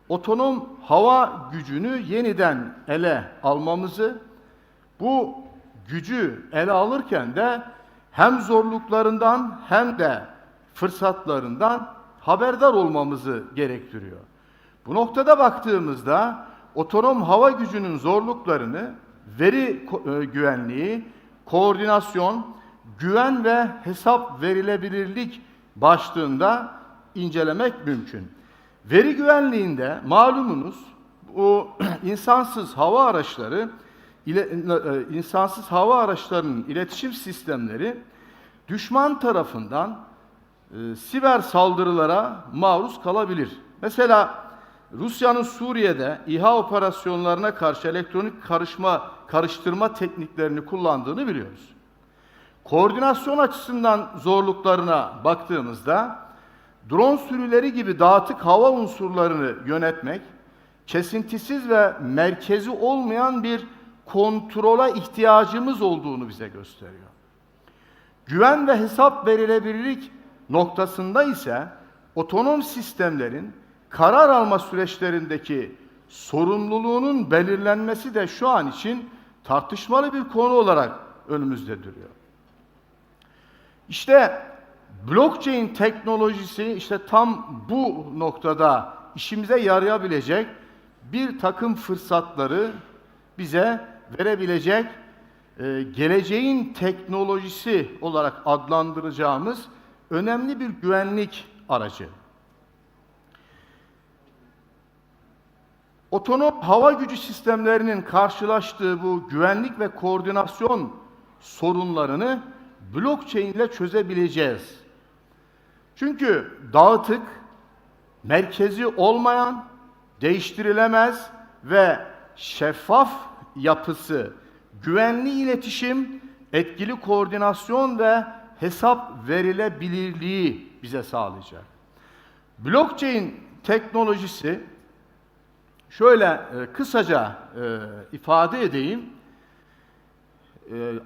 otonom hava gücünü yeniden ele almamızı, bu gücü ele alırken de hem zorluklarından hem de fırsatlarından haberdar olmamızı gerektiriyor. Bu noktada baktığımızda otonom hava gücünün zorluklarını veri güvenliği, koordinasyon, güven ve hesap verilebilirlik başlığında incelemek mümkün. Veri güvenliğinde malumunuz bu insansız hava araçlarının iletişim sistemleri düşman tarafından siber saldırılara maruz kalabilir. Mesela Rusya'nın Suriye'de İHA operasyonlarına karşı elektronik karıştırma tekniklerini kullandığını biliyoruz. Koordinasyon açısından zorluklarına baktığımızda drone sürüleri gibi dağıtık hava unsurlarını yönetmek, kesintisiz ve merkezi olmayan bir kontrola ihtiyacımız olduğunu bize gösteriyor. Güven ve hesap verilebilirlik noktasında ise otonom sistemlerin karar alma süreçlerindeki sorumluluğunun belirlenmesi de şu an için tartışmalı bir konu olarak önümüzde duruyor. İşte blockchain teknolojisi tam bu noktada işimize yarayabilecek bir takım fırsatları bize verebilecek geleceğin teknolojisi olarak adlandıracağımız önemli bir güvenlik aracı. Otonom hava gücü sistemlerinin karşılaştığı bu güvenlik ve koordinasyon sorunlarını blockchain ile çözebileceğiz. Çünkü dağıtık, merkezi olmayan, değiştirilemez ve şeffaf yapısı, güvenli iletişim, etkili koordinasyon ve hesap verilebilirliği bize sağlayacak. Blockchain teknolojisi şöyle kısaca ifade edeyim.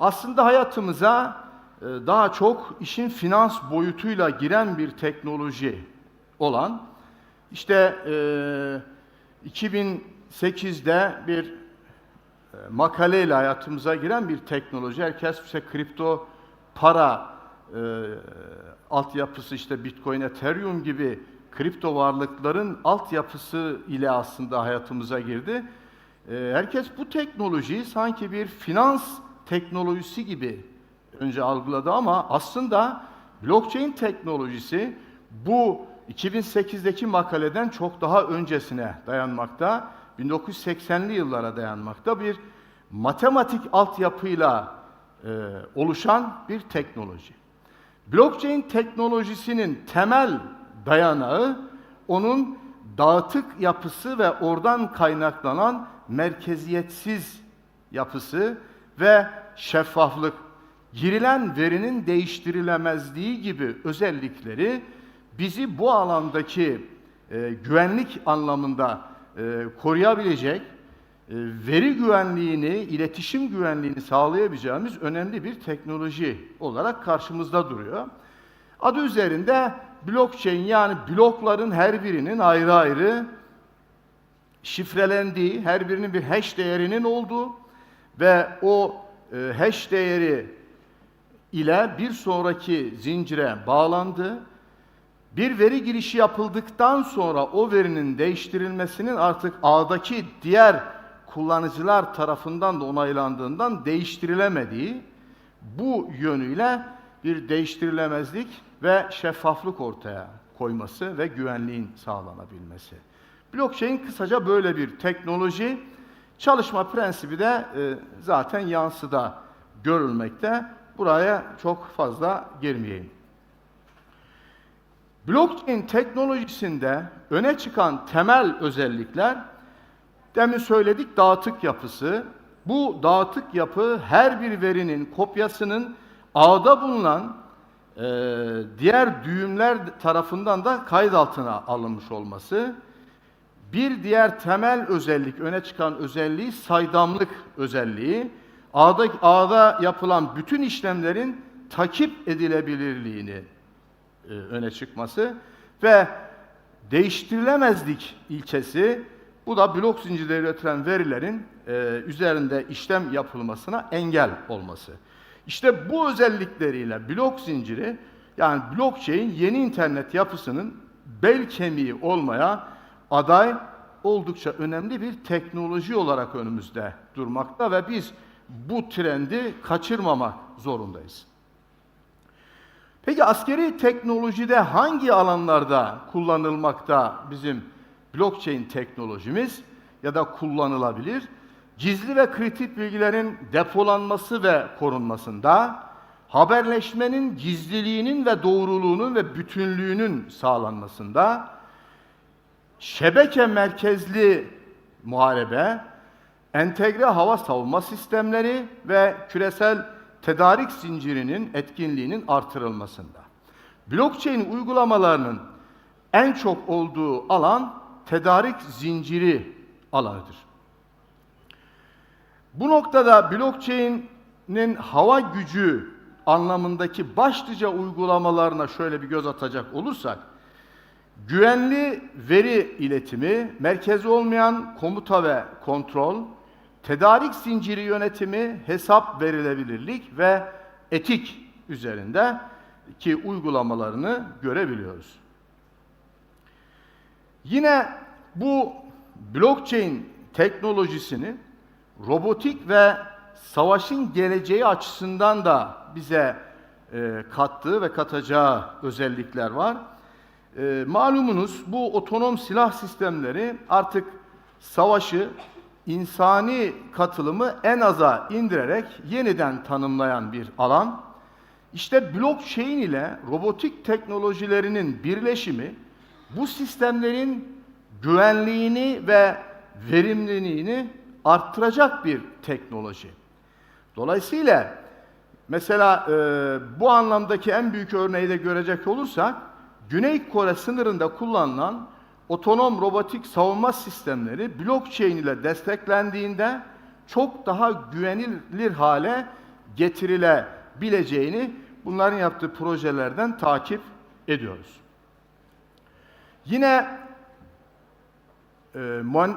Aslında hayatımıza daha çok işin finans boyutuyla giren bir teknoloji olan, 2008 2008'de bir makaleyle hayatımıza giren bir teknoloji. Herkes işte kripto para altyapısı, işte Bitcoin, Ethereum gibi kripto varlıkların altyapısı ile aslında hayatımıza girdi. Herkes bu teknolojiyi sanki bir finans teknolojisi gibi önce algıladı ama aslında blockchain teknolojisi bu 2008'deki makaleden çok daha öncesine dayanmakta, 1980'li yıllara dayanmakta bir matematik altyapıyla oluşan bir teknoloji. Blockchain teknolojisinin temel dayanağı onun dağıtık yapısı ve oradan kaynaklanan merkeziyetsiz yapısı ve şeffaflık, girilen verinin değiştirilemezliği gibi özellikleri bizi bu alandaki güvenlik anlamında koruyabilecek, veri güvenliğini, iletişim güvenliğini sağlayabileceğimiz önemli bir teknoloji olarak karşımızda duruyor. Adı üzerinde blockchain, yani blokların her birinin ayrı ayrı şifrelendiği, her birinin bir hash değerinin olduğu ve o hash değeri ile bir sonraki zincire bağlandığı, bir veri girişi yapıldıktan sonra o verinin değiştirilmesinin artık ağdaki diğer kullanıcılar tarafından da onaylandığından değiştirilemediği, bu yönüyle bir değiştirilemezlik ve şeffaflık ortaya koyması ve güvenliğin sağlanabilmesi. Blockchain kısaca böyle bir teknoloji. Çalışma prensibi de zaten yansıda görülmekte. Buraya çok fazla girmeyeyim. Blockchain teknolojisinde öne çıkan temel özellikler, demin söyledik, dağıtık yapısı. Bu dağıtık yapı her bir verinin kopyasının ağda bulunan diğer düğümler tarafından da kayıt altına alınmış olması. Bir diğer temel özellik, öne çıkan özelliği saydamlık özelliği. Ağda yapılan bütün işlemlerin takip edilebilirliğini öne çıkması ve değiştirilemezlik ilkesi, bu da blok zincirleri üretilen verilerin üzerinde işlem yapılmasına engel olması. İşte bu özellikleriyle blok zinciri, yani blockchain, yeni internet yapısının bel kemiği olmaya aday oldukça önemli bir teknoloji olarak önümüzde durmakta ve biz bu trendi kaçırmamak zorundayız. Peki askeri teknolojide hangi alanlarda kullanılmakta bizim blockchain teknolojimiz ya da kullanılabilir? Gizli ve kritik bilgilerin depolanması ve korunmasında, haberleşmenin gizliliğinin ve doğruluğunun ve bütünlüğünün sağlanmasında, şebeke merkezli muharebe, entegre hava savunma sistemleri ve küresel tedarik zincirinin etkinliğinin artırılmasında. Blockchain uygulamalarının en çok olduğu alan tedarik zinciri alanıdır. Bu noktada blockchain'in hava gücü anlamındaki başlıca uygulamalarına şöyle bir göz atacak olursak, güvenli veri iletimi, merkezi olmayan komuta ve kontrol, tedarik zinciri yönetimi, hesap verilebilirlik ve etik üzerindeki uygulamalarını görebiliyoruz. Yine bu blockchain teknolojisini robotik ve savaşın geleceği açısından da bize kattığı ve katacağı özellikler var. Malumunuz bu otonom silah sistemleri artık savaşı insani katılımı en aza indirerek yeniden tanımlayan bir alan. İşte blockchain ile robotik teknolojilerinin birleşimi bu sistemlerin güvenliğini ve verimliliğini arttıracak bir teknoloji. Dolayısıyla mesela bu anlamdaki en büyük örneği de görecek olursak, Güney Kore sınırında kullanılan otonom robotik savunma sistemleri blockchain ile desteklendiğinde çok daha güvenilir hale getirilebileceğini bunların yaptığı projelerden takip ediyoruz. Yine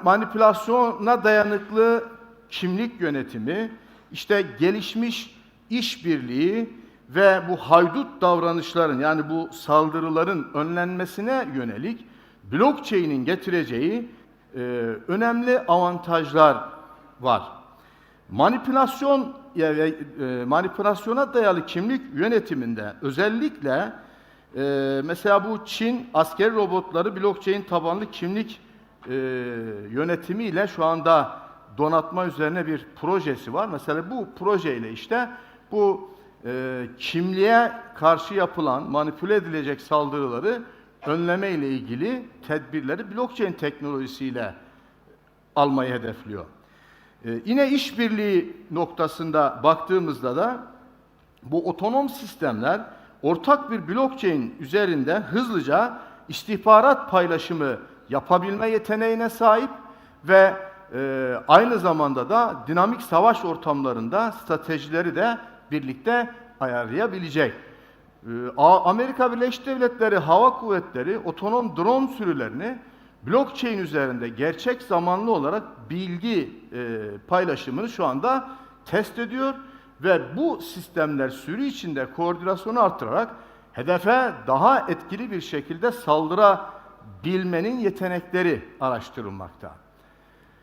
manipülasyona dayanıklı kimlik yönetimi, işte gelişmiş işbirliği ve bu haydut davranışların, yani bu saldırıların önlenmesine yönelik blockchain'in getireceği önemli avantajlar var. Manipülasyona dayalı kimlik yönetiminde özellikle mesela bu Çin askeri robotları blockchain tabanlı kimlik yönetimiyle şu anda donatma üzerine bir projesi var. Mesela bu projeyle işte bu kimliğe karşı yapılan, manipüle edilecek saldırıları önleme ile ilgili tedbirleri blockchain teknolojisiyle almayı hedefliyor. Yine işbirliği noktasında baktığımızda da bu otonom sistemler ortak bir blockchain üzerinden hızlıca istihbarat paylaşımı yapabilme yeteneğine sahip ve aynı zamanda da dinamik savaş ortamlarında stratejileri de birlikte ayarlayabilecek. Amerika Birleşik Devletleri Hava Kuvvetleri otonom drone sürülerini blockchain üzerinde gerçek zamanlı olarak bilgi paylaşımını şu anda test ediyor ve bu sistemler sürü içinde koordinasyonu artırarak hedefe daha etkili bir şekilde saldırabilmenin yetenekleri araştırılmakta.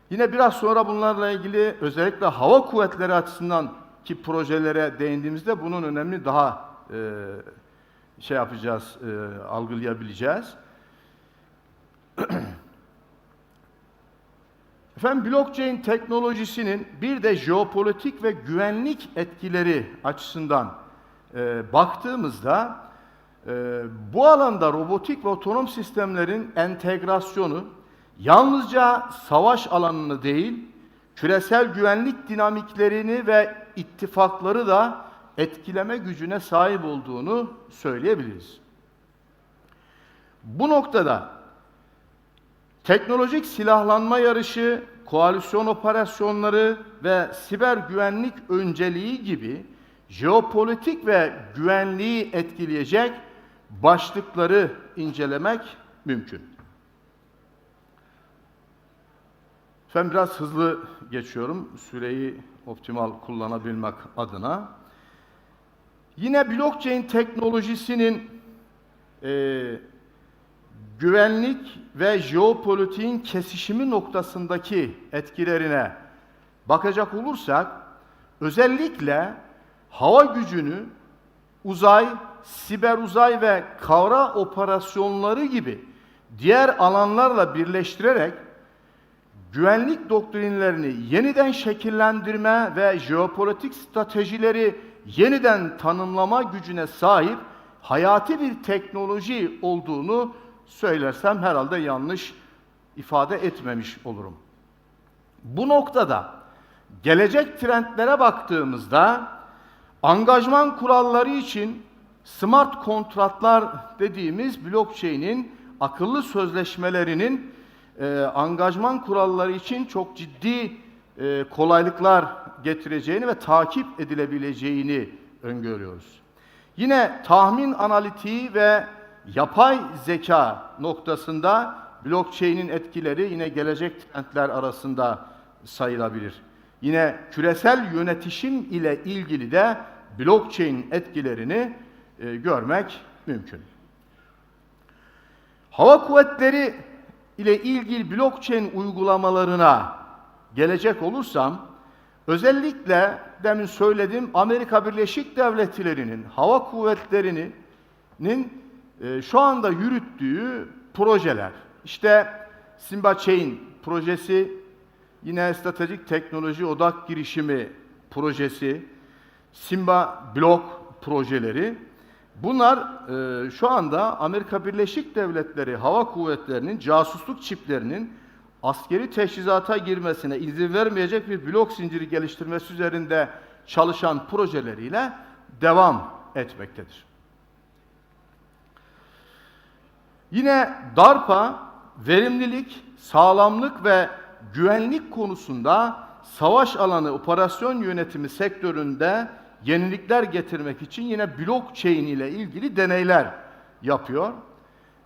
Yine biraz sonra bunlarla ilgili özellikle hava kuvvetleri açısından ki projelere değindiğimizde bunun önemli daha algılayabileceğiz. Efendim, blockchain teknolojisinin bir de jeopolitik ve güvenlik etkileri açısından baktığımızda bu alanda robotik ve otonom sistemlerin entegrasyonu yalnızca savaş alanını değil, küresel güvenlik dinamiklerini ve ittifakları da etkileme gücüne sahip olduğunu söyleyebiliriz. Bu noktada teknolojik silahlanma yarışı, koalisyon operasyonları ve siber güvenlik önceliği gibi jeopolitik ve güvenliği etkileyecek başlıkları incelemek mümkün. Ben biraz hızlı geçiyorum, süreyi optimal kullanabilmek adına. Yine blockchain teknolojisinin güvenlik ve jeopolitiğin kesişimi noktasındaki etkilerine bakacak olursak, özellikle hava gücünü uzay, siber uzay ve kavra operasyonları gibi diğer alanlarla birleştirerek güvenlik doktrinlerini yeniden şekillendirme ve jeopolitik stratejileri yeniden tanımlama gücüne sahip hayati bir teknoloji olduğunu söylersem herhalde yanlış ifade etmemiş olurum. Bu noktada gelecek trendlere baktığımızda angajman kuralları için smart kontratlar dediğimiz blockchain'in akıllı sözleşmelerinin angajman kuralları için çok ciddi kolaylıklar getireceğini ve takip edilebileceğini öngörüyoruz. Yine tahmin analitiği ve yapay zeka noktasında blockchain'in etkileri yine gelecek trendler arasında sayılabilir. Yine küresel yönetişim ile ilgili de blockchain etkilerini görmek mümkün. Hava kuvvetleri ile ilgili blockchain uygulamalarına gelecek olursam, özellikle demin söylediğim Amerika Birleşik Devletleri'nin hava kuvvetlerinin şu anda yürüttüğü projeler, işte Simba Chain projesi, yine stratejik teknoloji odak girişimi projesi, Simba Block projeleri, bunlar şu anda Amerika Birleşik Devletleri Hava Kuvvetleri'nin casusluk çiplerinin askeri teçhizata girmesine izin vermeyecek bir blok zinciri geliştirmesi üzerinde çalışan projeleriyle devam etmektedir. Yine DARPA, verimlilik, sağlamlık ve güvenlik konusunda savaş alanı operasyon yönetimi sektöründe yenilikler getirmek için yine blockchain ile ilgili deneyler yapıyor.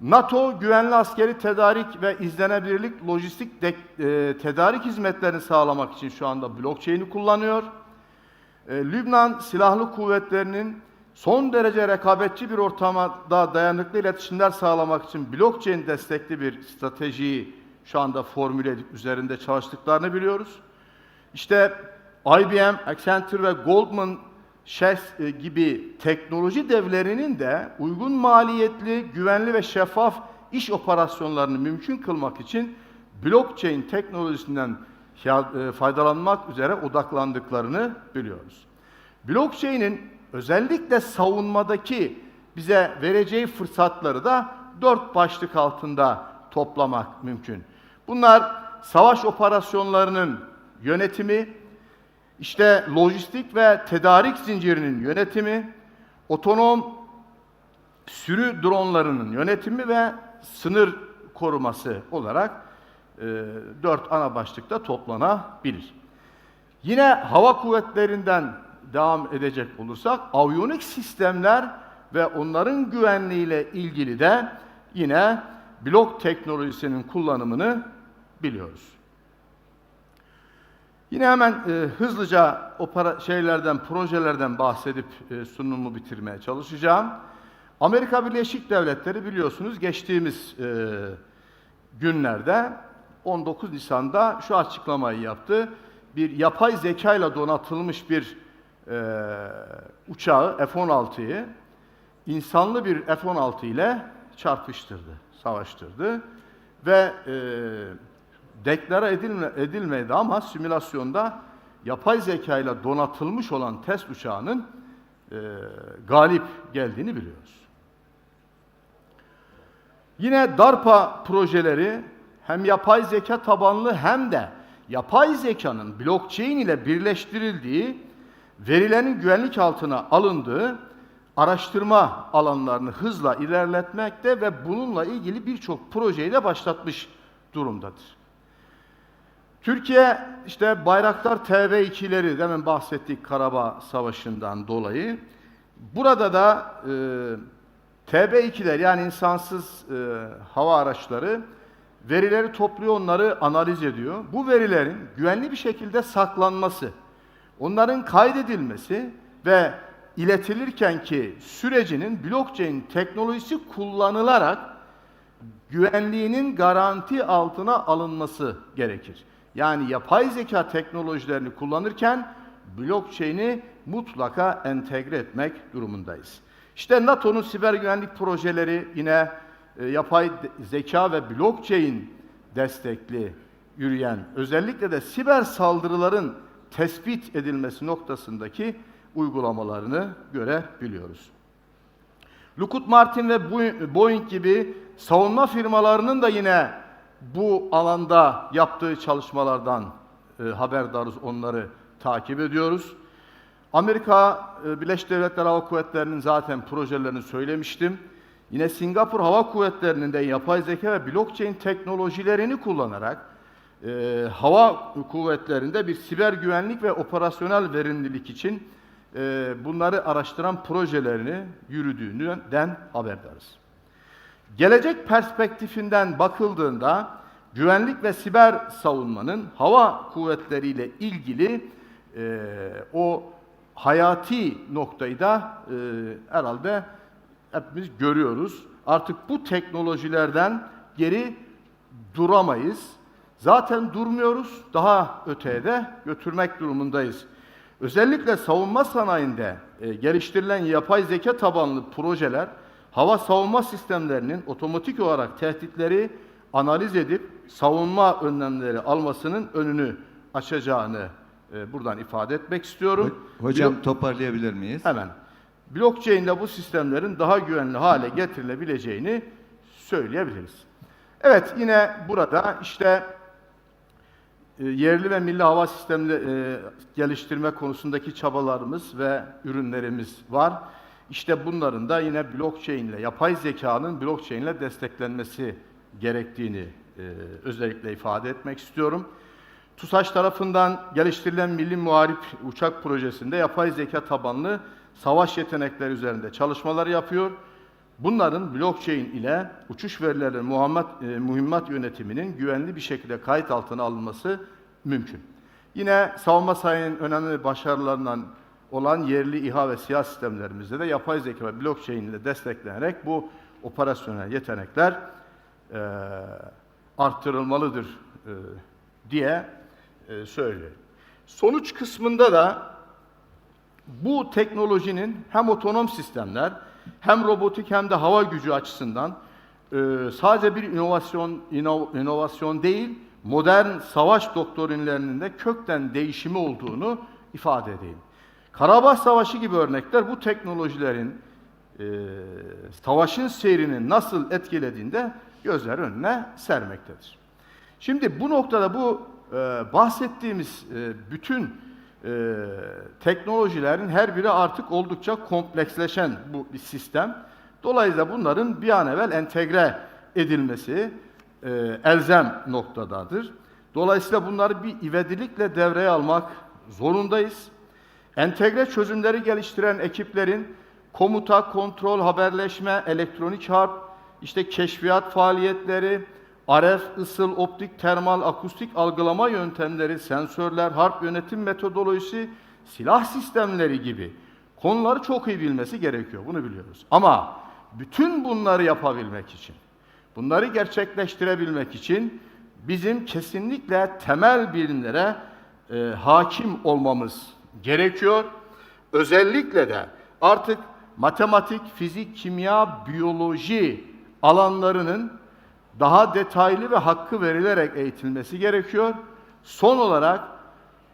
NATO güvenli askeri tedarik ve izlenebilirlik lojistik tedarik hizmetlerini sağlamak için şu anda blockchain'i kullanıyor. Lübnan Silahlı Kuvvetleri'nin son derece rekabetçi bir ortamda dayanıklı iletişimler sağlamak için blockchain destekli bir stratejiyi şu anda formüle edip üzerinde çalıştıklarını biliyoruz. İşte IBM, Accenture ve Goldman Sachs gibi teknoloji devlerinin de uygun maliyetli, güvenli ve şeffaf iş operasyonlarını mümkün kılmak için blockchain teknolojisinden faydalanmak üzere odaklandıklarını biliyoruz. Blockchain'in özellikle savunmadaki bize vereceği fırsatları da 4 başlık altında toplamak mümkün. Bunlar savaş operasyonlarının yönetimi, işte lojistik ve tedarik zincirinin yönetimi, otonom sürü dronlarının yönetimi ve sınır koruması olarak 4 ana başlıkta toplanabilir. Yine hava kuvvetlerinden devam edecek olursak, aviyonik sistemler ve onların güvenliğiyle ilgili de yine blok teknolojisinin kullanımını biliyoruz. Yine hemen hızlıca projelerden bahsedip sunumu bitirmeye çalışacağım. Amerika Birleşik Devletleri biliyorsunuz geçtiğimiz günlerde 19 Nisan'da şu açıklamayı yaptı. Bir yapay zeka ile donatılmış bir uçağı F-16'yı insanlı bir F-16 ile çarpıştırdı, savaştırdı ve deklare edilmedi ama simülasyonda yapay zeka ile donatılmış olan test uçağının galip geldiğini biliyoruz. Yine DARPA projeleri hem yapay zeka tabanlı hem de yapay zekanın blockchain ile birleştirildiği, verilerin güvenlik altına alındığı araştırma alanlarını hızla ilerletmekte ve bununla ilgili birçok projeyi de başlatmış durumdadır. Türkiye işte Bayraktar TB2'leri demin bahsettik Karabağ Savaşı'ndan dolayı. Burada da TB2'ler yani insansız hava araçları verileri topluyor, onları analiz ediyor. Bu verilerin güvenli bir şekilde saklanması, onların kaydedilmesi ve iletilirkenki sürecinin blockchain teknolojisi kullanılarak güvenliğinin garanti altına alınması gerekir. Yani yapay zeka teknolojilerini kullanırken blockchain'i mutlaka entegre etmek durumundayız. İşte NATO'nun siber güvenlik projeleri yine yapay zeka ve blockchain destekli yürüyen, özellikle de siber saldırıların tespit edilmesi noktasındaki uygulamalarını görebiliyoruz. Lockheed Martin ve Boeing gibi savunma firmalarının da yine bu alanda yaptığı çalışmalardan haberdarız, onları takip ediyoruz. Amerika Birleşik Devletleri Hava Kuvvetleri'nin zaten projelerini söylemiştim. Yine Singapur Hava Kuvvetleri'nin de yapay zeka ve blockchain teknolojilerini kullanarak hava kuvvetlerinde bir siber güvenlik ve operasyonel verimlilik için bunları araştıran projelerini yürüdüğünden haberdarız. Gelecek perspektifinden bakıldığında güvenlik ve siber savunmanın hava kuvvetleriyle ilgili o hayati noktayı da herhalde hepimiz görüyoruz. Artık bu teknolojilerden geri duramayız. Zaten durmuyoruz, daha öteye de götürmek durumundayız. Özellikle savunma sanayinde geliştirilen yapay zeka tabanlı projeler, hava savunma sistemlerinin otomatik olarak tehditleri analiz edip savunma önlemleri almasının önünü açacağını buradan ifade etmek istiyorum. Hocam toparlayabilir miyiz? Hemen. Blockchain ile bu sistemlerin daha güvenli hale getirilebileceğini söyleyebiliriz. Evet, yine burada işte yerli ve milli hava sistemleri geliştirme konusundaki çabalarımız ve ürünlerimiz var. İşte bunların da yine blockchain ile, yapay zekanın blockchain ile desteklenmesi gerektiğini özellikle ifade etmek istiyorum. TUSAŞ tarafından geliştirilen Milli Muharip Uçak Projesi'nde yapay zeka tabanlı savaş yetenekleri üzerinde çalışmalar yapıyor. bunların blockchain ile uçuş verilerinin mühimmat yönetiminin güvenli bir şekilde kayıt altına alınması mümkün. Yine savunma sanayinin önemli başarılarından olan yerli İHA ve SİHA sistemlerimizde de yapay zeka ve blockchain ile desteklenerek bu operasyonel yetenekler arttırılmalıdır diye söylüyor. Sonuç kısmında da bu teknolojinin hem otonom sistemler hem robotik hem de hava gücü açısından sadece bir inovasyon değil, modern savaş doktrinlerinin de kökten değişimi olduğunu ifade edeyim. Karabağ Savaşı gibi örnekler bu teknolojilerin savaşın seyrini nasıl etkilediğinde gözler önüne sermektedir. Şimdi bu noktada bu bahsettiğimiz bütün teknolojilerin her biri artık oldukça kompleksleşen bir sistem. Dolayısıyla bunların bir an evvel entegre edilmesi elzem noktadadır. Dolayısıyla bunları bir ivedilikle devreye almak zorundayız. Entegre çözümleri geliştiren ekiplerin komuta, kontrol, haberleşme, elektronik harp, işte keşfiyat faaliyetleri, RF, ısıl, optik, termal, akustik algılama yöntemleri, sensörler, harp yönetim metodolojisi, silah sistemleri gibi konuları çok iyi bilmesi gerekiyor. Bunu biliyoruz. Ama bütün bunları yapabilmek için, bunları gerçekleştirebilmek için bizim kesinlikle temel bilimlere hakim olmamız gerekiyor. Özellikle de artık matematik, fizik, kimya, biyoloji alanlarının daha detaylı ve hakkı verilerek eğitilmesi gerekiyor. Son olarak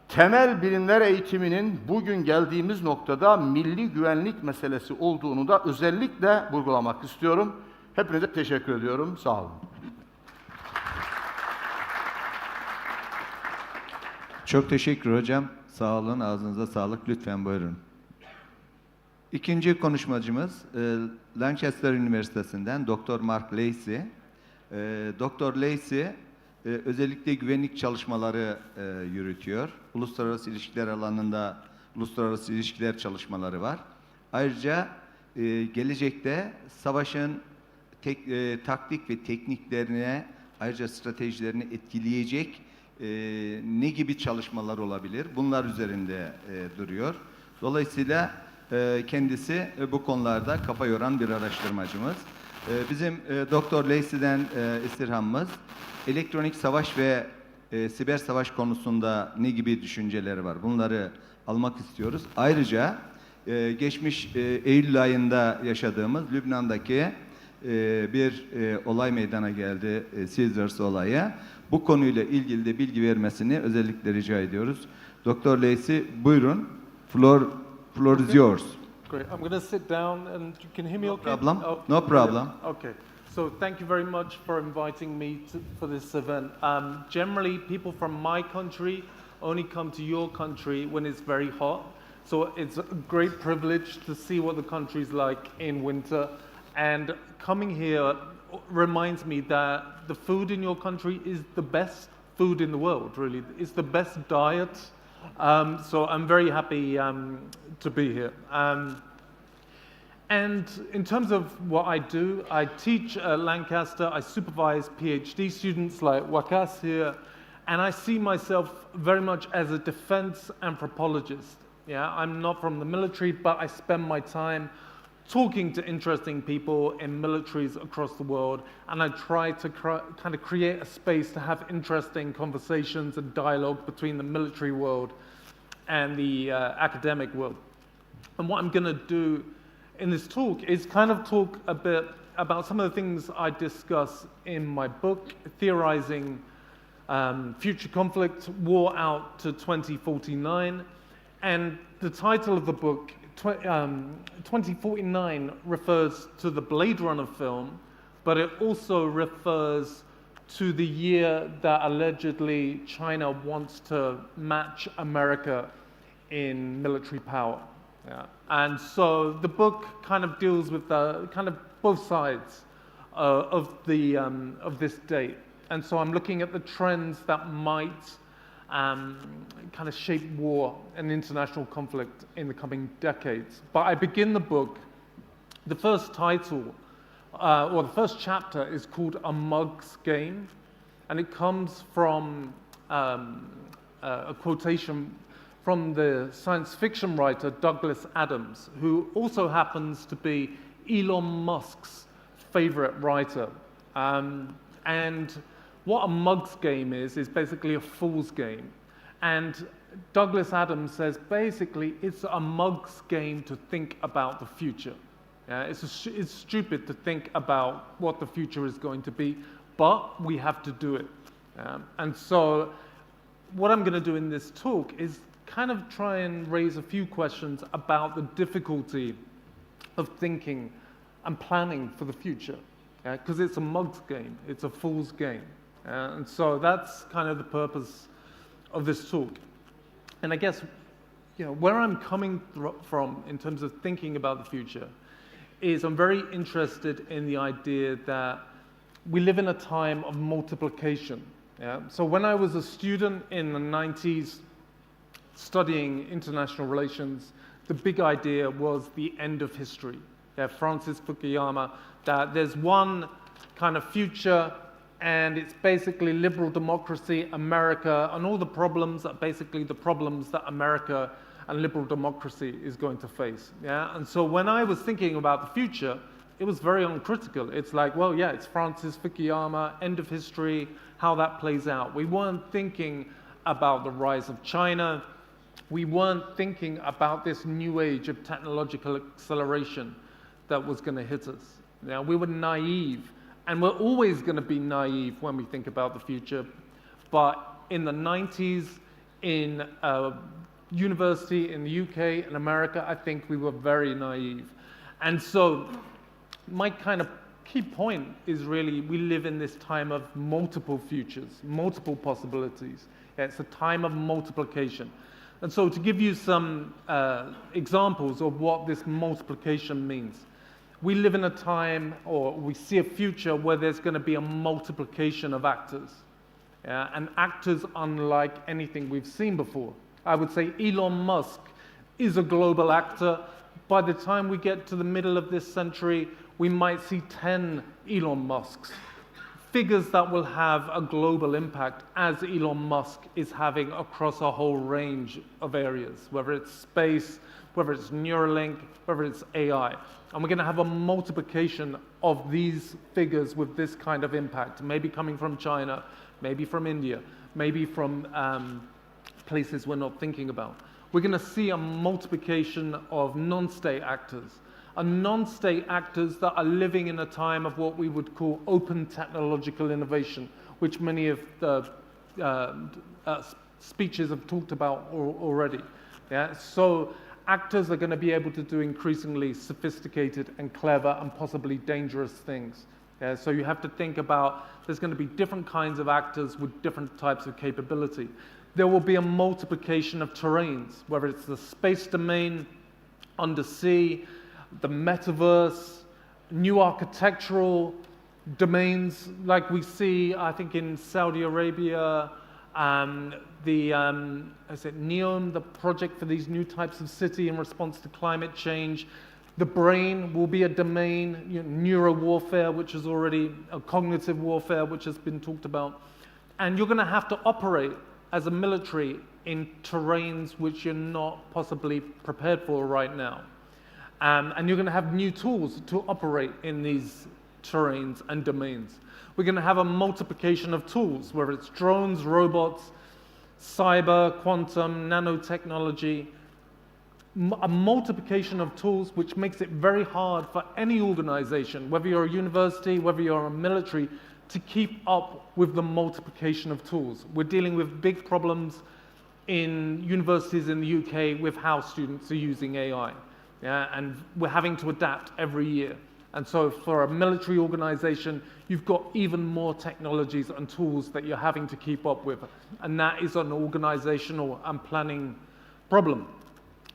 temel bilimler eğitiminin bugün geldiğimiz noktada milli güvenlik meselesi olduğunu da özellikle vurgulamak istiyorum. Hepinize teşekkür ediyorum. Sağ olun. Çok teşekkür hocam. Sağ olun, ağzınıza sağlık. Lütfen buyurun. İkinci konuşmacımız Lancaster Üniversitesi'nden Dr. Mark Lacey. Dr. Lacey özellikle güvenlik çalışmaları yürütüyor. Uluslararası ilişkiler alanında uluslararası ilişkiler çalışmaları var. Ayrıca gelecekte savaşın taktik ve tekniklerine, ayrıca stratejilerini etkileyecek ne gibi çalışmalar olabilir? Bunlar üzerinde duruyor. Dolayısıyla kendisi bu konularda kafa yoran bir araştırmacımız. Bizim Dr. Lacey'den istirhamımız elektronik savaş ve siber savaş konusunda ne gibi düşünceleri var? Bunları almak istiyoruz. Ayrıca geçmiş Eylül ayında yaşadığımız Lübnan'daki bir olay meydana geldi, Caesars olayı. Bu konuyla ilgili de bilgi vermesini özellikle rica ediyoruz. Dr. Lacey, buyurun. Floor is yours. Great. I'm going to sit down, and you can hear me okay? Problem? Oh, No problem. Okay. So thank you very much for inviting me for this event. Generally, people from my country only come to your country when it's very hot. So it's a great privilege to see what the country's like in winter. And coming here reminds me that the food in your country is the best food in the world, really. It's the best diet. So I'm very happy to be here. And in terms of what I do, I teach at Lancaster, I supervise PhD students like Wakas here, and I see myself very much as a defense anthropologist. Yeah, I'm not from the military, but I spend my time talking to interesting people in militaries across the world, and I try to kind of create a space to have interesting conversations and dialogue between the military world and the academic world. And what I'm going to do in this talk is kind of talk a bit about some of the things I discuss in my book, Theorizing Future Conflict, War Out to 2049. And the title of the book, 2049, refers to the Blade Runner film, but it also refers to the year that allegedly China wants to match America in military power. Yeah. And so the book kind of deals with the kind of both sides of this date. And so I'm looking at the trends that might kind of shape war and international conflict in the coming decades. But I begin the book, the first title or the first chapter is called A Mug's Game, and it comes from a quotation from the science fiction writer Douglas Adams, who also happens to be Elon Musk's favorite writer. And what a mug's game is basically a fool's game. And Douglas Adams says basically it's a mug's game to think about the future. It's stupid to think about what the future is going to be, but we have to do it. And so what I'm going to do in this talk is kind of try and raise a few questions about the difficulty of thinking and planning for the future. Because it's a mug's game, it's a fool's game. And so that's kind of the purpose of this talk. And I guess, where I'm coming from in terms of thinking about the future is I'm very interested in the idea that we live in a time of multiplication. So when I was a student in the 90s studying international relations, the big idea was the end of history. Francis Fukuyama, that there's one kind of future and it's basically liberal democracy, America, and all the problems are basically the problems that America and liberal democracy is going to face. And so when I was thinking about the future, it was very uncritical. It's like, well, yeah, it's Francis Fukuyama, end of history, how that plays out. We weren't thinking about the rise of China. We weren't thinking about this new age of technological acceleration that was going to hit us. We were naive, and we're always going to be naive when we think about the future. But in the 90s, in university in the UK and America, I think we were very naive. And so my kind of key point is really we live in this time of multiple futures, multiple possibilities. It's a time of multiplication. And so to give you some examples of what this multiplication means, we live in a time, or we see a future where there's going to be a multiplication of actors. And actors unlike anything we've seen before. I would say Elon Musk is a global actor. By the time we get to the middle of this century, we might see 10 Elon Musks. Figures that will have a global impact, as Elon Musk is having across a whole range of areas, whether it's space, whether it's Neuralink, whether it's AI. And we're going to have a multiplication of these figures with this kind of impact, maybe coming from China, maybe from India, maybe from places we're not thinking about. We're going to see a multiplication of non-state actors, non-state actors that are living in a time of what we would call open technological innovation, which many of the speeches have talked about already. So actors are going to be able to do increasingly sophisticated and clever and possibly dangerous things. So you have to think about there's going to be different kinds of actors with different types of capability. There will be a multiplication of terrains, whether it's the space domain, undersea, the metaverse, new architectural domains like we see, I think, in Saudi Arabia, NEOM, the project for these new types of city in response to climate change. The brain will be a domain, neuro warfare, which is already a cognitive warfare, which has been talked about. And you're going to have to operate as a military in terrains which you're not possibly prepared for right now. And you're going to have new tools to operate in these terrains and domains. We're going to have a multiplication of tools, whether it's drones, robots, cyber, quantum, nanotechnology, a multiplication of tools which makes it very hard for any organization, whether you're a university, whether you're a military, to keep up with the multiplication of tools. We're dealing with big problems in universities in the UK with how students are using AI. And we're having to adapt every year. And so for a military organization, you've got even more technologies and tools that you're having to keep up with. And that is an organizational and planning problem.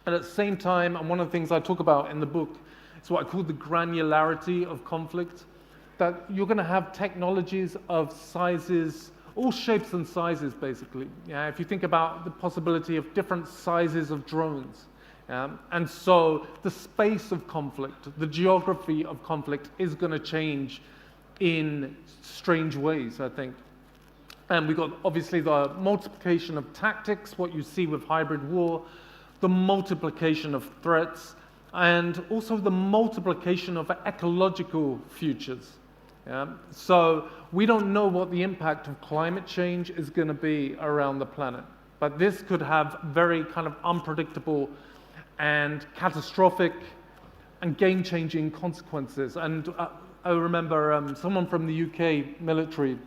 And at the same time, and one of the things I talk about in the book, is what I call the granularity of conflict, that you're going to have technologies of sizes, all shapes and sizes, basically. If you think about the possibility of different sizes of drones, And so the space of conflict, the geography of conflict is going to change in strange ways, I think. And we've got obviously the multiplication of tactics, what you see with hybrid war, the multiplication of threats, and also the multiplication of ecological futures. So we don't know what the impact of climate change is going to be around the planet, but this could have very kind of unpredictable and catastrophic and game-changing consequences. And I remember someone from the UK military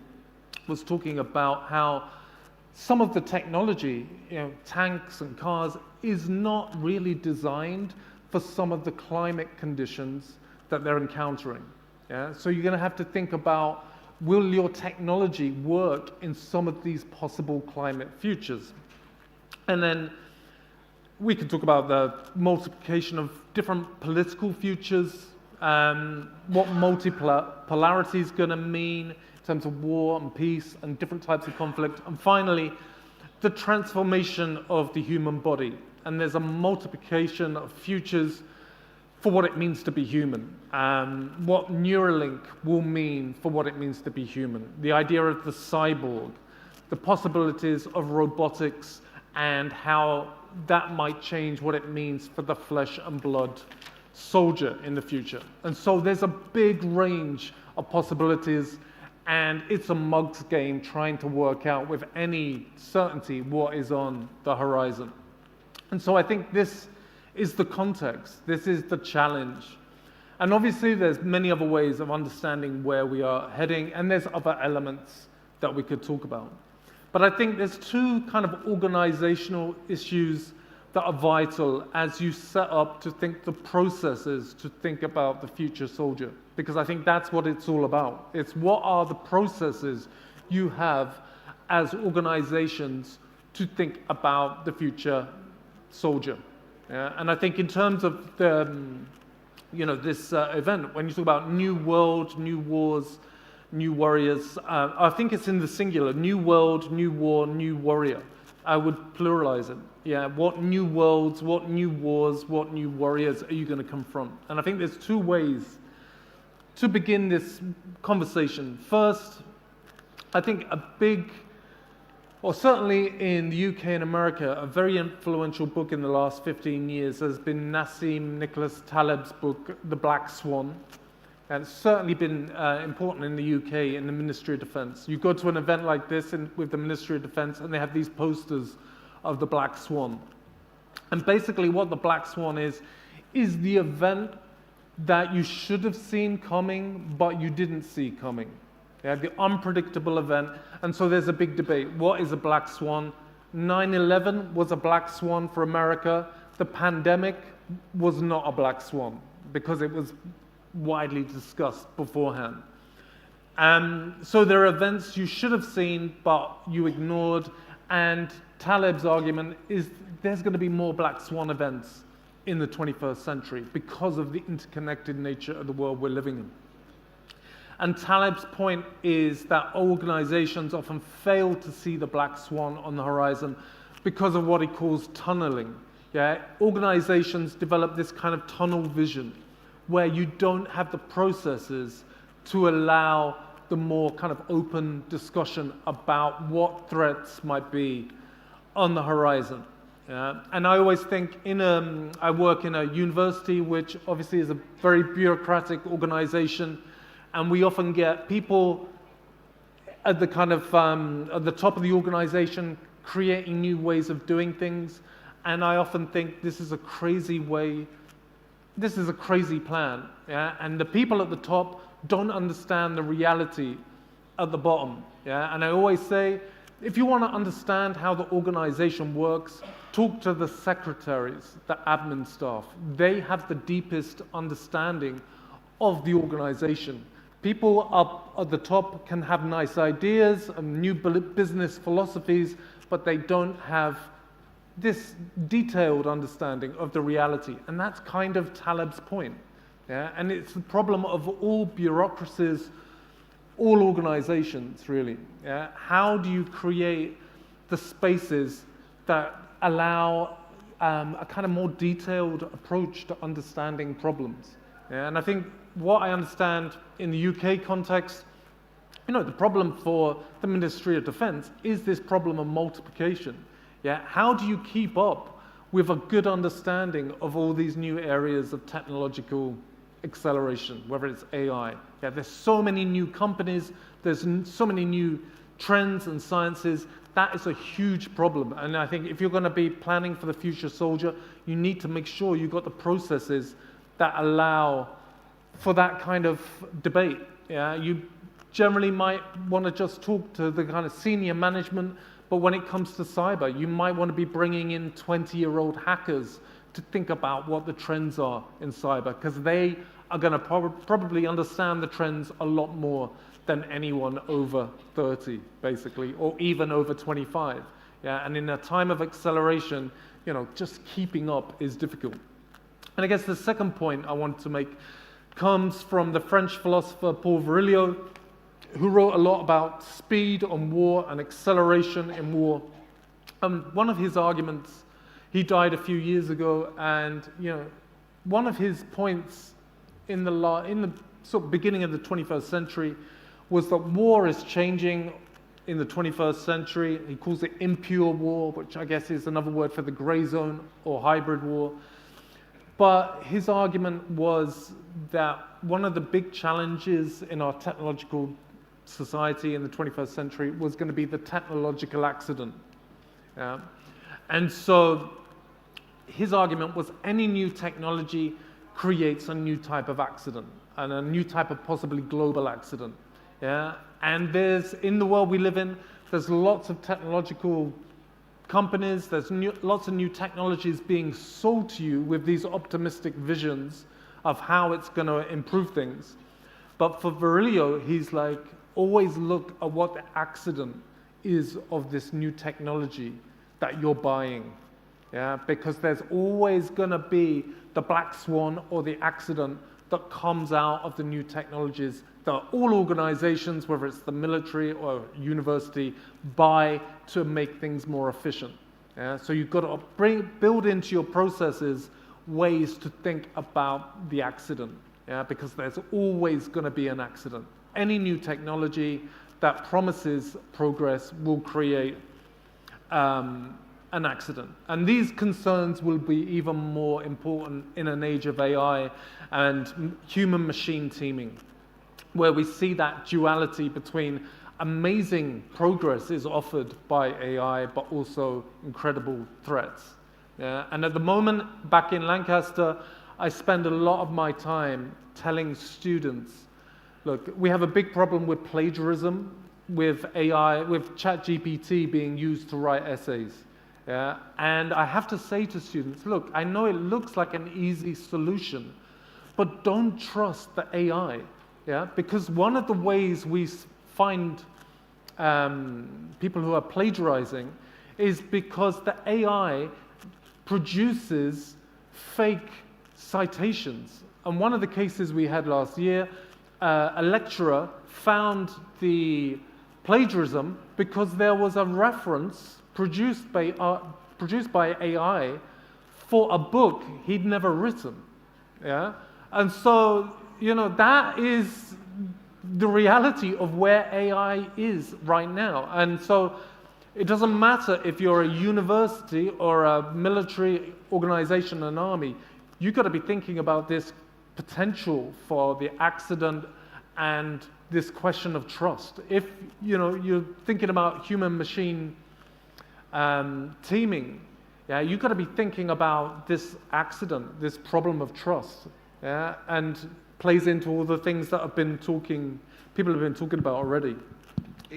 was talking about how some of the technology, tanks and cars, is not really designed for some of the climate conditions that they're encountering. So you're going to have to think about, will your technology work in some of these possible climate futures? And then we can talk about the multiplication of different political futures, what multipolarity is going to mean in terms of war and peace and different types of conflict. And finally, the transformation of the human body. And there's a multiplication of futures for what it means to be human, what Neuralink will mean for what it means to be human, the idea of the cyborg, the possibilities of robotics, and how that might change what it means for the flesh and blood soldier in the future. And so there's a big range of possibilities, and it's a mug's game trying to work out with any certainty what is on the horizon. And so I think this is the context, this is the challenge. And obviously there's many other ways of understanding where we are heading, and there's other elements that we could talk about. But I think there's two kind of organizational issues that are vital as you set up to think the processes to think about the future soldier. Because I think that's what it's all about. It's what are the processes you have as organizations to think about the future soldier. And I think in terms of the, this event, when you talk about new world, new wars, new warriors, I think it's in the singular, new world, new war, new warrior. I would pluralize it. Yeah, what new worlds, what new wars, what new warriors are you going to confront? And I think there's two ways to begin this conversation. First, I think a big, or certainly in the UK and America, a very influential book in the last 15 years has been Nassim Nicholas Taleb's book, The Black Swan. And it's certainly been important in the UK in the Ministry of Defence. You go to an event like this with the Ministry of Defence and they have these posters of the Black Swan. And basically what the Black Swan is the event that you should have seen coming, but you didn't see coming. Yeah, the unpredictable event. And so there's a big debate. What is a black swan? 9/11 was a black swan for America. The pandemic was not a black swan because it was widely discussed beforehand. So there are events you should have seen, but you ignored. And Taleb's argument is there's going to be more black swan events in the 21st century because of the interconnected nature of the world we're living in. And Taleb's point is that organizations often fail to see the black swan on the horizon because of what he calls tunneling. Yeah? Organizations develop this kind of tunnel vision where you don't have the processes to allow the more kind of open discussion about what threats might be on the horizon. And I always think I work in a university, which obviously is a very bureaucratic organization, and we often get people at the kind of at the top of the organization creating new ways of doing things. And I often think this is a crazy way, this is a crazy plan. Yeah? And the people at the top don't understand the reality at the bottom. Yeah? And I always say, if you want to understand how the organization works, talk to the secretaries, the admin staff. They have the deepest understanding of the organization. People up at the top can have nice ideas and new business philosophies, but they don't have this detailed understanding of the reality. And that's kind of Taleb's point. Yeah? And it's the problem of all bureaucracies, all organizations, really. Yeah? How do you create the spaces that allow a kind of more detailed approach to understanding problems. Yeah, and I think what I understand in the UK context, you know, the problem for the Ministry of Defence is this problem of multiplication. Yeah, how do you keep up with a good understanding of all these new areas of technological acceleration, whether it's AI? Yeah, there's so many new companies, there's so many new trends and sciences. That is a huge problem. And I think if you're going to be planning for the future soldier, you need to make sure you've got the processes that allow for that kind of debate. Yeah, you generally might want to just talk to the kind of senior management, but when it comes to cyber, you might want to be bringing in 20-year-old hackers to think about what the trends are in cyber, because they are going to probably understand the trends a lot more than anyone over 30, basically, or even over 25. Yeah, and in a time of acceleration, you know, just keeping up is difficult. And I guess the second point I want to make comes from the French philosopher Paul Virilio, who wrote a lot about speed on war and acceleration in war. One of his arguments, he died a few years ago, and you know, one of his points in the sort of beginning of the 21st century was that war is changing in the 21st century. He calls it impure war, which I guess is another word for the gray zone or hybrid war. But his argument was that one of the big challenges in our technological society in the 21st century was going to be the technological accident. Yeah? And so his argument was any new technology creates a new type of accident and a new type of possibly global accident. Yeah? And in the world we live in, there's lots of technological companies, there's lots of new technologies being sold to you with these optimistic visions of how it's going to improve things. But for Virilio, he's like, always look at what the accident is of this new technology that you're buying. Yeah? Because there's always going to be the black swan or the accident that comes out of the new technologies that all organizations, whether it's the military or university, buy to make things more efficient. Yeah? So you've got to build into your processes ways to think about the accident, yeah? Because there's always going to be an accident. Any new technology that promises progress will create an accident. And these concerns will be even more important in an age of AI and human-machine teaming, where we see that duality between amazing progress is offered by AI, but also incredible threats. Yeah? And at the moment, back in Lancaster, I spend a lot of my time telling students, look, we have a big problem with plagiarism, with AI, with ChatGPT being used to write essays. Yeah? And I have to say to students, look, I know it looks like an easy solution, but don't trust the AI. Yeah? Because one of the ways we find people who are plagiarizing is because the AI produces fake citations. And one of the cases we had last year, a lecturer found the plagiarism because there was a reference produced by AI for a book he'd never written. Yeah? And so, you know, that is the reality of where AI is right now. And so it doesn't matter if you're a university or a military organization, an army, you've got to be thinking about this potential for the accident and this question of trust. If you know, you're thinking about human-machine teaming, yeah, you've got to be thinking about this accident, this problem of trust, yeah, and plays into all the things that people have been talking about already.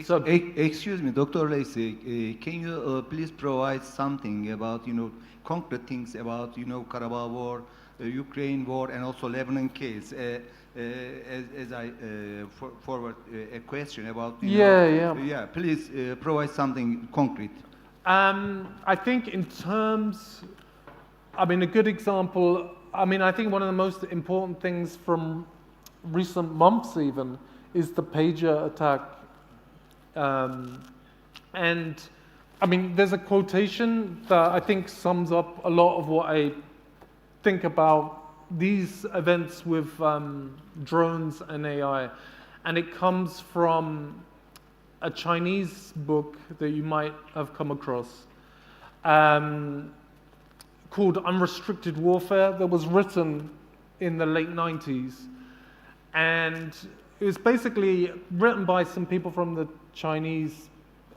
So, excuse me, Dr. Lacey, can you please provide something about, you know, concrete things about, you know, Karabakh War, Ukraine War, and also Lebanon case? As I forward a question about, yeah, please provide something concrete. I think in terms, I mean, a good example, I mean, I think one of the most important things from recent months even is the pager attack. And I mean, there's a quotation that I think sums up a lot of what I think about these events with drones and AI. And it comes from a Chinese book that you might have come across called Unrestricted Warfare, that was written in the late 90s. And it was basically written by some people from the Chinese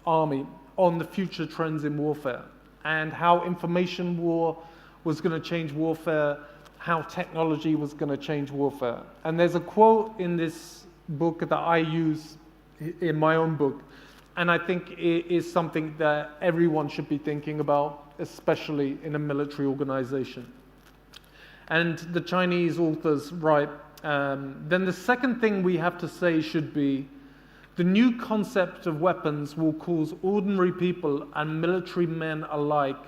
army on the future trends in warfare and how information war was going to change warfare, how technology was going to change warfare. And there's a quote in this book that I use in my own book, and I think it is something that everyone should be thinking about, especially in a military organization. And the Chinese authors write, then the second thing we have to say should be, the new concept of weapons will cause ordinary people and military men alike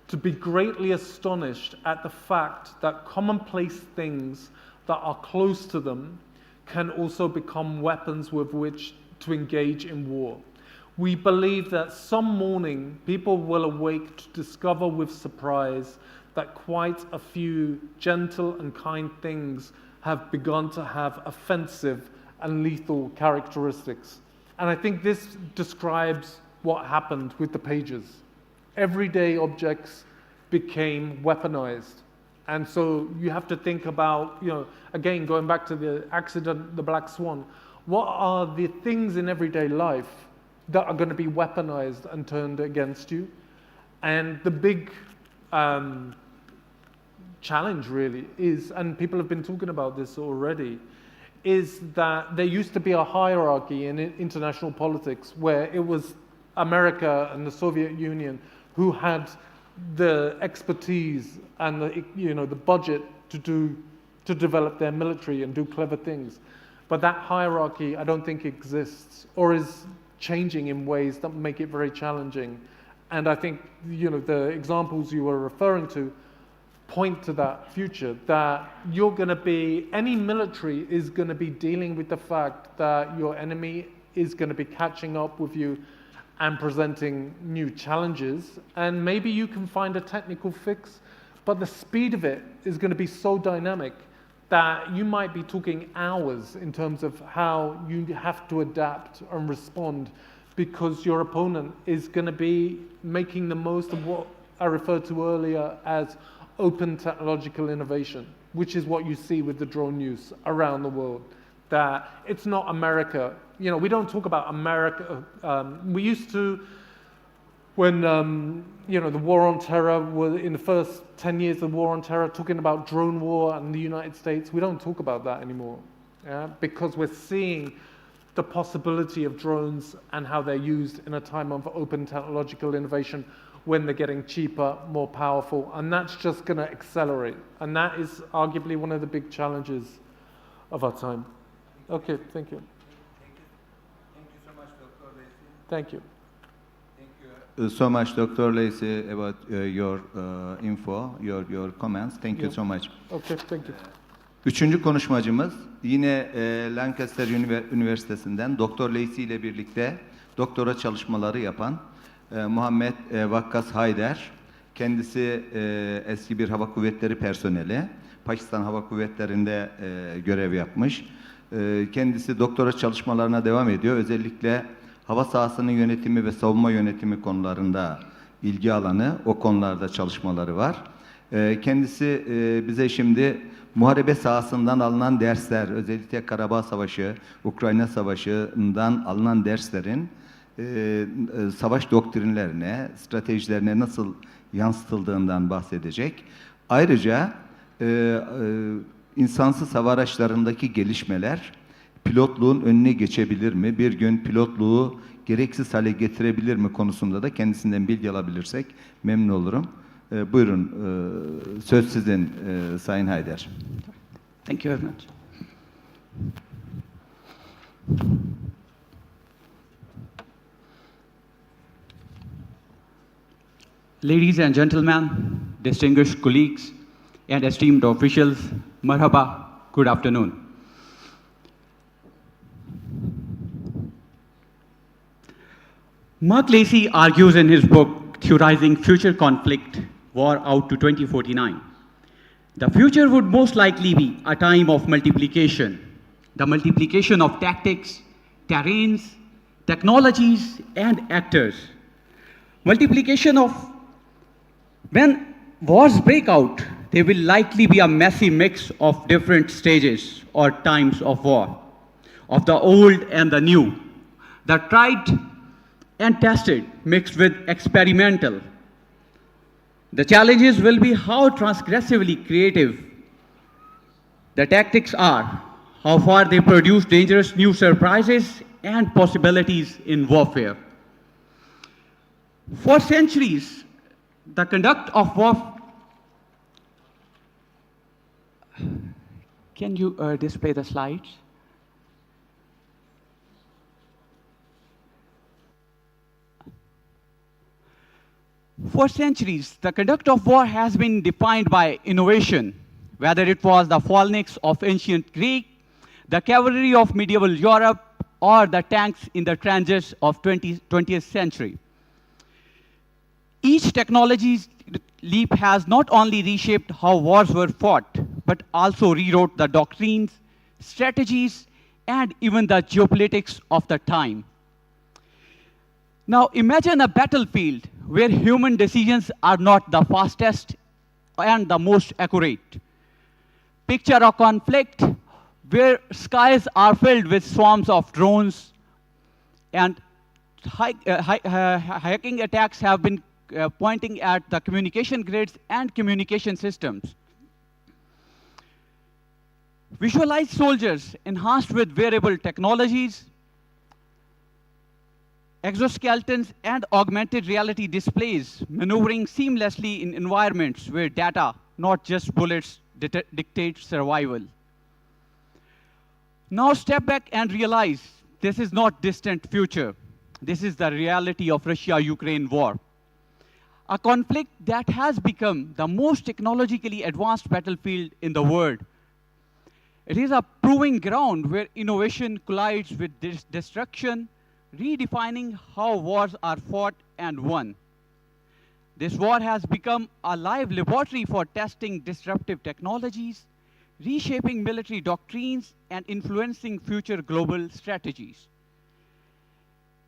to be greatly astonished at the fact that commonplace things that are close to them can also become weapons with which to engage in war. We believe that some morning people will awake to discover with surprise that quite a few gentle and kind things have begun to have offensive and lethal characteristics. And I think this describes what happened with the pages. Everyday objects became weaponized. And so you have to think about, again, going back to the accident, the black swan, what are the things in everyday life that are going to be weaponized and turned against you? And the big challenge really is, and people have been talking about this already, is that there used to be a hierarchy in international politics where it was America and the Soviet Union who had the expertise and the budget to develop their military and do clever things. But that hierarchy, I don't think exists or is changing in ways that make it very challenging. And I think the examples you were referring to point to that future, that you're going to be, any military is going to be dealing with the fact that your enemy is going to be catching up with you and presenting new challenges. And maybe you can find a technical fix, but the speed of it is going to be so dynamic that you might be talking hours in terms of how you have to adapt and respond, because your opponent is going to be making the most of what I referred to earlier as open technological innovation, which is what you see with the drone use around the world. That it's not America. We don't talk about America. We used to, when the war on terror was in the first 10 years of the war on terror, talking about drone war and the United States. We don't talk about that anymore, because we're seeing the possibility of drones and how they're used in a time of open technological innovation, when they're getting cheaper, more powerful, and that's just going to accelerate. And that is arguably one of the big challenges of our time. Okay, thank you. Thank you so much, Dr. Lacey. Thank you. Thank you so much, Dr. Lacey, about your info, your comments. Thank you so much. Okay, thank you. Üçüncü konuşmacımız yine Lancaster Üniversitesi'nden Dr. Lacey ile birlikte doktora çalışmaları yapan Muhammed Vakkas Hayder. Kendisi eski bir hava kuvvetleri personeli. Pakistan Hava Kuvvetleri'nde görev yapmış. Kendisi doktora çalışmalarına devam ediyor. Özellikle hava sahasının yönetimi ve savunma yönetimi konularında ilgi alanı, o konularda çalışmaları var. Kendisi bize şimdi muharebe sahasından alınan dersler, özellikle Karabağ Savaşı, Ukrayna Savaşı'ndan alınan derslerin savaş doktrinlerine, stratejilerine nasıl yansıtıldığından bahsedecek. Ayrıca insansız hava araçlarındaki gelişmeler pilotluğun önüne geçebilir mi? Bir gün pilotluğu gereksiz hale getirebilir mi konusunda da kendisinden bilgi alabilirsek memnun olurum. Buyurun, söz sizin Sayın Hayder. Thank you very much. Ladies and gentlemen, distinguished colleagues, and esteemed officials, marhaba, good afternoon. Mark Lacey argues in his book, Theorizing Future Conflict, War Out to 2049. The future would most likely be a time of multiplication. The multiplication of tactics, terrains, technologies, and actors. Multiplication of, when wars break out, there will likely be a messy mix of different stages or times of war, of the old and the new, the tried and tested mixed with experimental. The challenges will be how transgressively creative the tactics are, how far they produce dangerous new surprises and possibilities in warfare. For centuries, the conduct of war. Can you display the slides? For centuries, the conduct of war has been defined by innovation, whether it was the phalanx of ancient Greek, the cavalry of medieval Europe, or the tanks in the trenches of 20th century. Each technology's leap has not only reshaped how wars were fought, but also rewrote the doctrines, strategies, and even the geopolitics of the time. Now imagine a battlefield where human decisions are not the fastest and the most accurate. Picture a conflict where skies are filled with swarms of drones and hacking attacks have been pointing at the communication grids and communication systems. Visualize soldiers enhanced with wearable technologies, exoskeletons, and augmented reality displays, maneuvering seamlessly in environments where data, not just bullets, dictate survival. Now step back and realize this is not distant future. This is the reality of Russia-Ukraine war. A conflict that has become the most technologically advanced battlefield in the world. It is a proving ground where innovation collides with destruction, redefining how wars are fought and won. This war has become a live laboratory for testing disruptive technologies, reshaping military doctrines, and influencing future global strategies.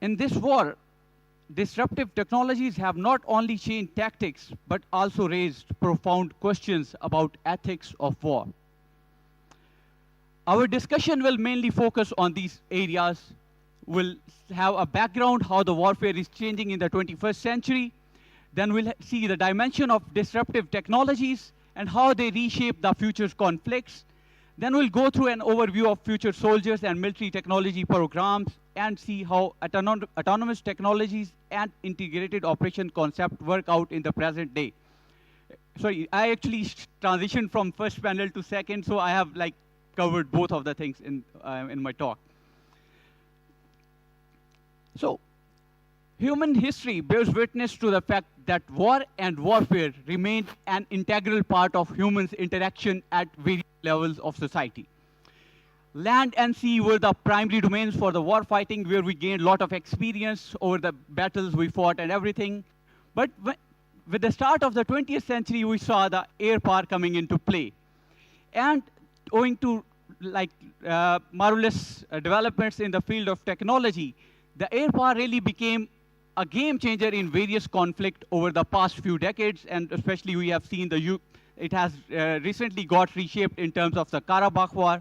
In this war, disruptive technologies have not only changed tactics, but also raised profound questions about ethics of war. Our discussion will mainly focus on these areas. We'll have a background how the warfare is changing in the 21st century. Then we'll see the dimension of disruptive technologies and how they reshape the future's conflicts. Then we'll go through an overview of future soldiers and military technology programs and see how autonomous technologies and integrated operation concept work out in the present day. Sorry, I actually transitioned from first panel to second, so I have covered both of the things in my talk. So, human history bears witness to the fact that war and warfare remained an integral part of humans' interaction at various levels of society. Land and sea were the primary domains for the war fighting, where we gained a lot of experience over the battles we fought and everything. But with the start of the 20th century, we saw the air power coming into play. And owing to marvelous developments in the field of technology, the air power really became a game changer in various conflicts over the past few decades, and especially we have seen it has recently got reshaped in terms of the Karabakh War.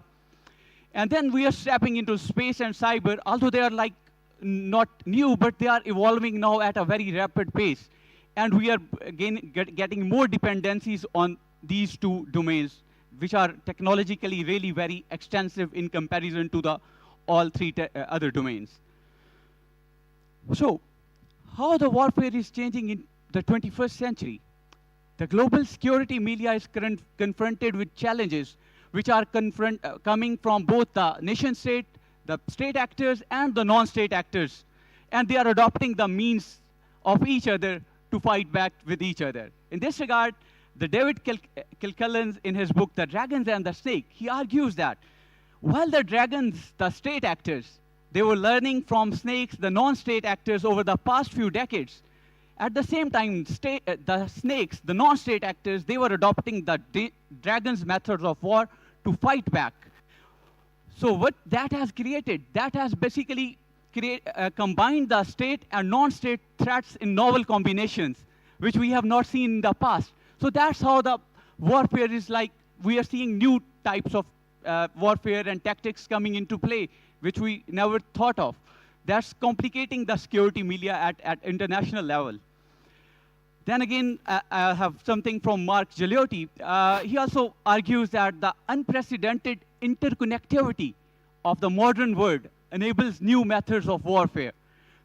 And then we are stepping into space and cyber, although they are not new, but they are evolving now at a very rapid pace. And we are getting more dependencies on these two domains, which are technologically really very extensive in comparison to all three other domains. So, how the warfare is changing in the 21st century? The global security media is confronted with challenges which are coming from both the nation state, the state actors, and the non-state actors. And they are adopting the means of each other to fight back with each other. In this regard, the David Kilcullen, in his book, The Dragons and the Snake, he argues that while the dragons, the state actors, They were learning from snakes, the non-state actors, over the past few decades. At the same time, the snakes, the non-state actors, they were adopting the dragon's methods of war to fight back. So what that has created, that has basically combined the state and non-state threats in novel combinations, which we have not seen in the past. So that's how the warfare is like. We are seeing new types of warfare and tactics coming into play, which we never thought of. That's complicating the security milieu at international level. Then again, I have something from Mark Geleceğin. He also argues that the unprecedented interconnectivity of the modern world enables new methods of warfare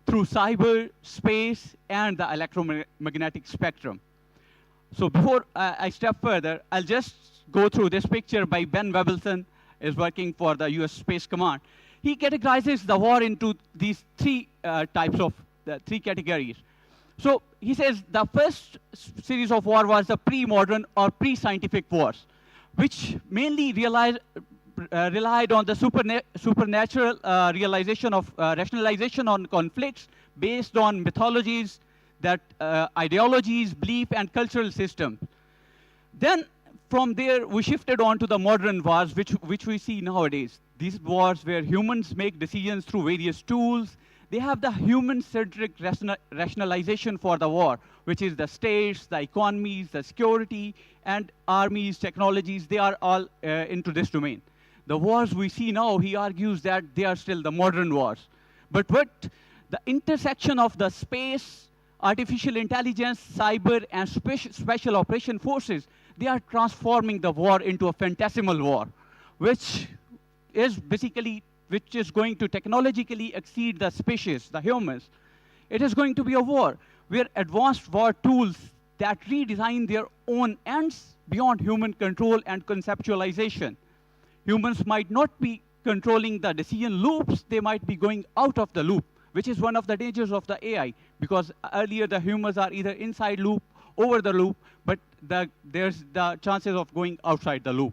through cyber, space, and the electromagnetic spectrum. So before I step further, I'll just go through this picture by Ben Webelson, is working for the US Space Command. He categorizes the war into these three types of, three categories. So he says the first series of war was the pre-modern or pre-scientific wars, which mainly relied on the supernatural realization of rationalization on conflicts based on mythologies, that ideologies, belief, and cultural systems. Then from there, we shifted on to the modern wars, which we see nowadays. These wars where humans make decisions through various tools. They have the human-centric rationalization for the war, which is the states, the economies, the security, and armies, technologies. They are all into this domain. The wars we see now, he argues that they are still the modern wars. But what the intersection of the space, artificial intelligence, cyber, and special operation forces, they are transforming the war into a phantasmal war, which is going to technologically exceed the species, the humans. It is going to be a war where advanced war tools that redesign their own ends beyond human control and conceptualization. Humans might not be controlling the decision loops, they might be going out of the loop, which is one of the dangers of the AI, because earlier the humans are either inside loop, over the loop, but there's the chances of going outside the loop.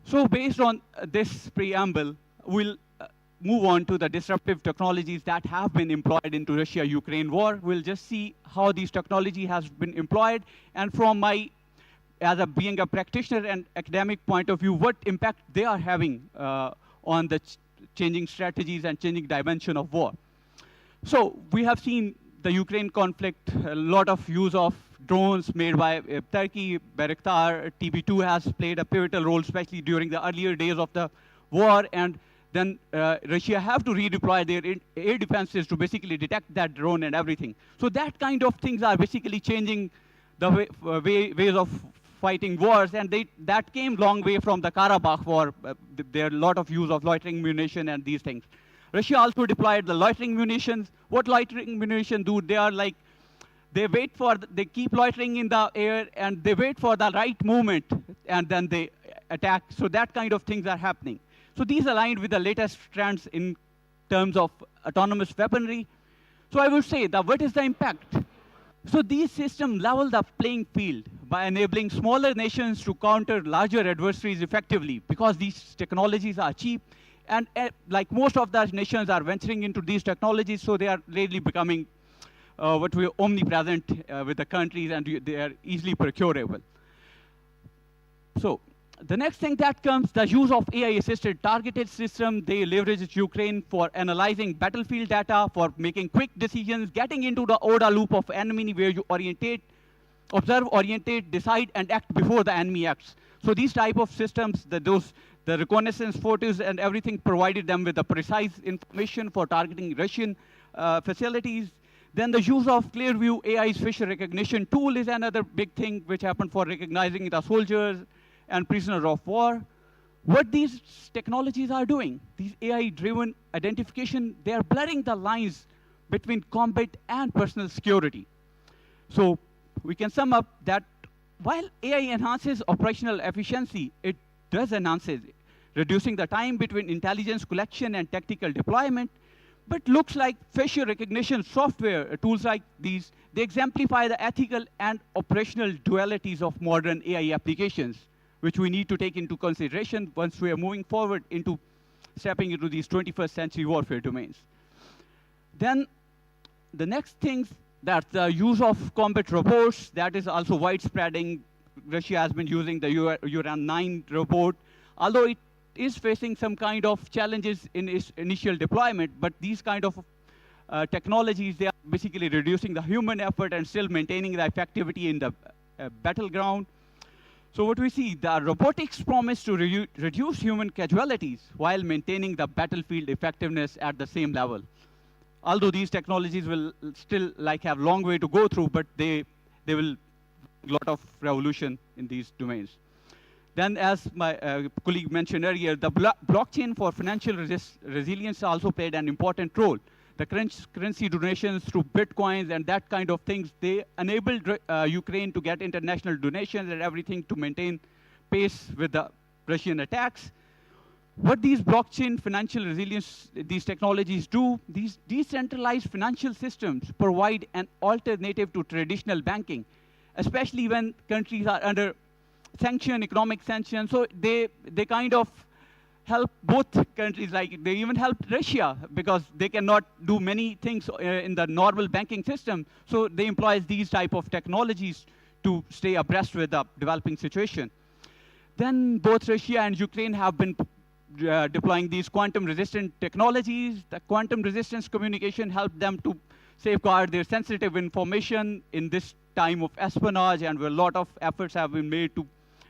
So based on this preamble, we'll move on to the disruptive technologies that have been employed into Russia-Ukraine war. We'll just see how these technology has been employed, and from my, being a practitioner and academic point of view, what impact they are having on the changing strategies and changing dimension of war. So we have seen the Ukraine conflict, a lot of use of drones made by Turkey. Bayraktar TB2 has played a pivotal role, especially during the earlier days of the war, and then Russia have to redeploy their air defenses to basically detect that drone and everything. So that kind of things are basically changing the ways of fighting wars, and that came long way from the Karabakh war. There are a lot of use of loitering munition and these things. Russia also deployed the loitering munitions. What loitering munition do? They are like, they keep loitering in the air and they wait for the right moment and then they attack. So that kind of things are happening. So these aligned with the latest trends in terms of autonomous weaponry. So I would say that what is the impact? So these systems level the playing field by enabling smaller nations to counter larger adversaries effectively, because these technologies are cheap, and like most of the nations are venturing into these technologies, so they are really becoming omnipresent with the countries, and they are easily procurable. So the next thing that comes, the use of AI-assisted targeted system. They leverage Ukraine for analyzing battlefield data, for making quick decisions, getting into the ODA loop of enemy where you observe, orientate, decide, and act before the enemy acts. So these type of systems, the reconnaissance photos and everything provided them with the precise information for targeting Russian facilities. Then the use of Clearview AI's facial recognition tool is another big thing which happened for recognizing the soldiers and prisoners of war. What these technologies are doing, these AI-driven identification, they are blurring the lines between combat and personal security. So we can sum up that while AI enhances operational efficiency, it does enhance it, reducing the time between intelligence collection and tactical deployment. But looks like facial recognition software, tools like these, they exemplify the ethical and operational dualities of modern AI applications, which we need to take into consideration once we are moving forward into stepping into these 21st century warfare domains. Then the next thing, that the use of combat robots, that is also widespreading. Russia has been using the Uran 9 robot, although it is facing some kind of challenges in its initial deployment, but these kind of technologies, they are basically reducing the human effort and still maintaining the effectivity in the battleground. So what we see, the robotics promise to reduce human casualties while maintaining the battlefield effectiveness at the same level. Although these technologies will still have long way to go through, but they will a lot of revolution in these domains. Then, as my colleague mentioned earlier, the blockchain for financial resilience also played an important role. The currency donations through bitcoins and that kind of things, they enabled Ukraine to get international donations and everything to maintain pace with the Russian attacks. What these blockchain financial resilience, these technologies do, these decentralized financial systems provide an alternative to traditional banking, especially when countries are under economic sanction. So they kind of help both countries, like they even help Russia because they cannot do many things in the normal banking system. So they employ these type of technologies to stay abreast with the developing situation. Then both Russia and Ukraine have been deploying these quantum-resistant technologies. The quantum-resistance communication helped them to safeguard their sensitive information in this time of espionage, and a lot of efforts have been made to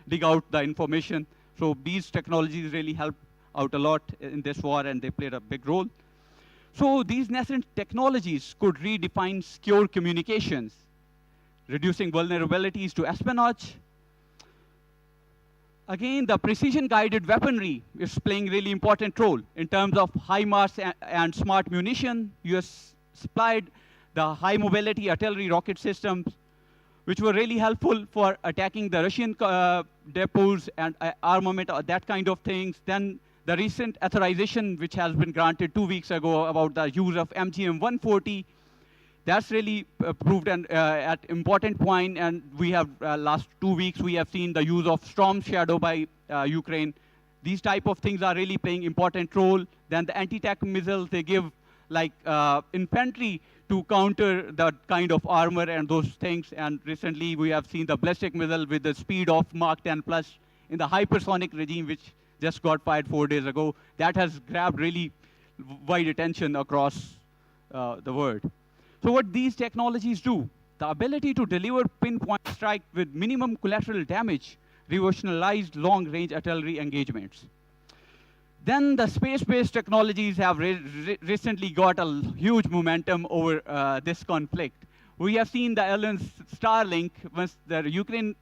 dig out the information. So these technologies really help out a lot in this war, and they played a big role. So these nascent technologies could redefine secure communications, reducing vulnerabilities to espionage. Again, the precision-guided weaponry is playing a really important role in terms of HIMARS and smart munition. US supplied the high-mobility artillery rocket systems, which were really helpful for attacking the Russian depots and armament, that kind of things. Then the recent authorization, which has been granted 2 weeks ago about the use of MGM-140, that's really proved an important point, and we have, last 2 weeks, we have seen the use of Storm Shadow by Ukraine. These type of things are really playing important role. Then the anti-tank missiles, they give infantry to counter that kind of armor and those things. And recently we have seen the ballistic missile with the speed of Mach 10 plus in the hypersonic regime, which just got fired 4 days ago. That has grabbed really wide attention across the world. So what these technologies do, the ability to deliver pinpoint strike with minimum collateral damage revolutionized long-range artillery engagements. Then the space-based technologies have recently got a huge momentum over this conflict. We have seen the Elon's Starlink, once the Ukraine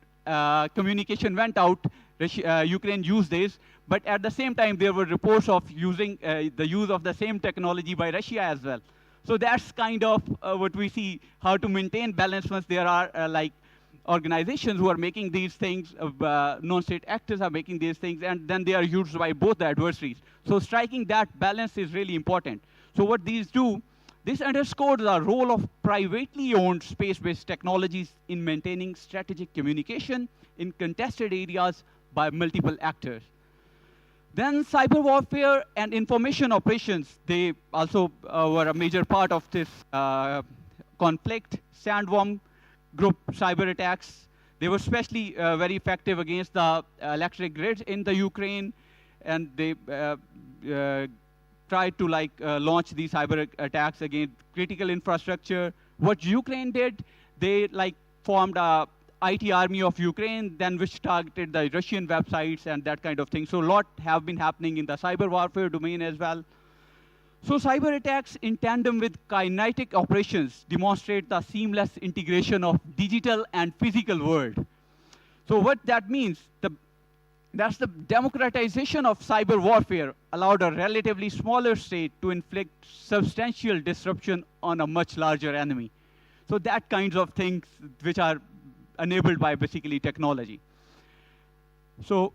communication went out, Ukraine used this, but at the same time there were reports of using the use of the same technology by Russia as well. So that's kind of what we see, how to maintain balance once there are organizations who are making these things, non-state actors are making these things, and then they are used by both the adversaries. So striking that balance is really important. So what these do, this underscores the role of privately owned space-based technologies in maintaining strategic communication in contested areas by multiple actors. Then cyber warfare and information operations, they also were a major part of this conflict. Sandworm group cyber attacks, they were especially very effective against the electric grid in the Ukraine, and they tried to launch these cyber attacks against critical infrastructure. What Ukraine did, they formed a IT army of Ukraine, then which targeted the Russian websites and that kind of thing. So a lot have been happening in the cyber warfare domain as well. So cyber attacks in tandem with kinetic operations demonstrate the seamless integration of digital and physical world. So what that means, that's the democratization of cyber warfare allowed a relatively smaller state to inflict substantial disruption on a much larger enemy. So that kinds of things which are enabled by basically technology. So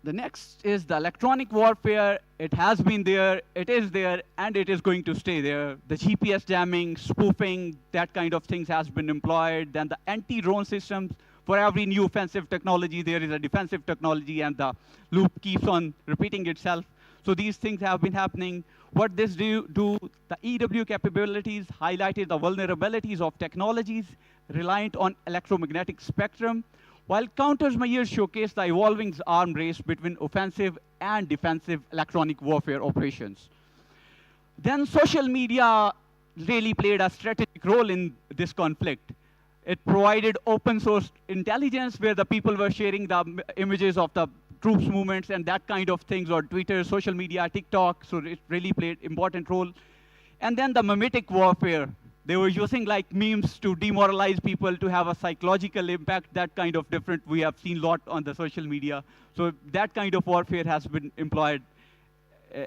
the next is the electronic warfare. It has been there, it is there, and it is going to stay there. The GPS jamming, spoofing, that kind of things has been employed. Then the anti-drone systems. For every new offensive technology, there is a defensive technology, and the loop keeps on repeating itself. So these things have been happening. What this do, the EW capabilities highlighted the vulnerabilities of technologies reliant on electromagnetic spectrum, while countermeasures showcase the evolving arms race between offensive and defensive electronic warfare operations. Then social media really played a strategic role in this conflict. It provided open source intelligence where the people were sharing the images of the troops movements and that kind of things, or Twitter, social media, TikTok, so it really played important role. And then the mimetic warfare. They were using like memes to demoralize people, to have a psychological impact, that kind of different. We have seen a lot on the social media. So that kind of warfare has been employed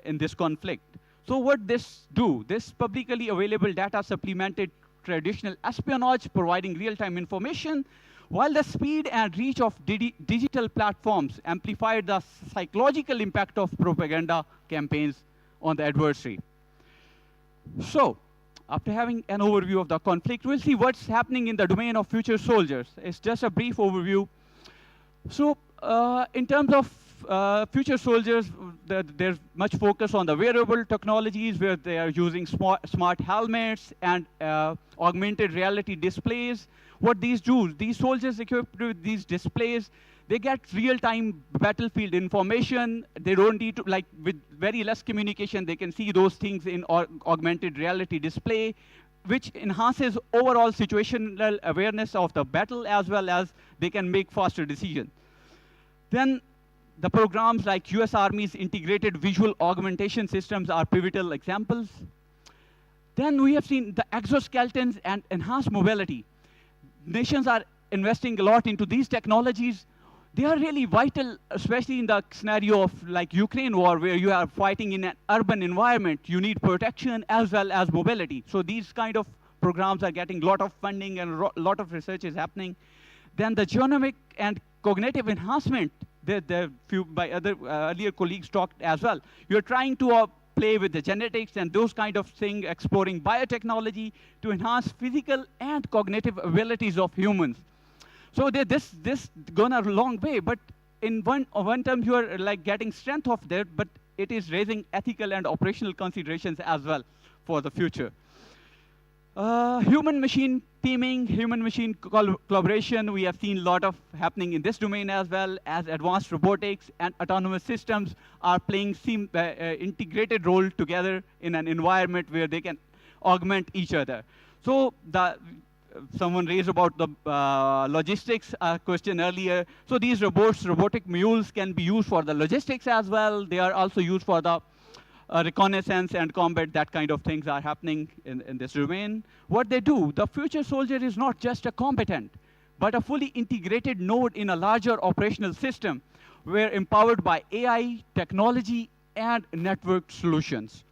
in this conflict. So what this do? This publicly available data supplemented traditional espionage, providing real-time information, while the speed and reach of digital platforms amplified the psychological impact of propaganda campaigns on the adversary. So, after having an overview of the conflict, we'll see what's happening in the domain of future soldiers. It's just a brief overview. So, in terms of future soldiers, there's much focus on the wearable technologies where they are using smart helmets and augmented reality displays. What these do, these soldiers equipped with these displays, they get real-time battlefield information. They don't need to, like, with very less communication, they can see those things in augmented reality display, which enhances overall situational awareness of the battle, as well as they can make faster decisions. Then the programs like US Army's integrated visual augmentation systems are pivotal examples. Then we have seen the exoskeletons and enhanced mobility. Nations are investing a lot into these technologies. They are really vital, especially in the scenario of like Ukraine war, where you are fighting in an urban environment. You need protection as well as mobility. So these kind of programs are getting a lot of funding and a lot of research is happening. Then the genomic and cognitive enhancement, the few by other earlier colleagues talked as well. You're trying to play with the genetics and those kind of things, exploring biotechnology to enhance physical and cognitive abilities of humans. So this gone a long way, but in one term you are like getting strength of that, but it is raising ethical and operational considerations as well for the future. Human-machine teaming, human-machine collaboration, we have seen a lot of happening in this domain as well, as advanced robotics and autonomous systems are playing integrated role together in an environment where they can augment each other. So someone raised about the logistics question earlier. So these robotic mules can be used for the logistics as well. They are also used for the reconnaissance and combat, that kind of things are happening in this domain. What they do, the future soldier is not just a combatant, but a fully integrated node in a larger operational system, where empowered by AI, technology, and network solutions.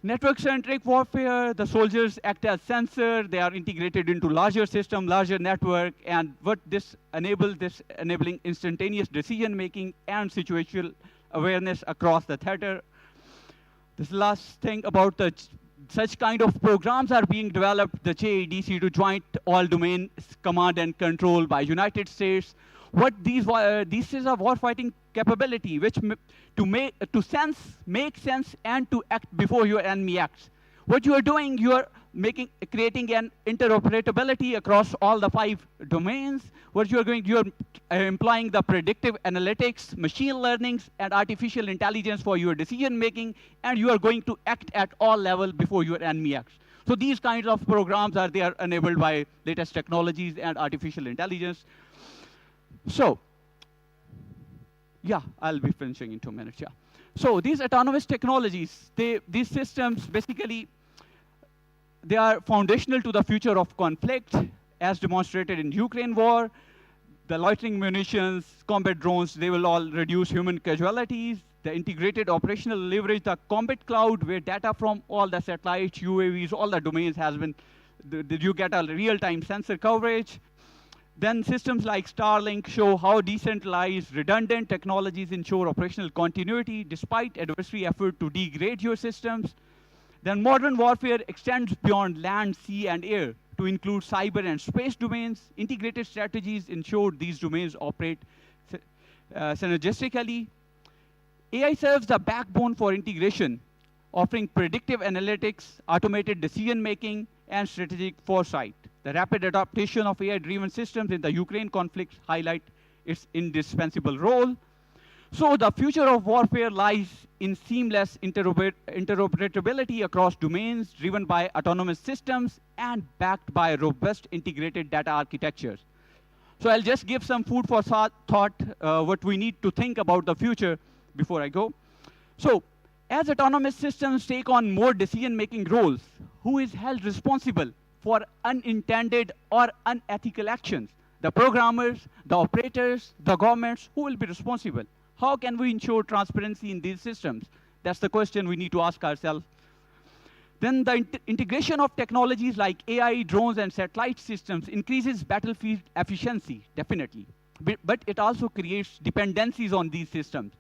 Network-centric warfare, the soldiers act as sensor, they are integrated into larger system, larger network, and what this enabling instantaneous decision-making and situational awareness across the theater. This last thing about such kind of programs are being developed, the JADC, to Joint All-Domain Command and Control by United States. What this is a warfighting capability, which to sense, make sense, and to act before your enemy acts. What you are doing, you are creating an interoperability across all the 5 domains. What you are employing the predictive analytics, machine learnings, and artificial intelligence for your decision making, and you are going to act at all levels before your enemy acts. So these kinds of programs are enabled by latest technologies and artificial intelligence. So, yeah, I'll be finishing in 2 minutes, yeah. So these autonomous technologies, these systems basically, they are foundational to the future of conflict, as demonstrated in Ukraine war. The loitering munitions, combat drones, they will all reduce human casualties. The integrated operational leverage, the combat cloud, where data from all the satellites, UAVs, all the domains has been, you get a real-time sensor coverage. Then systems like Starlink show how decentralized, redundant technologies ensure operational continuity despite adversary effort to degrade your systems. Then modern warfare extends beyond land, sea, and air to include cyber and space domains. Integrated strategies ensure these domains operate synergistically. AI serves the backbone for integration, offering predictive analytics, automated decision-making, and strategic foresight. The rapid adaptation of AI-driven systems in the Ukraine conflict highlight its indispensable role. So the future of warfare lies in seamless interoperability across domains, driven by autonomous systems and backed by robust integrated data architectures. So I'll just give some food for thought, what we need to think about the future before I go. So as autonomous systems take on more decision-making roles, who is held responsible for unintended or unethical actions? The programmers, the operators, the governments, who will be responsible? How can we ensure transparency in these systems? That's the question we need to ask ourselves. Then the integration of technologies like AI, drones, and satellite systems increases battlefield efficiency, definitely. But it also creates dependencies on these systems.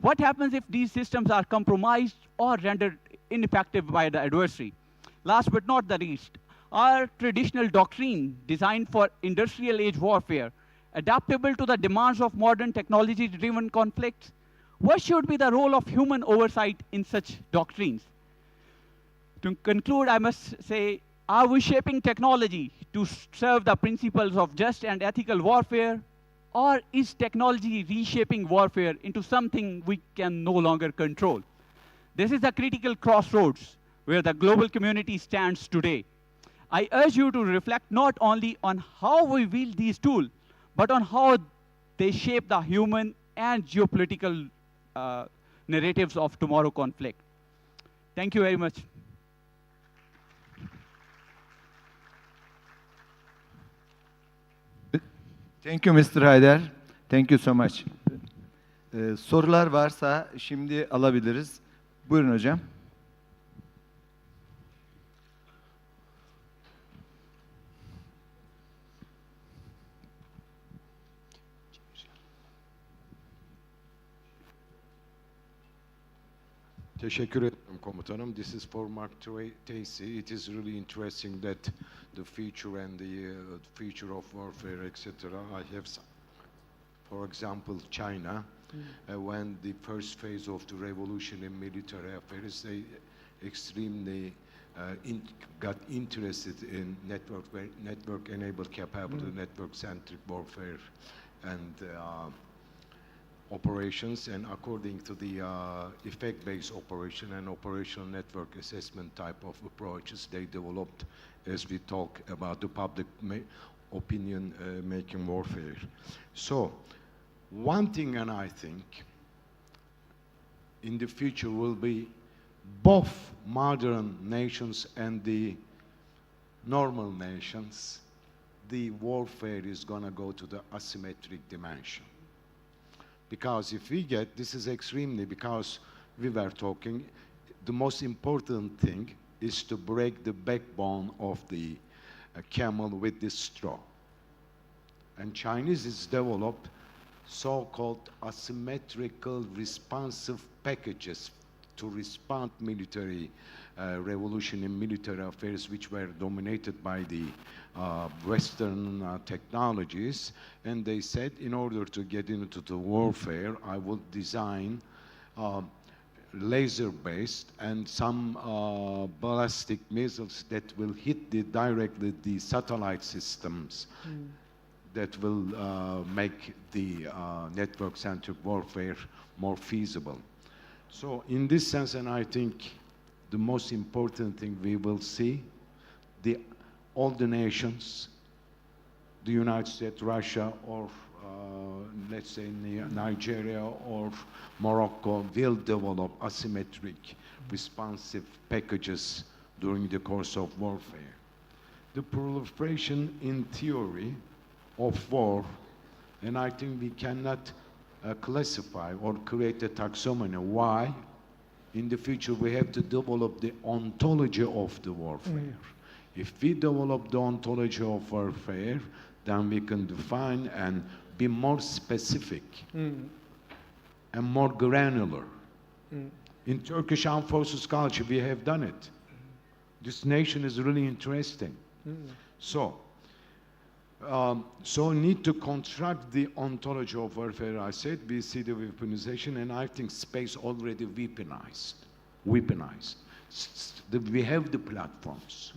What happens if these systems are compromised or rendered ineffective by the adversary? Last but not the least, our traditional doctrine designed for industrial age warfare, adaptable to the demands of modern technology-driven conflicts? What should be the role of human oversight in such doctrines? To conclude, I must say, are we shaping technology to serve the principles of just and ethical warfare? Or is technology reshaping warfare into something we can no longer control? This is the critical crossroads where the global community stands today. I urge you to reflect not only on how we wield these tools, but on how they shape the human and geopolitical narratives of tomorrow conflict. Thank you very much. Thank you Mr. Haider. Thank you so much. Sorular varsa şimdi alabiliriz. Buyurun hocam. Teşekkür ederim komutanım. This is for Mark Tracy. It is really interesting that the future and the future of warfare, etc. I have, for example, China, when the first phase of the revolution in military affairs, they extremely got interested in network-enabled capability, network-centric warfare, and operations, and according to the effect-based operation and operational network assessment type of approaches they developed as we talk about the public opinion making warfare. So one thing, and I think in the future will be both modern nations and the normal nations, the warfare is going to go to the asymmetric dimension. Because if we get, this is extremely, because we were talking, the most important thing is to break the backbone of the camel with the straw. And Chinese has developed so-called asymmetrical responsive packages to respond military revolution in military affairs, which were dominated by the Western technologies. And they said, in order to get into the warfare, I will design laser-based and some ballistic missiles that will hit directly the satellite systems that will make the network-centric warfare more feasible. So in this sense, and I think the most important thing we will see, all the nations, the United States, Russia, or let's say Nigeria or Morocco, will develop asymmetric responsive packages during the course of warfare. The proliferation in theory of war, and I think we cannot classify or create a taxonomy. Why? In the future, we have to develop the ontology of the warfare. If we develop the ontology of warfare, then we can define and be more specific and more granular. In Turkish Armed Forces culture, we have done it. This nation is really interesting. So, So need to construct the ontology of warfare. I said we see the weaponization, and I think space already weaponized. We have the platforms.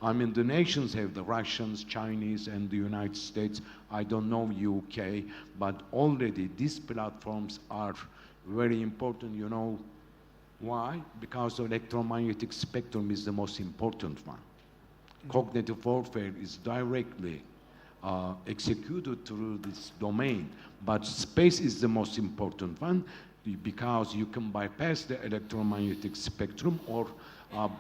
I mean, the nations have the Russians, Chinese, and the United States. I don't know UK, but already these platforms are very important. You know why? Because the electromagnetic spectrum is the most important one. Cognitive warfare is directly executed through this domain, but space is the most important one because you can bypass the electromagnetic spectrum or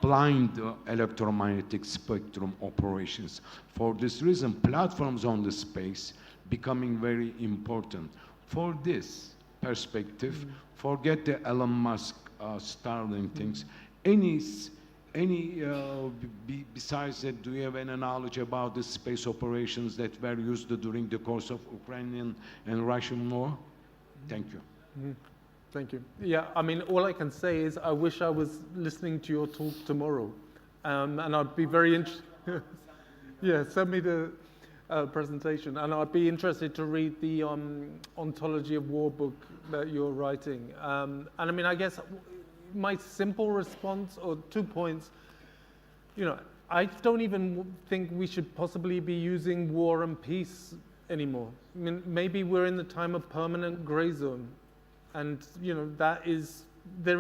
blind electromagnetic spectrum operations. For this reason, platforms on the space becoming very important. For this perspective, forget the Elon Musk Starlink things. Besides that, do you have any knowledge about the space operations that were used during the course of Ukrainian and Russian war? Thank you. Thank you. Yeah, I mean, all I can say is I wish I was listening to your talk tomorrow, and I'd be very interested. Yeah, send me the presentation, and I'd be interested to read the Ontology of War book that you're writing. And I mean, I guess my simple response, or 2 points, you know, I don't even think we should possibly be using war and peace anymore. I mean, maybe we're in the time of permanent gray zone. And, you know, there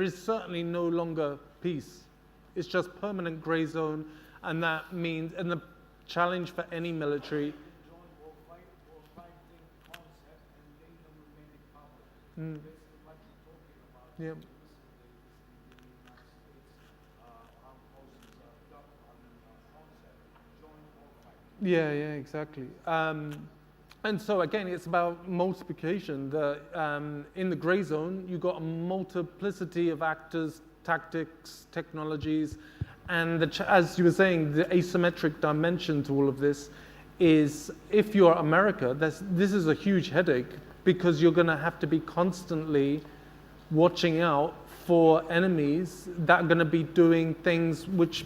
is certainly no longer peace. It's just permanent gray zone, and that means, and the challenge for any military. Yeah. Yeah, exactly. And so again, it's about multiplication. In the gray zone, you've got a multiplicity of actors, tactics, technologies, and as you were saying, the asymmetric dimension to all of this is, if you're America, this is a huge headache because you're going to have to be constantly watching out for enemies that are going to be doing things which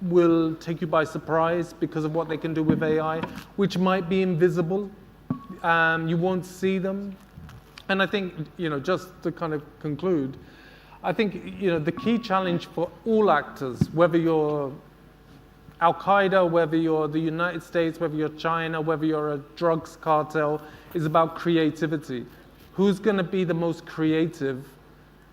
will take you by surprise because of what they can do with AI, which might be invisible. You won't see them. And I think, you know, just to kind of conclude, I think, you know, the key challenge for all actors, whether you're Al-Qaeda, whether you're the United States, whether you're China, whether you're a drugs cartel, is about creativity. Who's going to be the most creative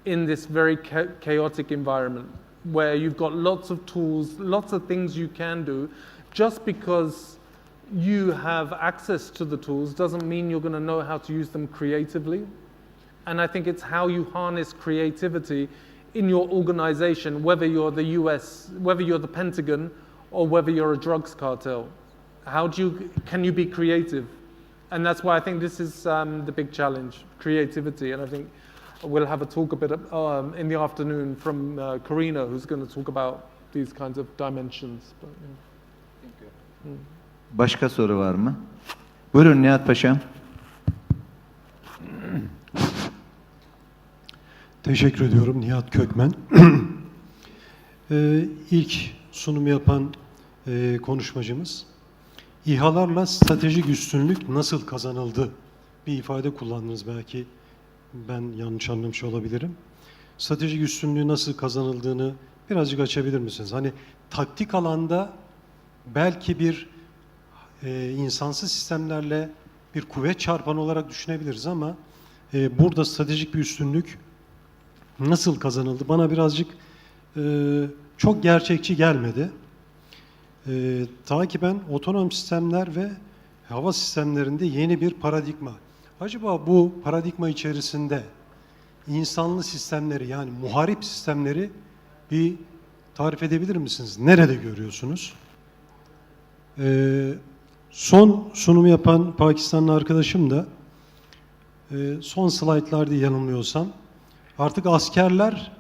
in this very chaotic environment where you've got lots of tools, lots of things you can do? Just because you have access to the tools doesn't mean you're going to know how to use them creatively. And I think it's how you harness creativity in your organization, whether you're the US, whether you're the Pentagon, or whether you're a drugs cartel. Can you be creative? And that's why I think this is the big challenge, creativity. And I think we'll have a talk a bit in the afternoon from Karina, who's going to talk about these kinds of dimensions. But, yeah. Thank you. Başka soru var mı? Buyurun Nihat Paşam. Teşekkür ediyorum. Nihat Kökmen. İlk sunum yapan konuşmacımız, İHA'larla stratejik üstünlük nasıl kazanıldı? Bir ifade kullandınız, belki ben yanlış anlamış olabilirim. Stratejik üstünlüğü nasıl kazanıldığını birazcık açabilir misiniz? Hani taktik alanda belki bir insansız sistemlerle bir kuvvet çarpanı olarak düşünebiliriz ama burada stratejik bir üstünlük nasıl kazanıldı? Bana birazcık çok gerçekçi gelmedi. Takiben otonom sistemler ve hava sistemlerinde yeni bir paradigma. Acaba bu paradigma içerisinde insanlı sistemleri, yani muharip sistemleri bir tarif edebilir misiniz? Nerede görüyorsunuz? Son sunumu yapan Pakistanlı arkadaşım da son slaytlarda yanılmıyorsam artık askerler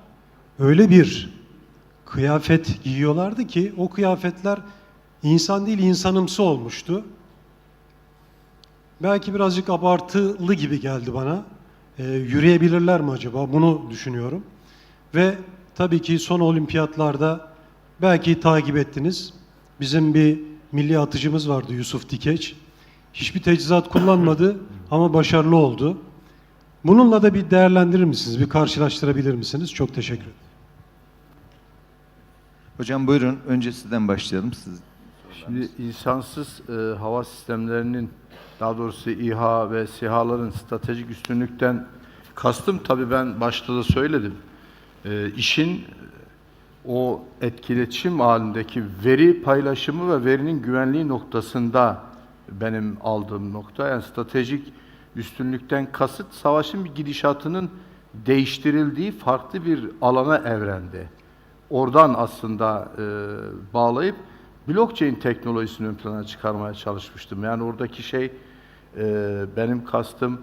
öyle bir kıyafet giyiyorlardı ki o kıyafetler insan değil insanımsı olmuştu. Belki birazcık abartılı gibi geldi bana. Yürüyebilirler mi acaba? Bunu düşünüyorum. Ve tabii ki son olimpiyatlarda belki takip ettiniz. Bizim bir milli atıcımız vardı, Yusuf Dikeç. hiçbir teçhizat kullanmadı ama başarılı oldu. Bununla da bir değerlendirir misiniz? Bir karşılaştırabilir misiniz? Çok teşekkür ederim. Hocam buyurun. Önce sizden başlayalım. Şimdi insansız hava sistemlerinin, daha doğrusu İHA ve SİHA'ların stratejik üstünlükten kastım, tabii ben başta da söyledim. İşin o etkileşim halindeki veri paylaşımı ve verinin güvenliği noktasında benim aldığım nokta. Yani stratejik üstünlükten kasıt, savaşın bir gidişatının değiştirildiği farklı bir alana evrendi. Oradan aslında bağlayıp blockchain teknolojisini ön plana çıkarmaya çalışmıştım. Yani oradaki şey, benim kastım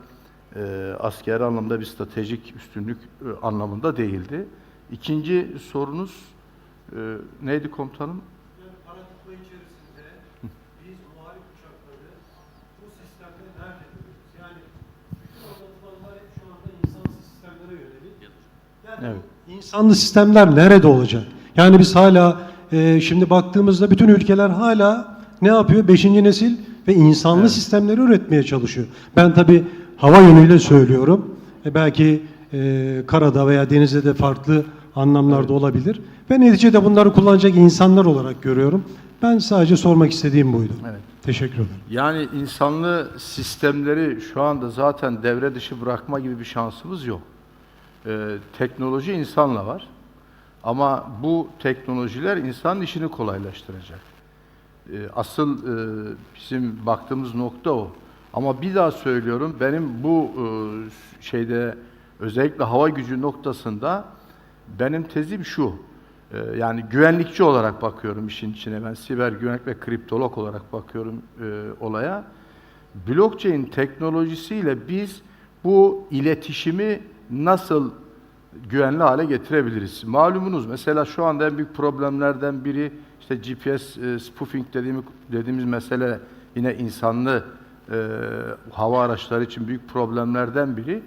askeri anlamda bir stratejik üstünlük anlamında değildi. İkinci sorunuz neydi komutanım? Yani paradigma içerisinde biz muharip uçakları bu sistemde nerede görüyoruz? Yani bütün anlatılanlar hep şu anda insansız sistemlere yönelik. Yani Evet. İnsanlı sistemler nerede olacak? Yani biz hala şimdi baktığımızda bütün ülkeler hala ne yapıyor? 5. nesil ve insanlı sistemleri üretmeye çalışıyor. Ben tabii hava yönüyle söylüyorum. Belki karada veya denizde de farklı anlamlarda olabilir. Ben neticede bunları kullanacak insanlar olarak görüyorum. Ben sadece sormak istediğim buydu. Evet. Teşekkür ederim. Yani insanlı sistemleri şu anda zaten devre dışı bırakma gibi bir şansımız yok. Teknoloji insanla var. Ama bu teknolojiler insanın işini kolaylaştıracak. Asıl bizim baktığımız nokta o. Ama bir daha söylüyorum, benim bu şeyde özellikle hava gücü noktasında benim tezim şu. Yani güvenlikçi olarak bakıyorum işin içine. Ben siber güvenlik ve kriptolog olarak bakıyorum olaya. Blockchain teknolojisiyle biz bu iletişimi nasıl güvenli hale getirebiliriz? Malumunuz mesela şu anda en büyük problemlerden biri işte GPS spoofing dediğimiz mesele, yine insanlı hava araçları için büyük problemlerden biri.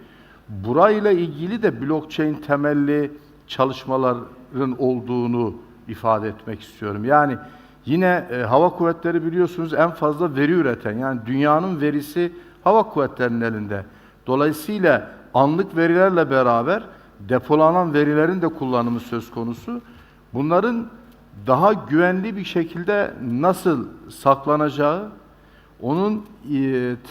Burayla ilgili de blockchain temelli çalışmaların olduğunu ifade etmek istiyorum. Yani yine hava kuvvetleri biliyorsunuz en fazla veri üreten, yani dünyanın verisi hava kuvvetlerinin elinde. Dolayısıyla anlık verilerle beraber depolanan verilerin de kullanımı söz konusu. Bunların daha güvenli bir şekilde nasıl saklanacağı, onun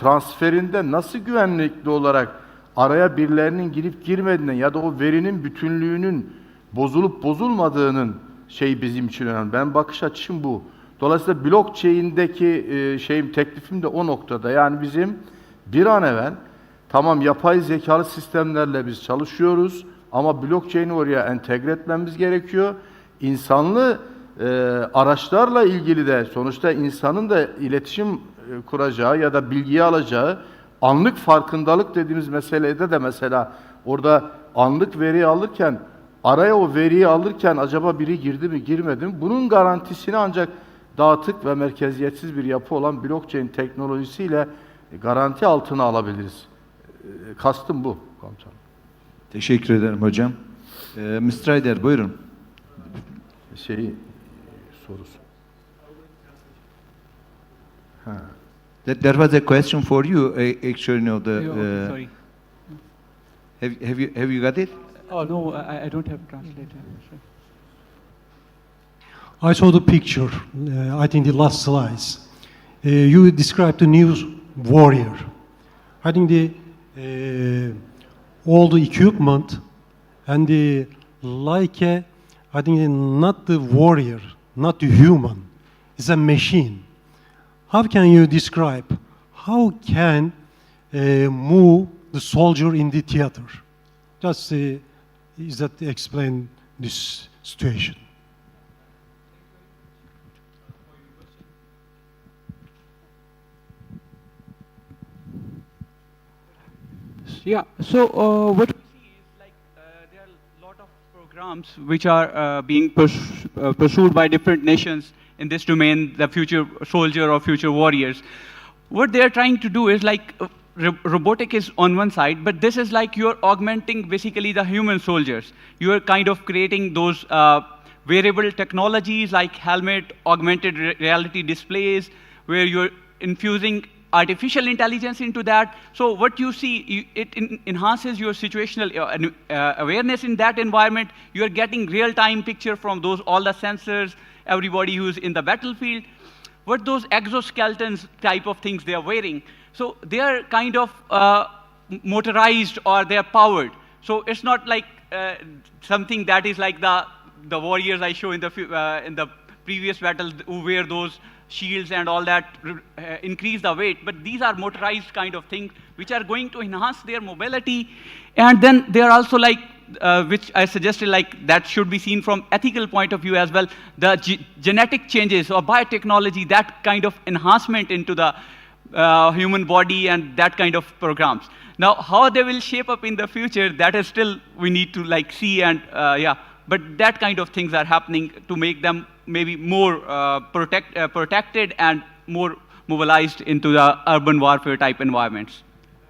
transferinde nasıl güvenlikli olarak araya birilerinin girip girmediğine ya da o verinin bütünlüğünün bozulup bozulmadığının bizim için önemli. Ben bakış açım bu. Dolayısıyla blockchain'deki teklifim de o noktada. Yani bizim bir an evvel tamam yapay zekalı sistemlerle biz çalışıyoruz ama blockchain'i oraya entegre etmemiz gerekiyor. İnsanlı araçlarla ilgili de sonuçta insanın da iletişim kuracağı ya da bilgiyi alacağı anlık farkındalık dediğimiz meselede de mesela orada anlık veriyi alırken, araya o veriyi alırken acaba biri girdi mi girmedi mi? Bunun garantisini ancak dağıtık ve merkeziyetsiz bir yapı olan blockchain teknolojisiyle garanti altına alabiliriz. Kastım bu komutanım. Teşekkür ederim hocam. Mr. Ryder buyurun. Sorusu. There was a question for you. Actually, no. Sorry. Have you got it? Oh no, I don't have translator. I saw the picture, I think the last slides. You described the new warrior. I think all the equipment and I think not the warrior, not the human, it's a machine. How can you describe, how can move the soldier in the theater? Just is that explain this situation? Yeah, so what we see is like there are a lot of programs which are being pursued by different nations in this domain, the future soldier or future warriors. What they are trying to do is like robotic is on one side, but this is like you're augmenting basically the human soldiers. You are kind of creating those wearable technologies like helmet, augmented reality displays, where you're infusing artificial intelligence into that. So what you see, it enhances your situational awareness in that environment. You are getting real-time picture from all the sensors, everybody who's in the battlefield. What those exoskeletons type of things they are wearing. So they are kind of motorized or they are powered. So it's not like something that is like the warriors I show in the previous battle who wear those shields and all that, increase the weight. But these are motorized kind of things which are going to enhance their mobility. And then they are also like, which I suggested, like that should be seen from ethical point of view as well. The genetic changes or biotechnology, that kind of enhancement into the human body and that kind of programs. Now, how they will shape up in the future, that is still we need to like see and yeah. But that kind of things are happening to make them maybe more protected and more mobilized into the urban warfare type environments.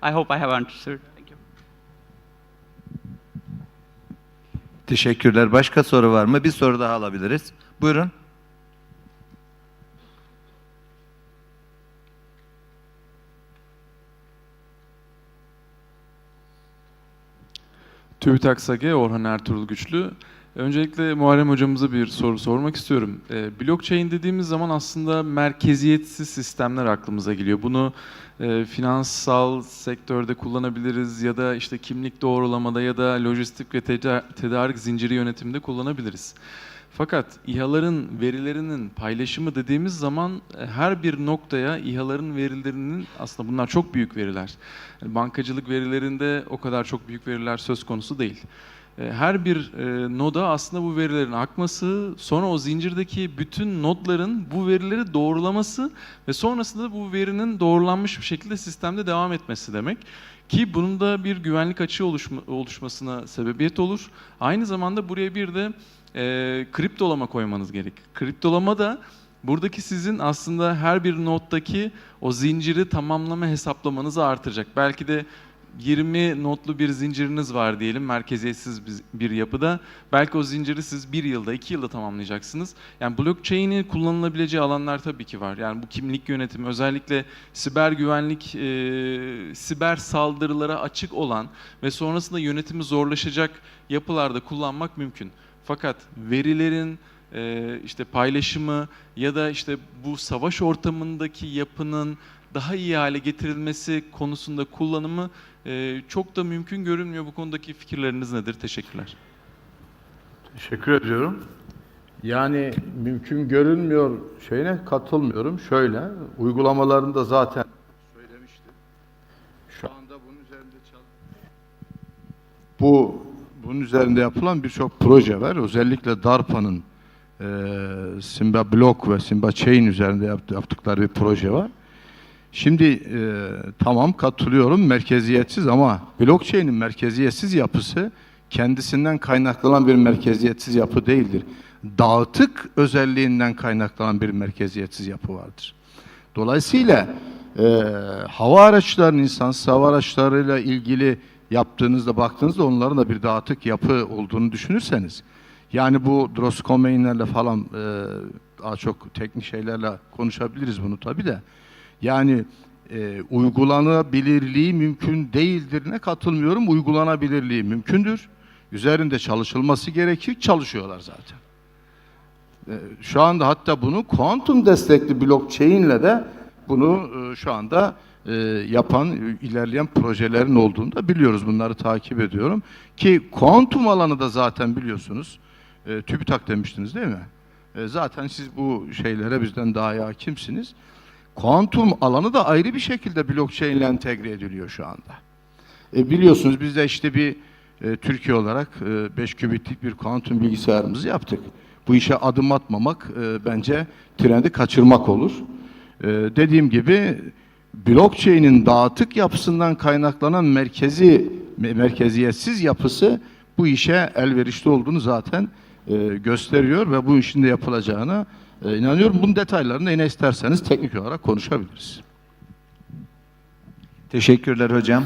I hope I have answered. Thank you. Teşekkürler. Başka soru var mı? Bir soru daha alabiliriz. Buyurun. TÜBİTAK SAGE, Orhan Ertuğrul Güçlü. Öncelikle Muharrem hocamıza bir soru sormak istiyorum. Blockchain dediğimiz zaman aslında merkeziyetsiz sistemler aklımıza geliyor. Bunu finansal sektörde kullanabiliriz ya da işte kimlik doğrulamada ya da lojistik ve tedarik zinciri yönetiminde kullanabiliriz. Fakat İHA'ların verilerinin paylaşımı dediğimiz zaman her bir noktaya İHA'ların verilerinin, aslında bunlar çok büyük veriler. Bankacılık verilerinde o kadar çok büyük veriler söz konusu değil. Her bir noda aslında bu verilerin akması, sonra o zincirdeki bütün nodların bu verileri doğrulaması ve sonrasında bu verinin doğrulanmış bir şekilde sistemde devam etmesi demek. Ki bunun da bir güvenlik açığı oluşmasına sebebiyet olur. Aynı zamanda buraya bir de kriptolama koymanız gerek. Kriptolama da buradaki sizin aslında her bir noddaki o zinciri tamamlama hesaplamanızı artıracak. Belki de 20 nodlu bir zinciriniz var diyelim, merkeziyetsiz bir yapıda. Belki o zinciri siz 1 yılda, 2 yılda tamamlayacaksınız. Yani blockchain'in kullanılabileceği alanlar tabii ki var. Yani bu kimlik yönetimi, özellikle siber güvenlik, siber saldırılara açık olan ve sonrasında yönetimi zorlaşacak yapılarda kullanmak mümkün. Fakat verilerin işte paylaşımı ya da işte bu savaş ortamındaki yapının daha iyi hale getirilmesi konusunda kullanımı çok da mümkün görünmüyor. Bu konudaki fikirleriniz nedir? Teşekkürler. Teşekkür ediyorum. Yani mümkün görünmüyor şeyine katılmıyorum. Şöyle, uygulamalarında zaten söylemiştim. Şu anda bunun üzerinde yapılan birçok proje var. Özellikle DARPA'nın Simba Block ve Simba Chain üzerinde yaptıkları bir proje var. Şimdi tamam katılıyorum, merkeziyetsiz, ama blockchain'in merkeziyetsiz yapısı kendisinden kaynaklanan bir merkeziyetsiz yapı değildir. Dağıtık özelliğinden kaynaklanan bir merkeziyetsiz yapı vardır. Dolayısıyla hava araçlarının, insansız hava araçlarıyla ilgili yaptığınızda, baktığınızda onların da bir dağıtık yapı olduğunu düşünürseniz, yani bu Droskomeynlerle falan daha çok teknik şeylerle konuşabiliriz bunu tabii de. Yani uygulanabilirliği mümkün değildir ne katılmıyorum. Uygulanabilirliği mümkündür. Üzerinde çalışılması gerekir. Çalışıyorlar zaten. Şu anda hatta bunu kuantum destekli blockchain ile de bunu şu anda yapan, ilerleyen projelerin olduğunu da biliyoruz. Bunları takip ediyorum. Ki kuantum alanı da zaten biliyorsunuz. TÜBİTAK demiştiniz değil mi? Zaten siz bu şeylere bizden daha iyi hakimsiniz. Kuantum alanı da ayrı bir şekilde blockchain ile entegre ediliyor şu anda. Biliyorsunuz biz de işte bir Türkiye olarak 5 kübitlik bir kuantum bilgisayarımızı yaptık. Bu işe adım atmamak bence trendi kaçırmak olur. Dediğim gibi blockchain'in dağıtık yapısından kaynaklanan merkeziyetsiz yapısı bu işe elverişli olduğunu zaten gösteriyor ve bu işin de yapılacağına inanıyorum. Bunun detaylarını yine isterseniz teknik olarak konuşabiliriz. Teşekkürler hocam.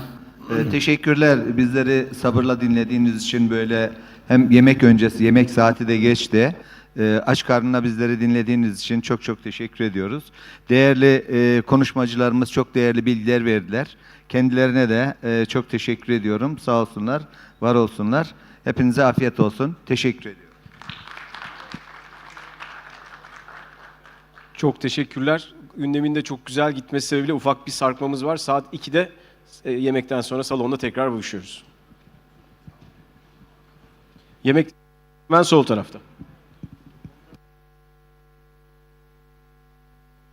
Teşekkürler bizleri sabırla dinlediğiniz için. Böyle hem yemek öncesi, yemek saati de geçti. Aç karnına bizleri dinlediğiniz için çok çok teşekkür ediyoruz. Değerli konuşmacılarımız çok değerli bilgiler verdiler. Kendilerine de çok teşekkür ediyorum. Sağ olsunlar, var olsunlar. Hepinize afiyet olsun. Teşekkür ediyorum. Çok teşekkürler. Gündemin de çok güzel gitmesi sebebiyle ufak bir sarkmamız var. Saat 2'de yemekten sonra salonda tekrar buluşuyoruz. Yemek hemen sol tarafta.